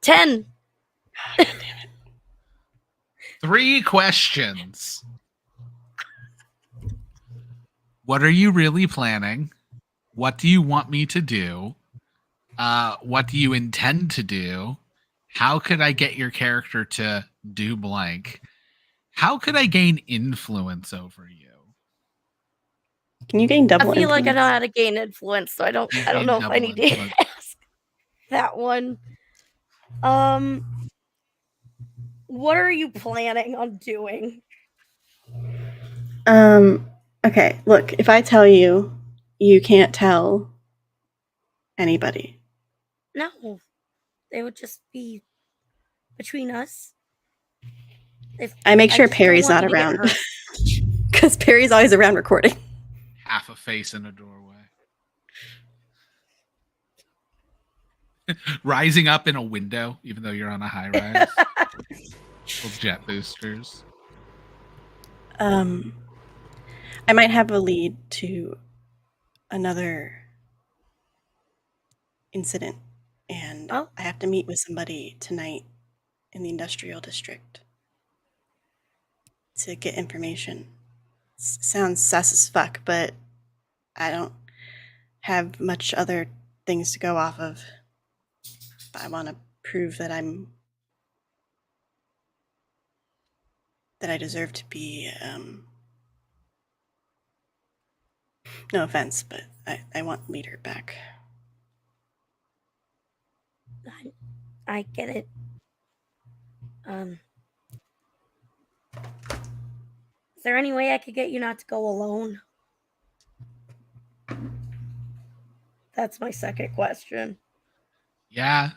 10. God damn it. 3 questions. What are you really planning? What do you want me to do? What do you intend to do? How could I get your character to do blank? How could I gain influence over you? Can you gain double I feel influence? like I know how to gain influence, so I don't know if I need to ask that one. What are you planning on doing? Okay, look, if I tell you, you can't tell anybody. No. They would just be between us. I make sure just don't Perry's want not you to get around. hurt. Because Perry's always around recording. Half a face in a doorway. Rising up in a window, even though you're on a high rise. Little jet boosters. I might have a lead to another incident, and I have to meet with somebody tonight in the industrial district to get information. Sounds sus as fuck, but I don't have much other things to go off of. I want to prove that I deserve to be, no offense, but I want leader back. I get it. Is there any way I could get you not to go alone? That's my second question. Yeah,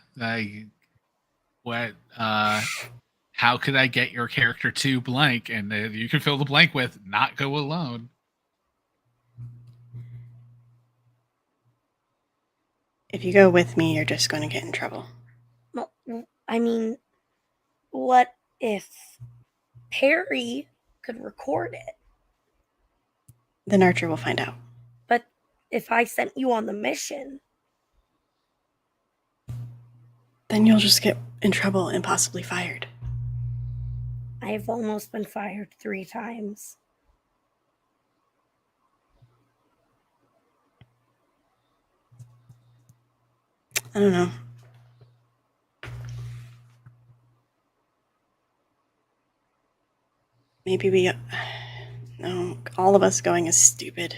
how could I get your character to blank? And you can fill the blank with not go alone. If you go with me, you're just going to get in trouble. Well, I mean, what if Perry could record it? Then Archer will find out. But if I sent you on the mission, then you'll just get in trouble and possibly fired. I've almost been fired 3 times. I don't know. Maybe no, all of us going is stupid.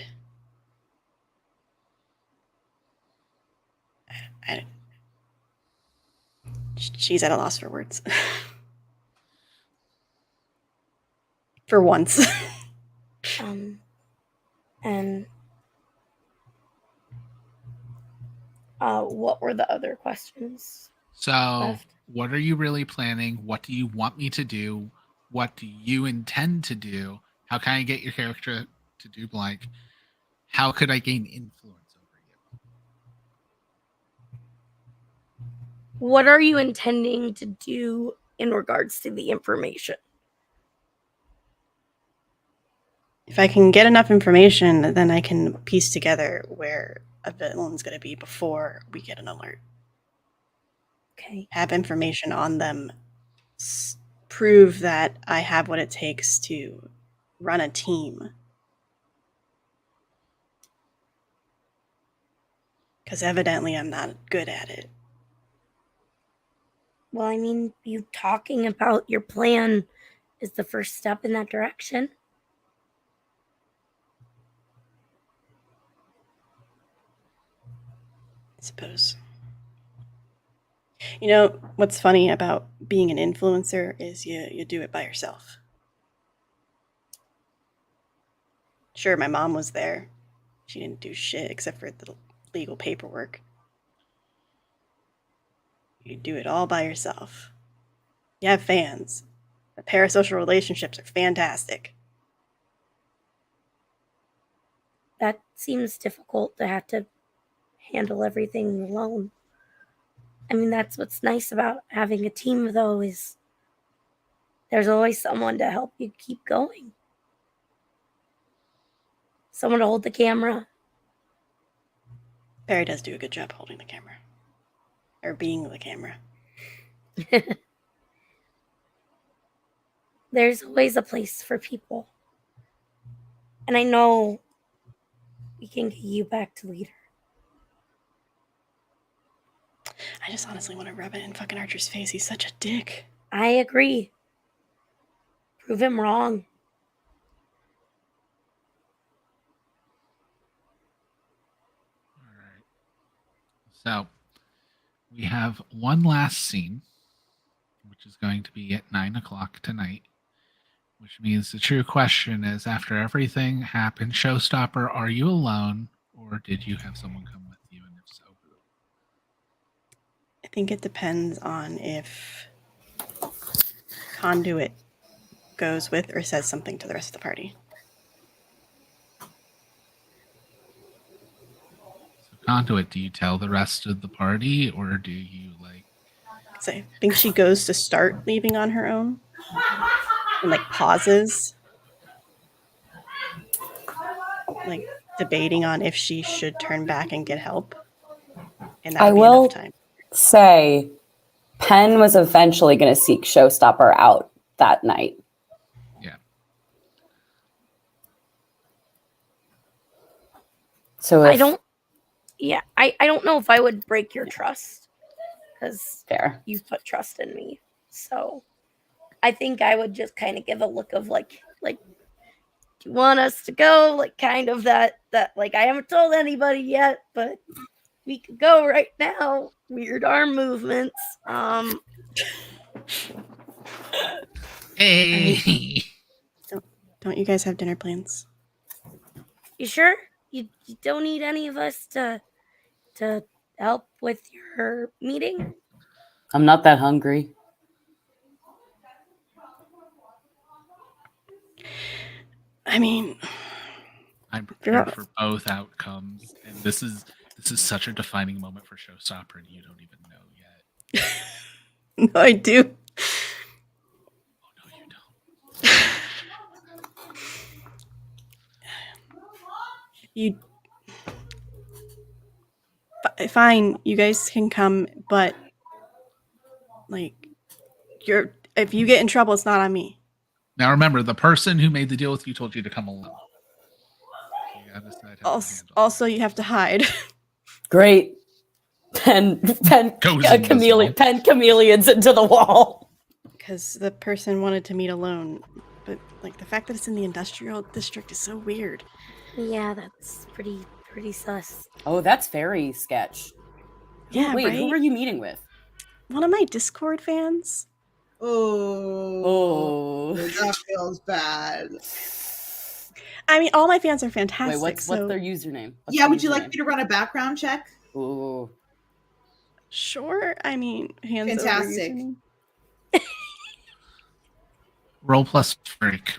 She's at a loss for words. For once. And what were the other questions? So, left? What are you really planning? What do you want me to do? What do you intend to do? How can I get your character to do blank? How could I gain influence over you? What are you intending to do in regards to the information. If I can get enough information, then I can piece together where a villain's going to be before we get an alert. Okay. Have information on them. Prove that I have what it takes to run a team. Because evidently I'm not good at it. Well, I mean, you talking about your plan is the first step in that direction. I suppose. You know, what's funny about being an influencer is you do it by yourself. Sure, my mom was there. She didn't do shit except for the legal paperwork. You do it all by yourself. You have fans. The parasocial relationships are fantastic. That seems difficult to have to handle everything alone. I mean, that's what's nice about having a team, though, is there's always someone to help you keep going. Someone to hold the camera. Barry does do a good job holding the camera. Or being the camera. There's always a place for people. And I know we can get you back to leader. I just honestly want to rub it in fucking Archer's face. He's such a dick. I agree. Prove him wrong. So we have one last scene, which is going to be at 9:00 tonight, which means the true question is, after everything happened, Showstopper, are you alone or did you have someone come with you? And if so, who? I think it depends on if Conduit goes with or says something to the rest of the party. Conduit, do you tell the rest of the party or do you So I think she goes to start leaving on her own and pauses, debating on if she should turn back and get help. And that I would be will enough time. say Penn was eventually going to seek Showstopper out that night. Yeah. So I don't know if I would break your trust because fair. You've put trust in me. So I think I would just kind of give a look of like, do you want us to go? Kind of that I haven't told anybody yet, but we could go right now. Weird arm movements. Hey. Don't you guys have dinner plans? You sure? You don't need any of us to help with your meeting? I'm not that hungry. I mean, I'm prepared for both outcomes, and this is such a defining moment for Showstopper, and you don't even know yet. No, I do. Oh no, you don't. Fine, you guys can come, but if you get in trouble, it's not on me. Now remember, the person who made the deal with you told you to come alone. You gotta decide how to handle Also, you have to hide. Great. Penn chameleons into the wall. Because the person wanted to meet alone, but the fact that it's in the industrial district is so weird. Yeah, that's pretty sus. Oh, that's very sketch. Yeah, Wait, right? who were you meeting with? One of my Discord fans. Oh, that feels bad. I mean, all my fans are fantastic. Wait, what's their username? Would you like me to run a background check? Ooh. Sure. I mean, hands Fantastic. over Roll plus freak.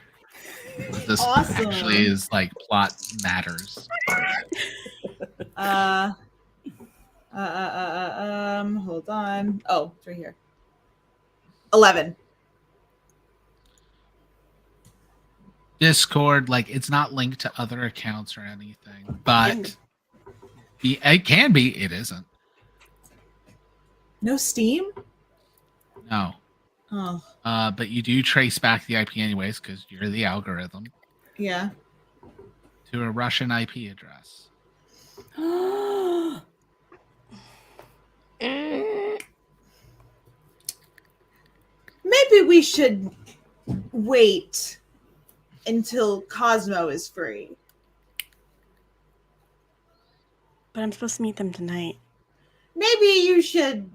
This Awesome. actually is plot matters. Hold on. Oh, it's right here. 11. Discord, like it's not linked to other accounts or anything, but it can be. It isn't. No Steam? No. Oh. But you do trace back the IP anyways because you're the algorithm Yeah. to a Russian IP address. Maybe we should wait until Cosmo is free. But I'm supposed to meet them tonight. Maybe you should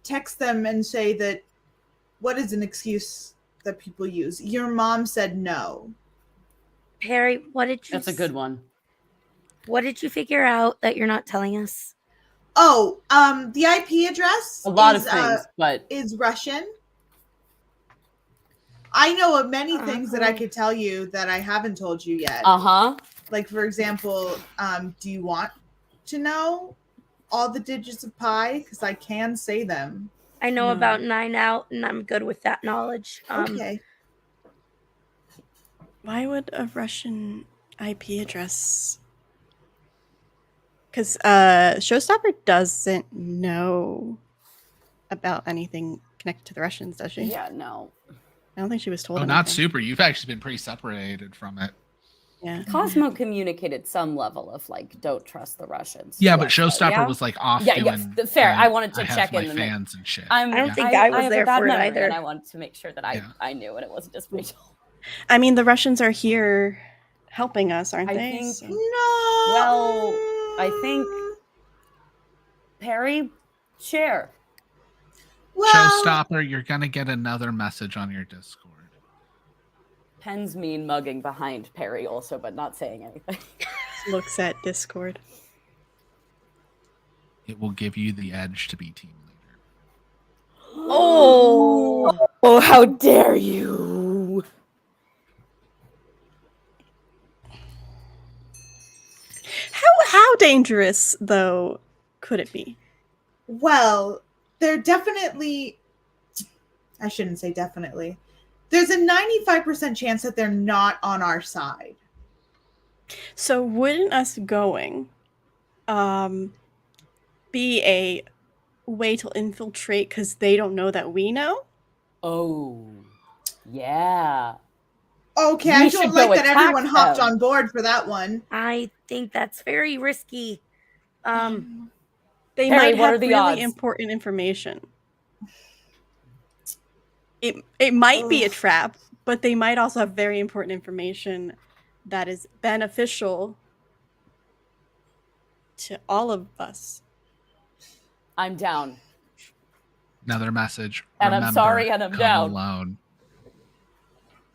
text them and say that what is an excuse that people use? Your mom said no. Perry, what did you That's a good one. What did you figure out that you're not telling us? Oh, the IP address A lot of things, but is Russian. I know of many things that I could tell you that I haven't told you yet. Like, for example, do you want to know all the digits of pi? Because I can say them. I know about 9 out, and I'm good with that knowledge. Okay. Why would a Russian IP address? Because Showstopper doesn't know about anything connected to the Russians, does she? Yeah, no. I don't think she was told. Oh, not anything. super. You've actually been pretty separated from it. Yeah. Cosmo communicated some level of like, don't trust the Russians. Yeah, to but us, Showstopper yeah? was like off. Yeah, doing, yes, fair. I wanted to I have check my in. fans and shit. I don't think I was have there a bad for it memory, either. And I wanted to make sure that I knew, and it wasn't just Rachel. I mean, the Russians are here helping us, aren't I they? think. So- No. Well, I think Perry, share. Well, Showstopper, you're gonna get another message on your Discord. Pen's mean mugging behind Perry also, but not saying anything. Looks at Discord. It will give you the edge to be team leader. Oh, how dare you! How dangerous though could it be? Well, they're definitely. I shouldn't say definitely. There's a 95% chance that they're not on our side. So wouldn't us going be a way to infiltrate because they don't know that we know? Oh, yeah. Okay, We I should don't go like that attack everyone hopped them. on board for that one. I think that's very risky. They Perry, might what are have the really odds? important information. It might be a trap, but they might also have very important information that is beneficial to all of us. I'm down. Another message. And I'm Remember, sorry, and I'm come down. Alone.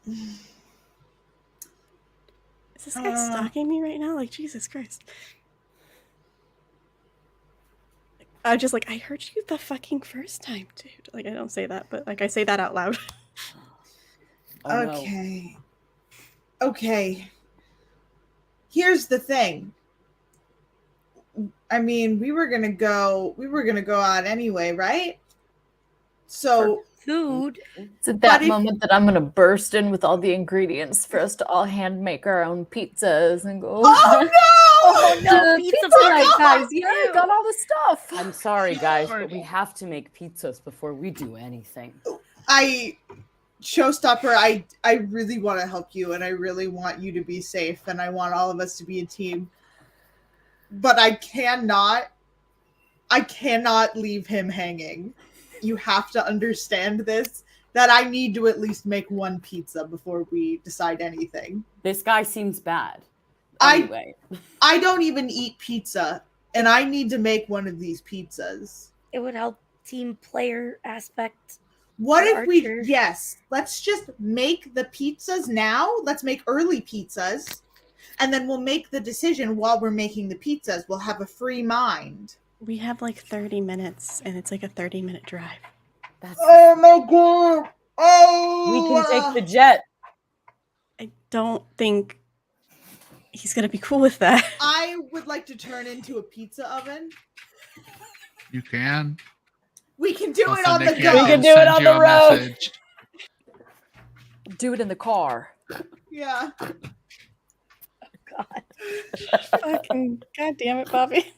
Is this guy stalking me right now? Like, Jesus Christ. I just like, I heard you the fucking first time, dude. Like, I don't say that, but like, I say that out loud. Oh, no. Okay. Okay. Here's the thing. I mean, we were gonna go out anyway, right? So Food. It's at that But if- moment that I'm gonna burst in with all the ingredients for us to all hand make our own pizzas and go. Oh no! Oh no, Pizza pizza night, party! guys! Yeah, I got all the stuff. I'm sorry, guys, but we have to make pizzas before we do anything. Showstopper, I really want to help you and I really want you to be safe and I want all of us to be a team. But I cannot leave him hanging. You have to understand this, that I need to at least make one pizza before we decide anything. This guy seems bad. I- Anyway, I don't even eat pizza and I need to make one of these pizzas. It would help team player aspect. What For if we, Archer. yes, let's just make the pizzas now. Let's make early pizzas. And then we'll make the decision while we're making the pizzas. We'll have a free mind. We have like 30 minutes, and it's like a 30-minute drive. that's Oh my god. Oh, we can take the jet. I don't think he's gonna be cool with that. I would like to turn into a pizza oven. You can. We can do it Also, on the Nikki, go. I We can do it send on you the a road. message. Do it in the car. Yeah. God. Fucking god damn it, Bobby.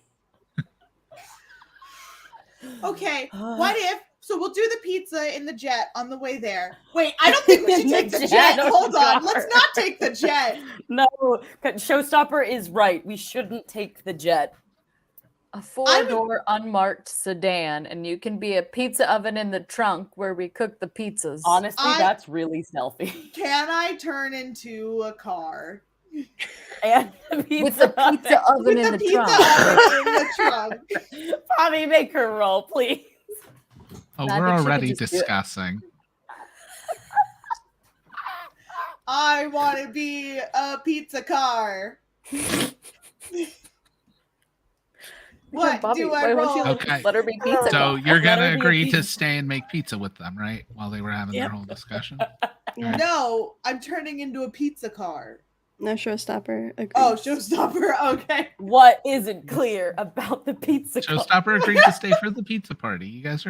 Okay. What if? So we'll do the pizza in the jet on the way there. Wait, I don't think we should In the take the jet jet. or the Hold on. car? Let's not take the jet. No, Showstopper is right. We shouldn't take the jet. A 4-door unmarked sedan, and you can be a pizza oven in the trunk where we cook the pizzas. Honestly, that's really stealthy. Can I turn into a car? And With the pizza oven With in the the pizza trunk. oven in the trunk. Bobby, make her roll, please. Oh, I we're think she could already just do it. discussing. I want to be a pizza car. What Bobby, do I why won't you roll? Okay. let her be pizza? So you're Let her gonna be a agree to pizza. stay and make pizza with them, right? While they were having their Yep. whole discussion. No, I'm turning into a pizza car. No showstopper. Agrees. Oh, showstopper. Okay. What isn't clear about the pizza car? Showstopper agreed to stay for the pizza party. You guys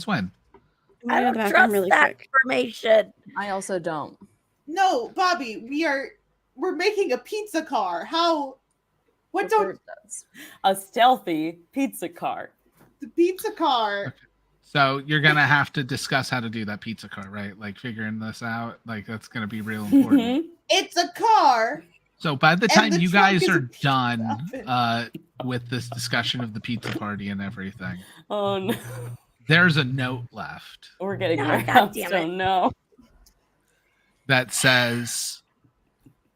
win. I'm I gonna go to don't the bathroom trust really that quick. information. I also don't. No, Bobby, we're making a pizza car. How? What The don't bird does. A stealthy pizza car. the pizza car? So you're gonna have to discuss how to do that pizza car, right? Like figuring this out. Like that's gonna be real important. It's a car. So by the And time the you trunk guys is a are pizza done oven. with this discussion of the pizza party and everything, Oh no, there's a note left we're getting Oh, around. God damn So it. no. that says,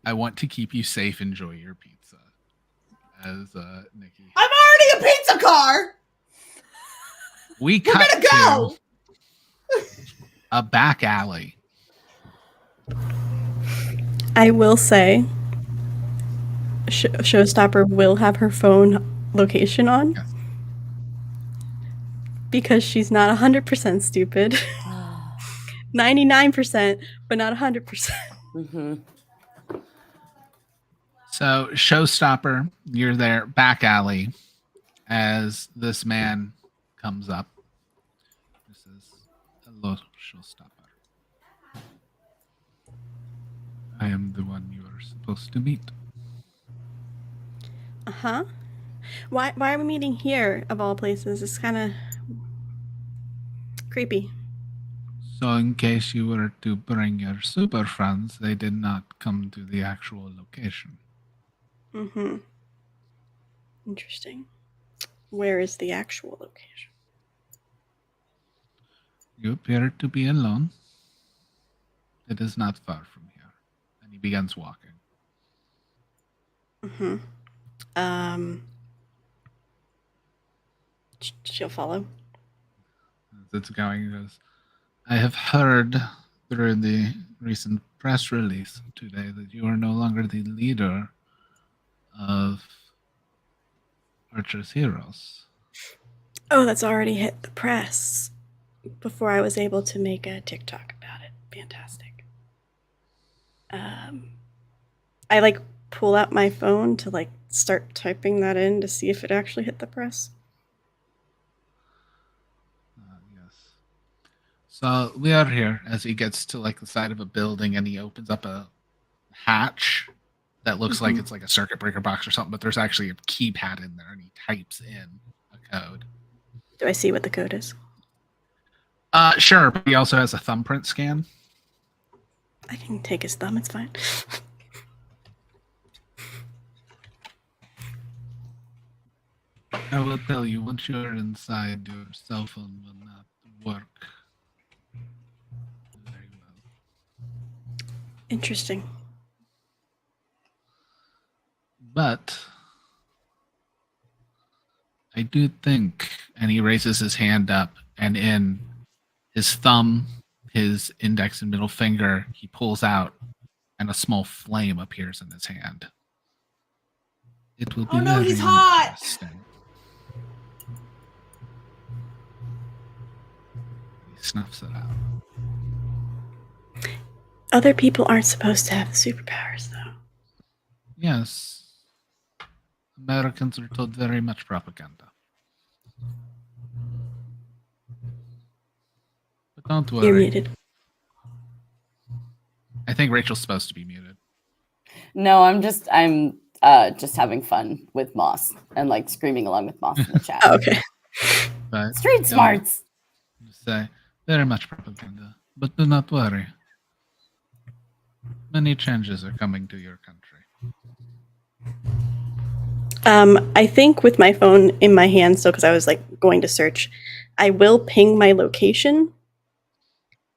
"I want to keep you safe. Enjoy your pizza." As Nikki, I'm already a pizza car. we We're cut gonna go. to a back alley. I will say, Showstopper will have her phone location on Yes. because she's not 100% stupid. 99%, but not 100%. Mm-hmm. So, Showstopper, you're there, back alley, as this man comes up. This is hello, Showstopper. I am the one you are supposed to meet. Uh-huh. Why are we meeting here, of all places? It's kind of creepy. So, in case you were to bring your super friends, they did not come to the actual location. Mm-hmm. Interesting. Where is the actual location? You appear to be alone. It is not far from here. And he begins walking. Mm-hmm. She'll follow. As it's going, he goes, I have heard through the recent press release today that you are no longer the leader of Archer's Heroes. Oh, that's already hit the press before I was able to make a TikTok about it. Fantastic. I like pull out my phone to like start typing that in to see if it actually hit the press. Yes. So we are here as he gets to like the side of a building and he opens up a hatch that looks like it's like a circuit breaker box or something, but there's actually a keypad in there and he types in a code. Do I see what the code is? Sure, but he also has a thumbprint scan. I can take his thumb, it's fine. I will tell you, once you're inside, your cell phone will not work very well. Interesting. But I do think, and he raises his hand up, and in his thumb, his index and middle finger, he pulls out, and a small flame appears in his hand. It will be Oh no, very he's hot. interesting. He snuffs it out. Other people aren't supposed to have superpowers, though. Yes. Americans are told very much propaganda. Don't worry. You're muted. I think Rachel's supposed to be muted. No, I'm just having fun with Moss and like screaming along with Moss in the chat. Oh, okay. But Street don't smarts. say very much propaganda, but do not worry. Many changes are coming to your country. I think with my phone in my hand, so because I was like going to search, I will ping my location,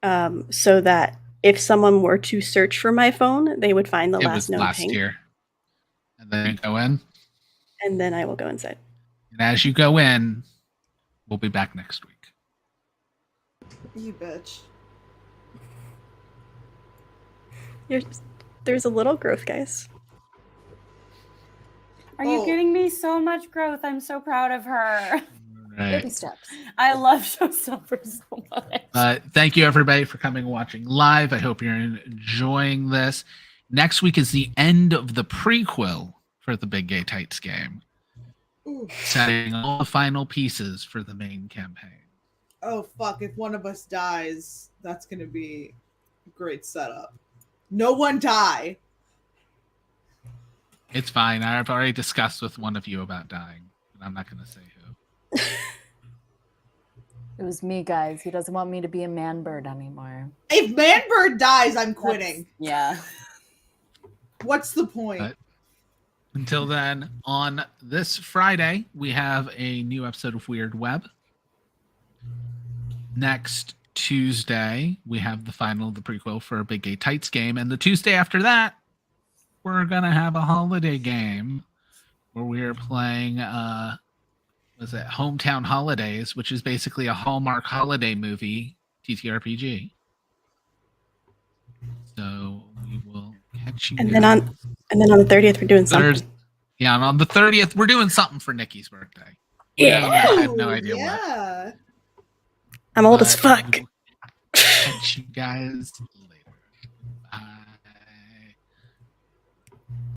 so that if someone were to search for my phone, they would find the It last was known last ping, year. And then you go in. and then I will go inside. And as you go in, we'll be back next week. You bitch. There's a little growth, guys. Are you getting me so much growth? I'm so proud of her. Baby steps. I love Showstopper so much. Thank you, everybody, for coming and watching live. I hope you're enjoying this. Next week is the end of the prequel for the Big Gay Tights game, setting all the final pieces for the main campaign. Oh fuck! If one of us dies, that's gonna be a great setup. No one die. It's fine. I've already discussed with one of you about dying, but I'm not going to say who. It was me, guys. He doesn't want me to be a man bird anymore. If Manbird dies, I'm quitting. Yeah. What's the point? But until then, on this Friday, we have a new episode of Weird Web. Next Tuesday, we have the final of the prequel for a Big Gay Tights game. And the Tuesday after that, we're going to have a holiday game where we're playing, Hometown Holidays, which is basically a Hallmark holiday movie, TTRPG. So we will catch you. And then on the 30th, we're doing something. Yeah, and on the 30th, we're doing something for Nikki's birthday. Yeah. I have no idea what. Yeah. I'm old as fuck. Catch you guys